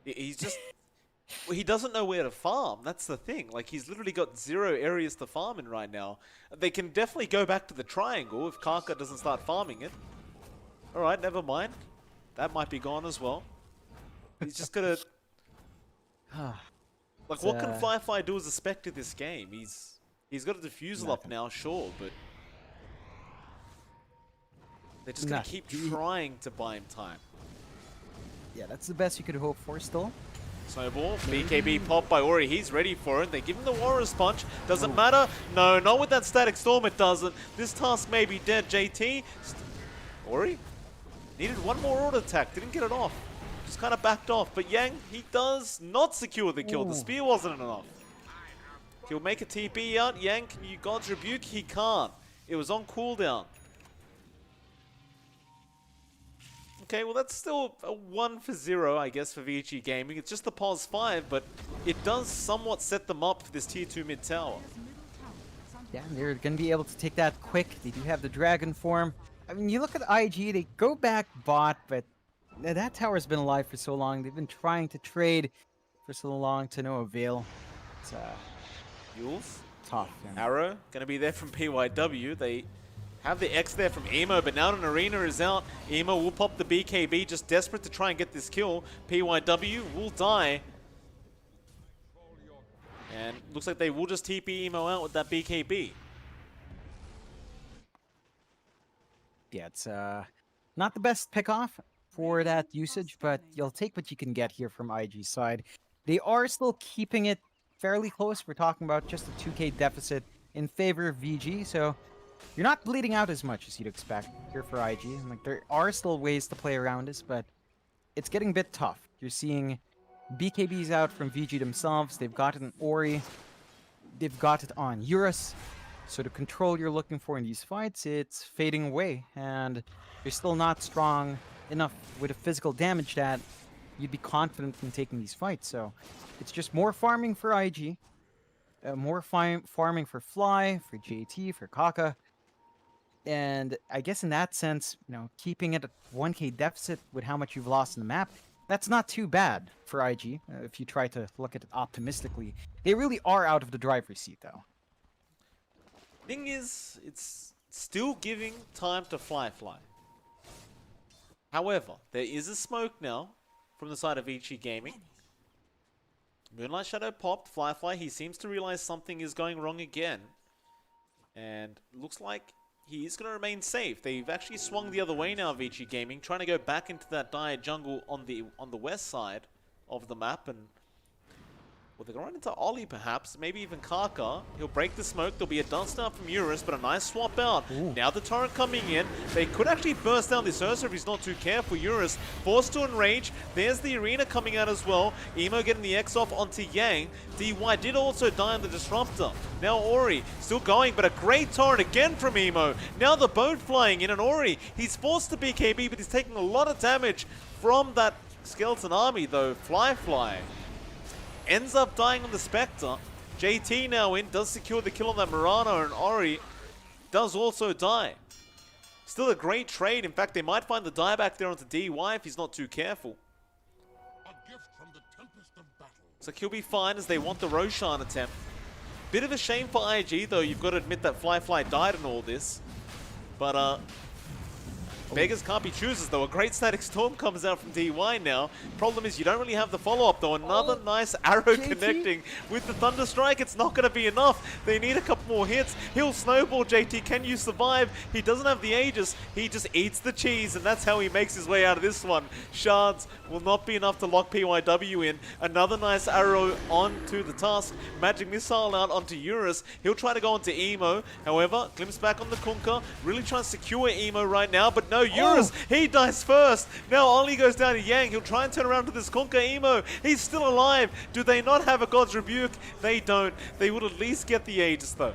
Speaker 2: He's just... well, he doesn't know where to farm. That's the thing. Like, he's literally got 0 areas to farm in right now. They can definitely go back to the triangle if Kaka doesn't start farming it. Alright, never mind. That might be gone as well. He's just gonna... Like, what can Flyfly do as a Spectre this game? He's got a Diffusal up now, sure, but... they're just gonna keep trying to buy him time.
Speaker 1: Yeah, that's the best you could hope for still.
Speaker 2: Snowball, BKB popped by Ori, he's ready for it. They give him the Warrior's Punch, doesn't matter. No, not with that Static Storm it doesn't. This task may be dead, JT. Ori needed one more auto attack, didn't get it off. Just kind of backed off, but Yang, he does not secure the kill. The spear wasn't enough. He'll make a TP out. Yang, can you God's Rebuke? He can't. It was on cooldown. Okay, well that's still a 1 for 0, I guess, for Vici Gaming. It's just the pause 5, but it does somewhat set them up for this tier 2 mid tower.
Speaker 1: Yeah, they're going to be able to take that quick. They do have the dragon form. I mean, you look at IG, they go back bot, but that tower's been alive for so long. They've been trying to trade for so long to no avail. It's
Speaker 2: Yules,
Speaker 1: tough. Yeah.
Speaker 2: Arrow, gonna be there from PYW. They have the X there from Emo, but now an Arena is out. Emo will pop the BKB, just desperate to try and get this kill. PYW will die. And looks like they will just TP Emo out with that BKB.
Speaker 1: Yeah, it's not the best pickoff for that usage, but you'll take what you can get here from IG's side. They are still keeping it fairly close. We're talking about just a 2k deficit in favor of VG, so you're not bleeding out as much as you'd expect here for IG. Like, there are still ways to play around this, but it's getting a bit tough. You're seeing BKBs out from VG themselves. They've got it on Ori. They've got it on Eurus. So the control you're looking for in these fights, it's fading away, and you're still not strong enough with a physical damage that you'd be confident in taking these fights. So it's just more farming for IG, more farming for Fly, for JT, for Kaka. And I guess in that sense, you know, keeping it at 1k deficit with how much you've lost in the map, That's not too bad for IG, if you try to look at it optimistically. They really are out of the driver's seat, though.
Speaker 2: Thing is, it's still giving time to flyfly. However, there is a smoke now from the side of Vici Gaming. Moonlight Shadow popped, flyfly. He seems to realize something is going wrong again. And looks like he is going to remain safe. They've actually swung the other way now, Vici Gaming, trying to go back into that dire jungle on the west side of the map. And well, they're going to run into Ollie, perhaps. Maybe even Kaka. He'll break the smoke. There'll be a dust out from Eurus, but a nice swap out.
Speaker 1: Ooh.
Speaker 2: Now the torrent coming in. They could actually burst down this Ursa if he's not too careful. Eurus forced to enrage. There's the arena coming out as well. Emo getting the X off onto Yang. DY did also die on the Disruptor. Now Ori still going, but a great torrent again from Emo. Now the boat flying in, and Ori, he's forced to BKB, but he's taking a lot of damage from that skeleton army, though. Flyfly ends up dying on the Spectre. JT now in, does secure the kill on that Murano, and Ori does also die. Still a great trade. In fact, they might find the dieback there onto DY if he's not too careful.
Speaker 6: A gift from the tempest of battle.
Speaker 2: So he'll be fine as they want the Roshan attempt. Bit of a shame for IG, though. You've got to admit that flyfly died in all this. But, beggars can't be choosers, though. A great static storm comes out from DY now. Problem is, you don't really have the follow-up, though. Another nice arrow
Speaker 1: JT?
Speaker 2: connecting with the Thunder Strike. It's not going to be enough. They need a couple more hits. He'll snowball JT. Can you survive? He doesn't have the Aegis. He just eats the cheese, and that's how he makes his way out of this one. Shards will not be enough to lock PYW in. Another nice arrow onto the Tusk. Magic Missile out onto Eurus. He'll try to go onto Emo. However, glimpse back on the Kunkka. Really trying to secure Emo right now, but no, Eurus, he dies first. Now Ollie goes down to Yang. He'll try and turn around to this Kunkka. Emo, he's still alive. Do they not have a God's Rebuke? They don't. They would at least get the Aegis, though.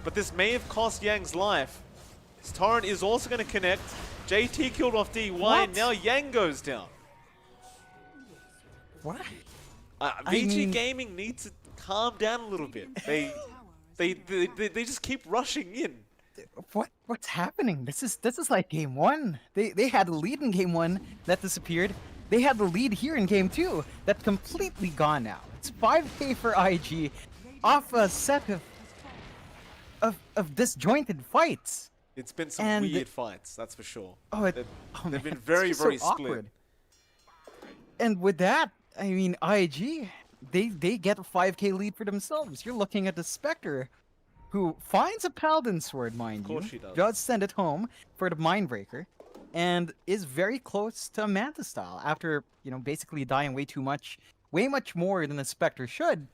Speaker 2: But this may have cost Yang's life. His torrent is also going to connect. JT killed off DY.
Speaker 1: What?
Speaker 2: Now Yang goes down.
Speaker 1: What?
Speaker 2: Vici Gaming needs to calm down a little bit. They just keep rushing in.
Speaker 1: What's happening? This is like game one. They had a lead in game one that disappeared. They had the lead here in game two that's completely gone now. It's 5K for IG off a set of disjointed fights.
Speaker 2: It's been some
Speaker 1: And-
Speaker 2: weird fights, that's for sure.
Speaker 1: Oh,
Speaker 2: They've
Speaker 1: man,
Speaker 2: been
Speaker 1: it's
Speaker 2: very,
Speaker 1: just
Speaker 2: very
Speaker 1: so
Speaker 2: split.
Speaker 1: awkward. And with that, I mean, IG, they get a 5K lead for themselves. You're looking at the Spectre, who finds a Paladin Sword, mind you.
Speaker 2: course she does.
Speaker 1: Send it home for the Mindbreaker, and is very close to Manta style after, you know, basically dying way much more than the Spectre should.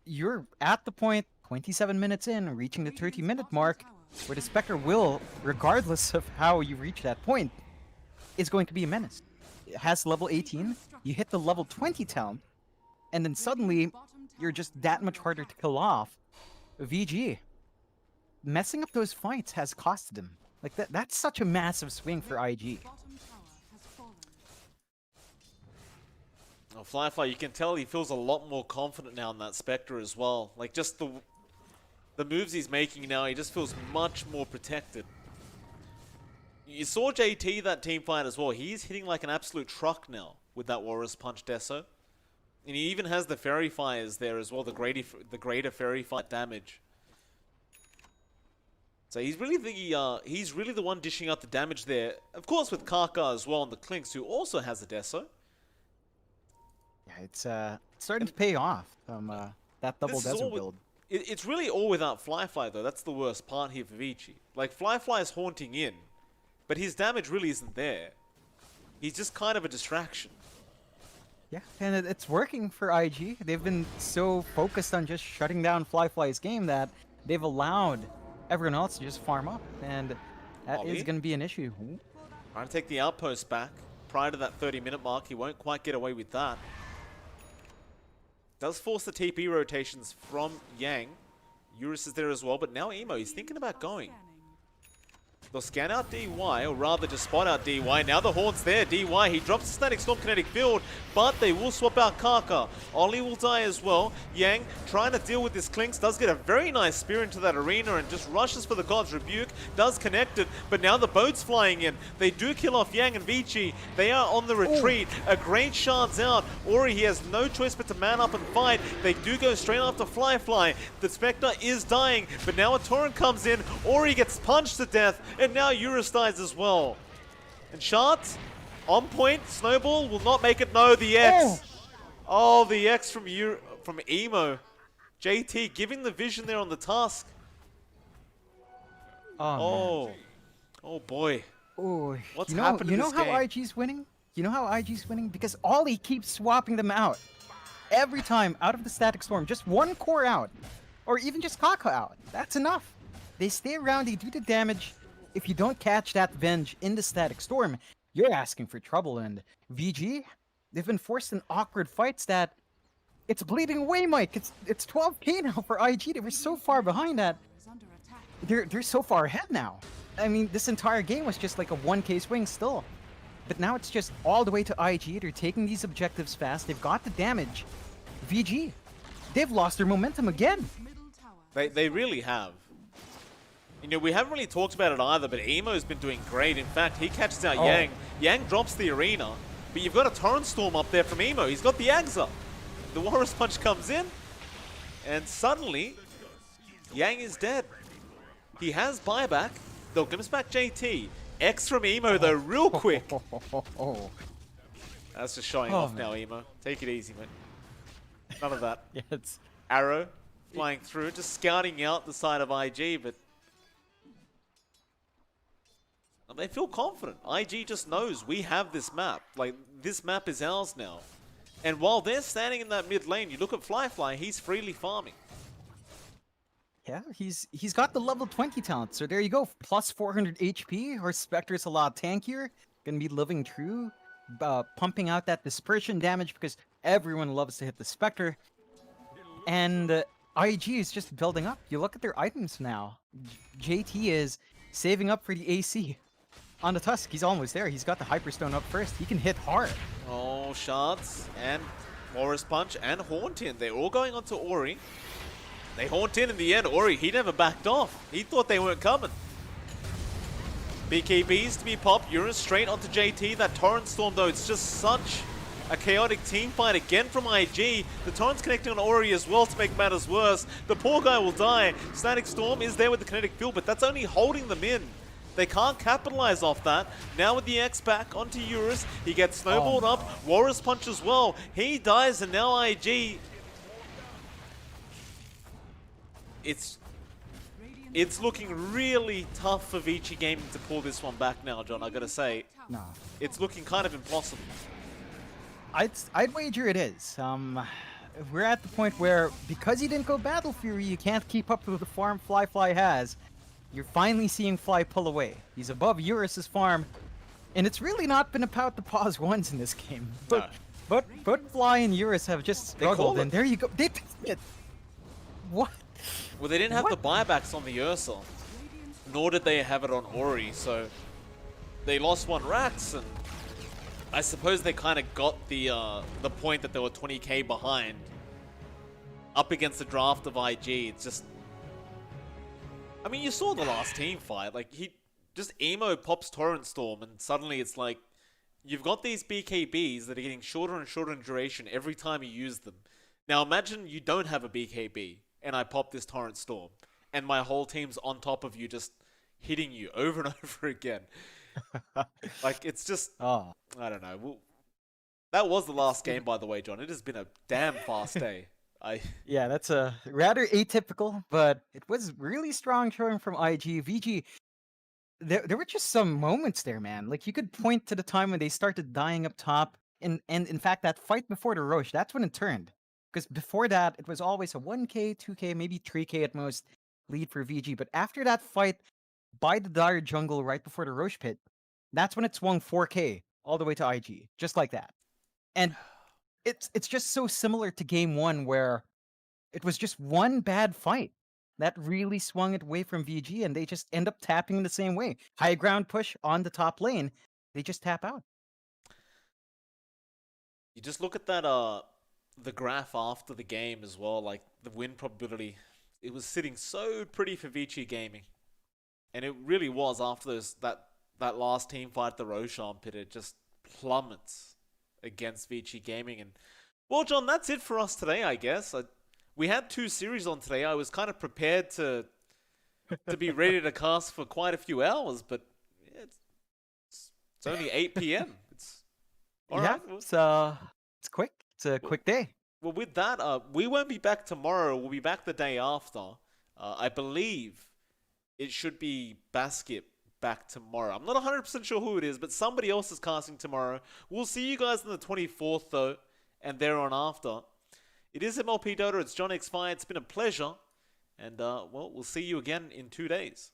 Speaker 1: You're at the point, 27 minutes in, reaching the 30-minute mark, where the Spectre will, regardless of how you reach that point, is going to be a menace. It has level 18, you hit the level 20 town, and then suddenly, you're just that much harder to kill off. VG. Messing up those fights has costed him. Like, that's such a massive swing for IG.
Speaker 3: Bottom tower has fallen.
Speaker 2: Oh, Flyfly, you can tell he feels a lot more confident now in that Spectre as well. Like, just the moves he's making now, he just feels much more protected. You saw JT, that team fight as well. He's hitting like an absolute truck now with that Walrus Punch Deso. And he even has the Fairy Fires there as well, the greater Fairy Fire damage. So he's really the one dishing out the damage there. Of course with Kaka as well on the Clinks, who also has the Deso.
Speaker 1: Yeah, it's starting to pay off. That double
Speaker 2: This is
Speaker 1: desert
Speaker 2: all with-
Speaker 1: build.
Speaker 2: It's really all without Flyfly though. That's the worst part here for Vici. Like, Flyfly is haunting in, but his damage really isn't there. He's just kind of a distraction.
Speaker 1: Yeah, and it's working for IG. They've been so focused on just shutting down Flyfly's game that they've allowed everyone else to just farm up, and that
Speaker 2: Ollie?
Speaker 1: is going to be an issue.
Speaker 2: Trying to take the outpost back prior to that 30-minute mark. He won't quite get away with that. Does force the TP rotations from Yang. Eurus is there as well, but now Emo, he's thinking about going. They'll scan out DY, or rather just spot out DY. Now the Horn's there. DY, he drops the Static Storm Kinetic Field, but they will swap out Kaka. Ollie will die as well. Yang, trying to deal with this Clinks, does get a very nice spear into that arena and just rushes for the God's Rebuke. Does connect it, but now the boat's flying in. They do kill off Yang and Vici. They are on the retreat. A great shard's out. Ori, he has no choice but to man up and fight. They do go straight after Flyfly. The Spectre is dying, but now a Torrent comes in. Ori gets punched to death. And now Eurus dies as well. And Shards, on point. Snowball will not make it. No, the X. Oh, the X from Emo. JT giving the vision there on the Tusk.
Speaker 1: Oh,
Speaker 2: Oh boy.
Speaker 1: oh.
Speaker 2: What's
Speaker 1: you know,
Speaker 2: happened
Speaker 1: you
Speaker 2: in
Speaker 1: know
Speaker 2: this
Speaker 1: how
Speaker 2: game?
Speaker 1: IG's winning? You know how IG's winning? Because Ollie keeps swapping them out. Every time out of the Static Storm. Just one core out. Or even just Kaka out. That's enough. They stay around, they do the damage. If you don't catch that Venge in the Static Storm, you're asking for trouble. And VG, they've been forced in awkward fights that it's bleeding away, Mike. It's 12k now for IG. They were so far behind that.
Speaker 3: Is under attack.
Speaker 1: They're so far ahead now. I mean, this entire game was just like a 1k swing still. But now it's just all the way to IG. They're taking these objectives fast. They've got the damage. VG, they've lost their momentum again.
Speaker 3: Middle tower.
Speaker 2: They really have. You know, we haven't really talked about it either, but Emo's been doing great. In fact, he catches out Yang. Yang drops the arena, but you've got a Torrent Storm up there from Emo. He's got the Agza. The Walrus Punch comes in, and suddenly, Yang is dead. He has buyback. They'll glimpse back JT. X from Emo, though, real quick. That's just showing off now, Emo. Take it easy, man. None of that.
Speaker 1: Yeah, it's
Speaker 2: Arrow flying through, just scouting out the side of IG, but they feel confident. IG just knows we have this map. Like, this map is ours now. And while they're standing in that mid lane, you look at Flyfly, he's freely farming.
Speaker 1: yeah. He's got the level 20 talent. So there you go. Plus 400 HP. Our Spectre's a lot tankier. Gonna be living true, pumping out that dispersion damage because everyone loves to hit the Spectre. And IG is just building up. You look at their items now. JT is saving up for the AC. On the Tusk, he's almost there. He's got the Hyperstone up first. He can hit hard.
Speaker 2: Oh, Shards and Walrus Punch and Haunt in. They're all going onto Ori. They Haunt in the end. Ori, he never backed off. He thought they weren't coming. BKBs to be popped. Eurus straight onto JT. That Torrent Storm, though, it's just such a chaotic team fight again from IG. The Torrent's connecting on Ori as well to make matters worse. The poor guy will die. Static Storm is there with the kinetic field, but that's only holding them in. They can't capitalize off that. Now with the X back onto Eurus, he gets snowballed up. Walrus Punch as well. He dies, and now IG. It's looking really tough for Vici Gaming to pull this one back now, John. I gotta say,
Speaker 1: Nah.
Speaker 2: it's looking kind of impossible.
Speaker 1: I'd wager it is. We're at the point where because you didn't go Battle Fury, you can't keep up with the farm Flyfly has. You're finally seeing Fly pull away. He's above Eurus's farm, and it's really not been about the pause ones in this game. But Fly and Eurus have just struggled, and there you go. They it. What?
Speaker 2: Well, they didn't have the buybacks on the Ursa, nor did they have it on Ori, so they lost one Rax, and I suppose they kind of got the point that they were 20k behind up against the draft of IG. It's just, I mean, you saw the last team fight. Like, he just Emo pops Torrent Storm, and suddenly it's like you've got these BKBs that are getting shorter and shorter in duration every time you use them. Now imagine you don't have a BKB, and I pop this Torrent Storm, and my whole team's on top of you, just hitting you over and over again. Like, it's just, I don't know. That was the last game, by the way, John. It has been a damn fast day.
Speaker 1: Yeah, that's a rather atypical, but it was really strong showing from IG. VG, there were just some moments there, man. Like, you could point to the time when they started dying up top, and in fact, that fight before the Roche, that's when it turned. Because before that, it was always a 1k, 2k, maybe 3k at most lead for VG. But after that fight by the Dire Jungle right before the Roche pit, that's when it swung 4k all the way to IG, just like that. And it's just so similar to game one, where it was just one bad fight. that really swung it away from VG, and they just end up tapping the same way. High ground push on the top lane, they just tap out.
Speaker 2: You just look at that the graph after the game as well, like the win probability. It was sitting so pretty for Vici Gaming. And it really was after that last team fight, the Roshan pit, it just plummets against Vici Gaming. And well, John, that's it for us today, I guess. We had 2 series on today. I was kind of prepared to be ready to cast for quite a few hours, but yeah, it's only 8 p.m. It's all
Speaker 1: Yeah,
Speaker 2: right.
Speaker 1: it's quick. It's a quick day.
Speaker 2: Well, with that, we won't be back tomorrow. We'll be back the day after. I believe it should be Basket back tomorrow. I'm not 100% sure who it is, but somebody else is casting tomorrow. We'll see you guys on the 24th, though, and thereon after. It is MLP Dota. It's John X5. It's been a pleasure. And, well, we'll see you again in 2 days.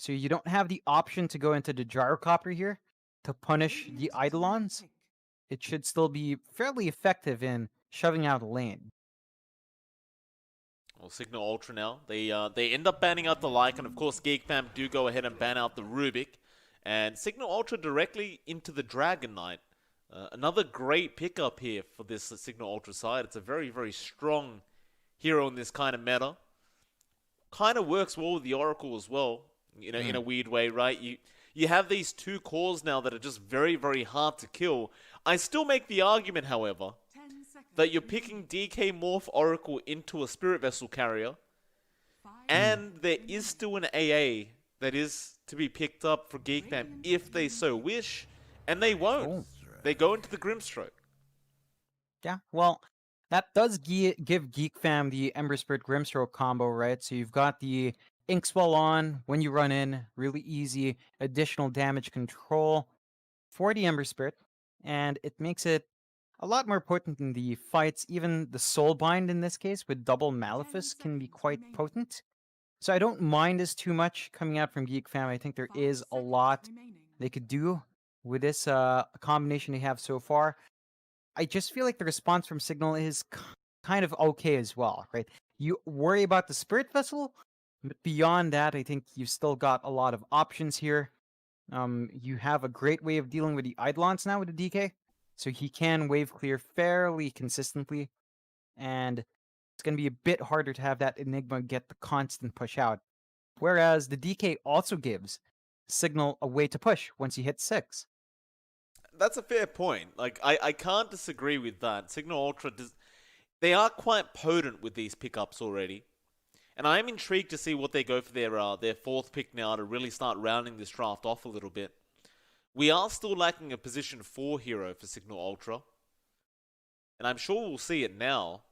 Speaker 1: So you don't have the option to go into the gyrocopter here to punish the Eidolons. It should still be fairly effective in shoving out a lane.
Speaker 2: Well, Signal Ultra now. They end up banning out the Lycan. Of course, Geek Fam do go ahead and ban out the Rubik. And Signal Ultra directly into the Dragon Knight. Another great pickup here for this Signal Ultra side. It's a very, very strong hero in this kind of meta. Kind of works well with the Oracle as well, you know, in a weird way, right? You have these two cores now that are just very, very hard to kill. I still make the argument, however, that you're picking DK Morph Oracle into a Spirit Vessel carrier, and there is still an AA that is to be picked up for Geek Fam if they so wish, and they won't.
Speaker 1: Oh.
Speaker 2: They go into the Grimstroke.
Speaker 1: Yeah, well, that does give Geek Fam the Ember Spirit Grimstroke combo, right? So you've got the Inkswell on when you run in, really easy additional damage control for the Ember Spirit, and it makes it a lot more potent in the fights. Even the Soulbind in this case with double Malefice can be quite potent. So I don't mind this too much coming out from Geek Fam. I think there is a lot they could do with this combination they have so far. I just feel like the response from Signal is kind of okay as well, right? You worry about the Spirit Vessel, but beyond that, I think you've still got a lot of options here. You have a great way of dealing with the Eidolons now with the DK, so he can wave clear fairly consistently, and it's going to be a bit harder to have that Enigma get the constant push out. Whereas the DK also gives Signal a way to push once he hits 6.
Speaker 2: That's a fair point. Like, I can't disagree with that. Signal Ultra, they are quite potent with these pickups already. And I am intrigued to see what they go for their fourth pick now to really start rounding this draft off a little bit. We are still lacking a position 4 hero for Signal Ultra. And I'm sure we'll see it now.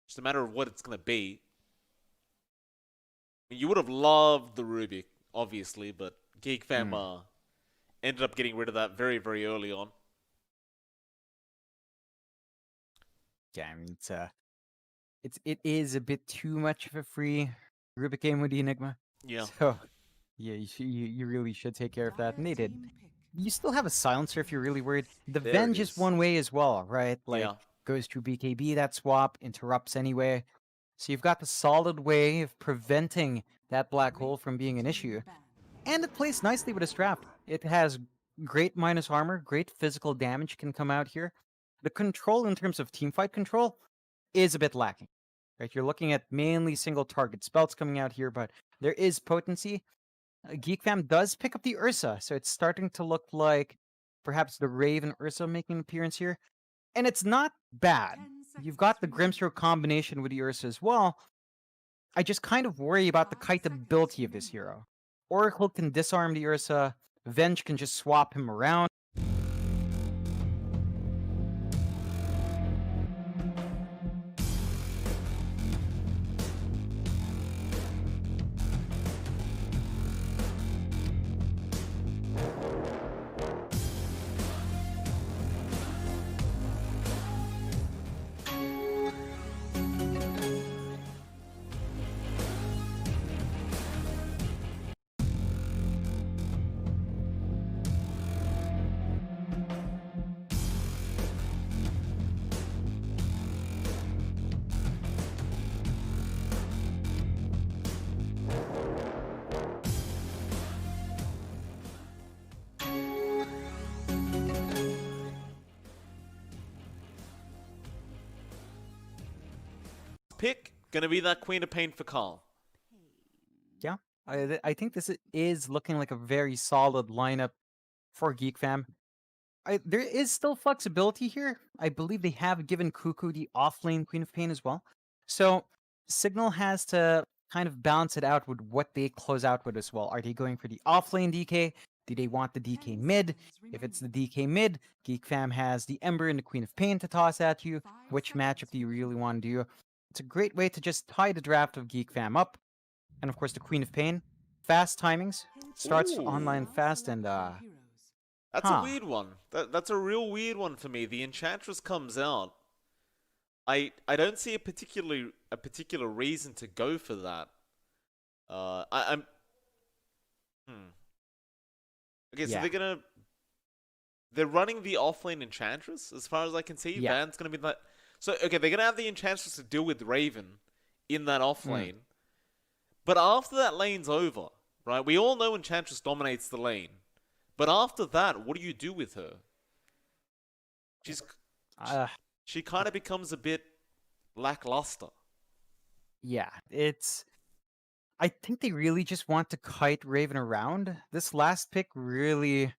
Speaker 2: Just a matter of what it's going to be. You would have loved the Rubik, obviously, but Geek Fam ended up getting rid of that very, very early on.
Speaker 1: Yeah, I mean, it is a bit too much of a free Rubik game with the Enigma.
Speaker 2: Yeah.
Speaker 1: So Yeah, you really should take care of that, and they
Speaker 3: Dire
Speaker 1: did.
Speaker 3: team pick.
Speaker 1: You still have a silencer if you're really worried. The
Speaker 2: There it
Speaker 1: Venge is
Speaker 2: is.
Speaker 1: one way as well, right? Like,
Speaker 2: Yeah.
Speaker 1: goes to BKB, that swap, interrupts anyway. So you've got the solid way of preventing that black hole from being an issue.
Speaker 3: Ban.
Speaker 1: And it plays nicely with its draft. It has great minus armor, great physical damage can come out here. The control in terms of teamfight control is a bit lacking. Right? You're looking at mainly single target spells coming out here, but there is potency. Geek Fam does pick up the Ursa, so it's starting to look like perhaps the Raven Ursa making an appearance here. And it's not bad.
Speaker 3: 10
Speaker 1: You've got the
Speaker 3: seconds
Speaker 1: Grimstroke combination with the Ursa as well. I just kind of worry about the
Speaker 3: 5
Speaker 1: kite
Speaker 3: seconds
Speaker 1: ability of this
Speaker 3: remaining.
Speaker 1: hero. Oracle can disarm the Ursa, Venge can just swap him around.
Speaker 2: Pick gonna be that Queen of Pain for Carl.
Speaker 1: Yeah, I think this is looking like a very solid lineup for Geek Fam. There is still flexibility here. I believe they have given Cuckoo the offlane Queen of Pain as well. So Signal has to kind of balance it out with what they close out with as well. Are they going for the offlane DK? Do they want the DK
Speaker 3: 10
Speaker 1: mid?
Speaker 3: seconds
Speaker 1: If it's the
Speaker 3: remaining.
Speaker 1: DK mid, Geek Fam has the Ember and the Queen of Pain to toss at you.
Speaker 3: 5
Speaker 1: Which matchup
Speaker 3: seconds
Speaker 1: do you really
Speaker 3: remaining.
Speaker 1: want to do? It's a great way to just tie the draft of Geek Fam up. And of course, the Queen of Pain. Fast timings. Starts
Speaker 2: Ooh.
Speaker 1: online fast and,
Speaker 3: Now select your heroes.
Speaker 2: That's
Speaker 1: Huh.
Speaker 2: a weird one. That's a real weird one for me. The Enchantress comes out. I don't see a particular reason to go for that. I'm. Okay, so
Speaker 1: Yeah.
Speaker 2: they're running the offlane Enchantress, as far as I can see.
Speaker 1: Yeah.
Speaker 2: Van's gonna be that. So okay, they're gonna have the Enchantress to deal with Raven in that offlane. But after that lane's over, right? We all know Enchantress dominates the lane. But after that, what do you do with her?
Speaker 1: Uh,
Speaker 2: She kind of becomes a bit lackluster.
Speaker 1: yeah, I think they really just want to kite Raven around. This last pick really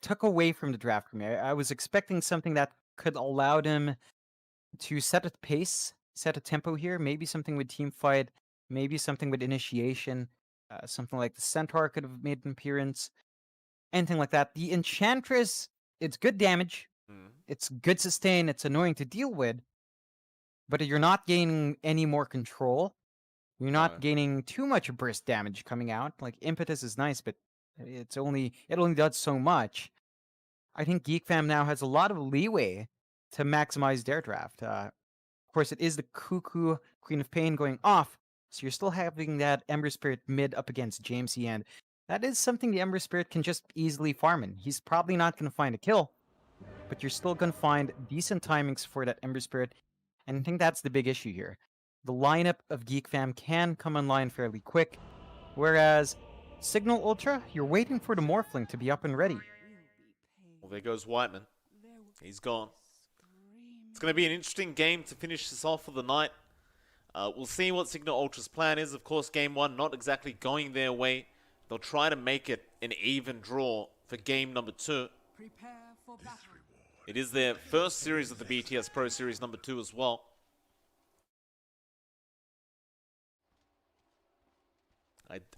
Speaker 1: took away from the draft for me. I was expecting something that could allow them to set a pace, set a tempo here. Maybe something with team fight, maybe something with initiation, something like the Centaur could have made an appearance, anything like that. The Enchantress, it's good damage, it's good sustain, it's annoying to deal with, but you're not gaining any more control. You're not
Speaker 2: No.
Speaker 1: gaining too much burst damage coming out. Like impetus is nice, but it only does so much. I think Geek Fam now has a lot of leeway to maximize their draft. Of course, it is the Cuckoo Queen of Pain going off, so you're still having that Ember Spirit mid up against Jamesy, and that is something the Ember Spirit can just easily farm in. He's probably not going to find a kill, but you're still going to find decent timings for that Ember Spirit, and I think that's the big issue here. The lineup of Geek Fam can come online fairly quick, whereas Signal Ultra, you're waiting for the Morphling to be up and ready.
Speaker 2: Well, there goes Whiteman. He's gone. It's going to be an interesting game to finish this off for the night. We'll see what Signal Ultra's plan is. Of course, game one not exactly going their way. They'll try to make it an even draw for game number 2.
Speaker 3: Prepare for battle.
Speaker 2: It is their first series of the BTS Pro Series number 2 as well.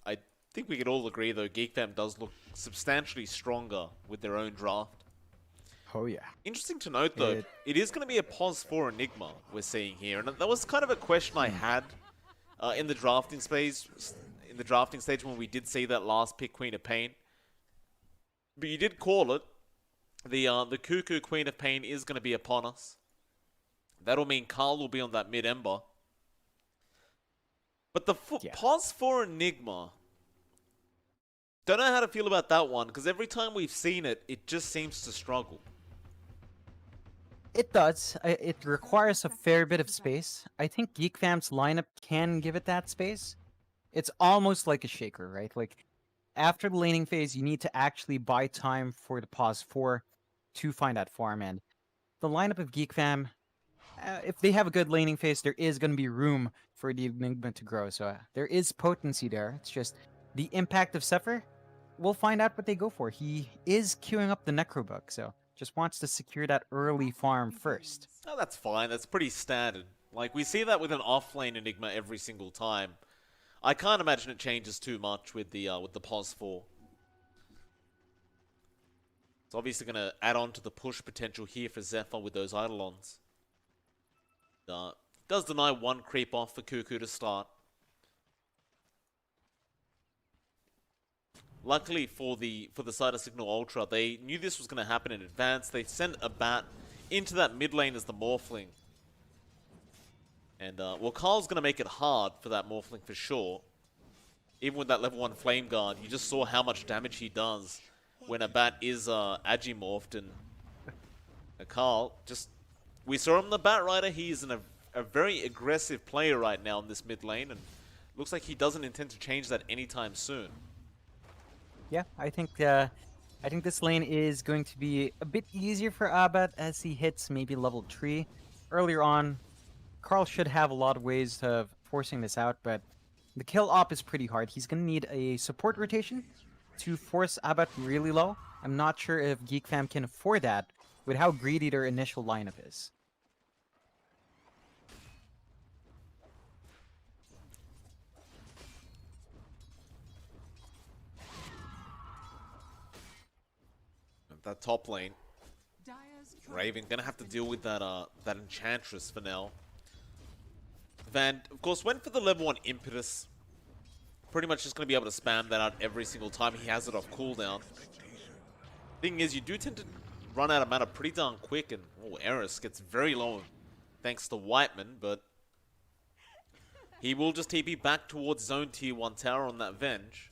Speaker 2: I think we could all agree, though, Geek Fam does look substantially stronger with their own draft.
Speaker 1: Oh yeah.
Speaker 2: Interesting to note, though, it is going to be a pos for Enigma we're seeing here, and that was kind of a question I had in the drafting stage. In the drafting stage, when we did see that last pick, Queen of Pain, but you did call it. The Cuckoo Queen of Pain is going to be upon us. That'll mean Carl will be on that mid Ember. But the pos for Enigma Don't know how to feel about that one, because every time we've seen it, it just seems to struggle.
Speaker 1: It does. It requires a fair bit of space. I think Geek Fam's lineup can give it that space. It's almost like a shaker, right? Like, after the laning phase, you need to actually buy time for the pause 4 to find that farm. And the lineup of Geek Fam, if they have a good laning phase, there is going to be room for the Enigma to grow. So there is potency there. It's just the impact of Zephyr. We'll find out what they go for. He is queuing up the Necrobug, so just wants to secure that early farm first.
Speaker 2: Oh, that's fine. That's pretty standard. Like, we see that with an off-lane Enigma every single time. I can't imagine it changes too much with the pos 4. It's obviously going to add on to the push potential here for Zephyr with those Eidolons. Does deny one creep off for Cuckoo to start. Luckily for the side of Signal Ultra, they knew this was going to happen in advance. They sent a bat into that mid lane as the Morphling. And, well, Carl's going to make it hard for that Morphling for sure. Even with that level 1 Flame Guard, you just saw how much damage he does when a bat is Agimorphed. And Carl, just... We saw him in the Bat Rider. He is a very aggressive player right now in this mid lane. And looks like he doesn't intend to change that anytime soon.
Speaker 1: Yeah, I think this lane is going to be a bit easier for Abbat as he hits maybe level 3. Earlier on, Carl should have a lot of ways of forcing this out, but the kill op is pretty hard. He's going to need a support rotation to force Abbat really low. I'm not sure if Geek Fam can afford that with how greedy their initial lineup is.
Speaker 2: That top lane,
Speaker 3: Dire's
Speaker 2: Raven gonna have to deal with that that Enchantress for now. Van, of course, went for the level 1 Impetus. Pretty much just gonna be able to spam that out every single time he has it off cooldown. Thing is, you do tend to run out of mana pretty darn quick, and Eurus gets very low thanks to Whiteman, but he will just TP back towards his own tier 1 tower on that Venge.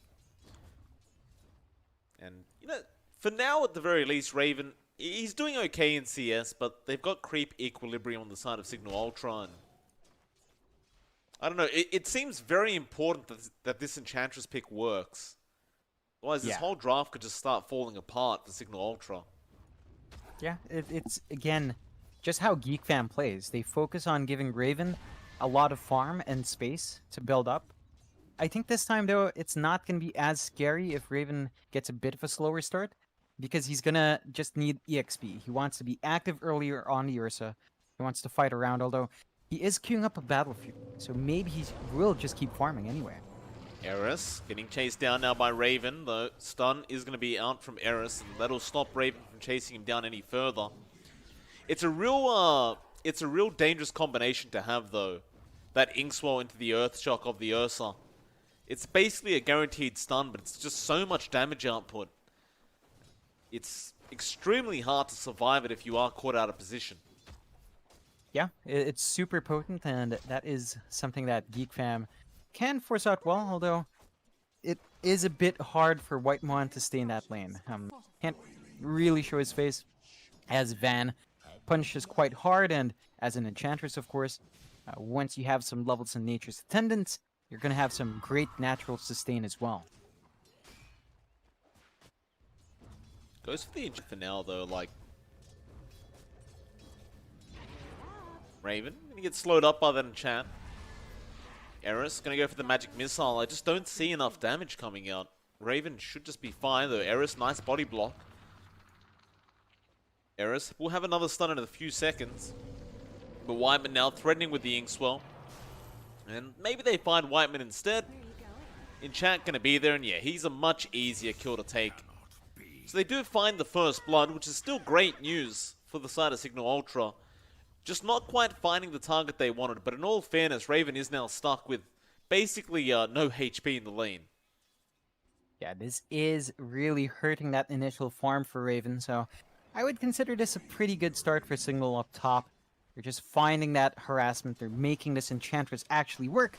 Speaker 2: And, you know, for now, at the very least, Raven, he's doing okay in CS, but they've got creep equilibrium on the side of Signal Ultra, and I don't know, it seems very important that this Enchantress pick works. Otherwise, this whole draft could just start falling apart for Signal Ultra.
Speaker 1: Yeah, it's, again, just how Geek Fam plays. They focus on giving Raven a lot of farm and space to build up. I think this time, though, it's not going to be as scary if Raven gets a bit of a slower start, because he's going to just need EXP. He wants to be active earlier on the Ursa. He wants to fight around, although he is queuing up a Battlefield, so maybe he will just keep farming anyway.
Speaker 2: Eurus getting chased down now by Raven. The stun is going to be out from Eurus, and that'll stop Raven from chasing him down any further. It's a real dangerous combination to have, though. That Inkswell into the Earth Shock of the Ursa. It's basically a guaranteed stun, but it's just so much damage output. It's extremely hard to survive it if you are caught out of position.
Speaker 1: Yeah, it's super potent, and that is something that Geek Fam can force out well, although it is a bit hard for Whitemon to stay in that lane. Can't really show his face, as Van punishes quite hard, and as an Enchantress, of course, once you have some levels in Nature's Attendants, you're going to have some great natural sustain as well.
Speaker 2: Goes for the inch for now, though, like... Raven, gonna get slowed up by that enchant. Eurus, gonna go for the magic missile. I just don't see enough damage coming out. Raven should just be fine, though. Eurus, nice body block. Eurus will have another stun in a few seconds. But Whiteman now threatening with the Inkswell. And maybe they find Whiteman instead. Enchant gonna be there, and yeah, he's a much easier kill to take. So they do find the first blood, which is still great news for the side of Signal Ultra. Just not quite finding the target they wanted, but in all fairness, Raven is now stuck with basically no HP in the lane.
Speaker 1: Yeah, this is really hurting that initial farm for Raven, so I would consider this a pretty good start for Signal up top. They're just finding that harassment, they're making this Enchantress actually work,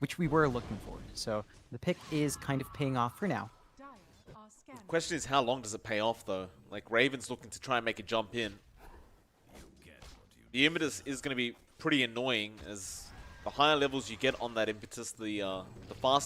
Speaker 1: which we were looking for. So the pick is kind of paying off for now.
Speaker 3: Dire
Speaker 2: Question is, how long does it pay off though? Like Raven's looking to try and make a jump in. The impetus is going to be pretty annoying, as the higher levels you get on that impetus, the faster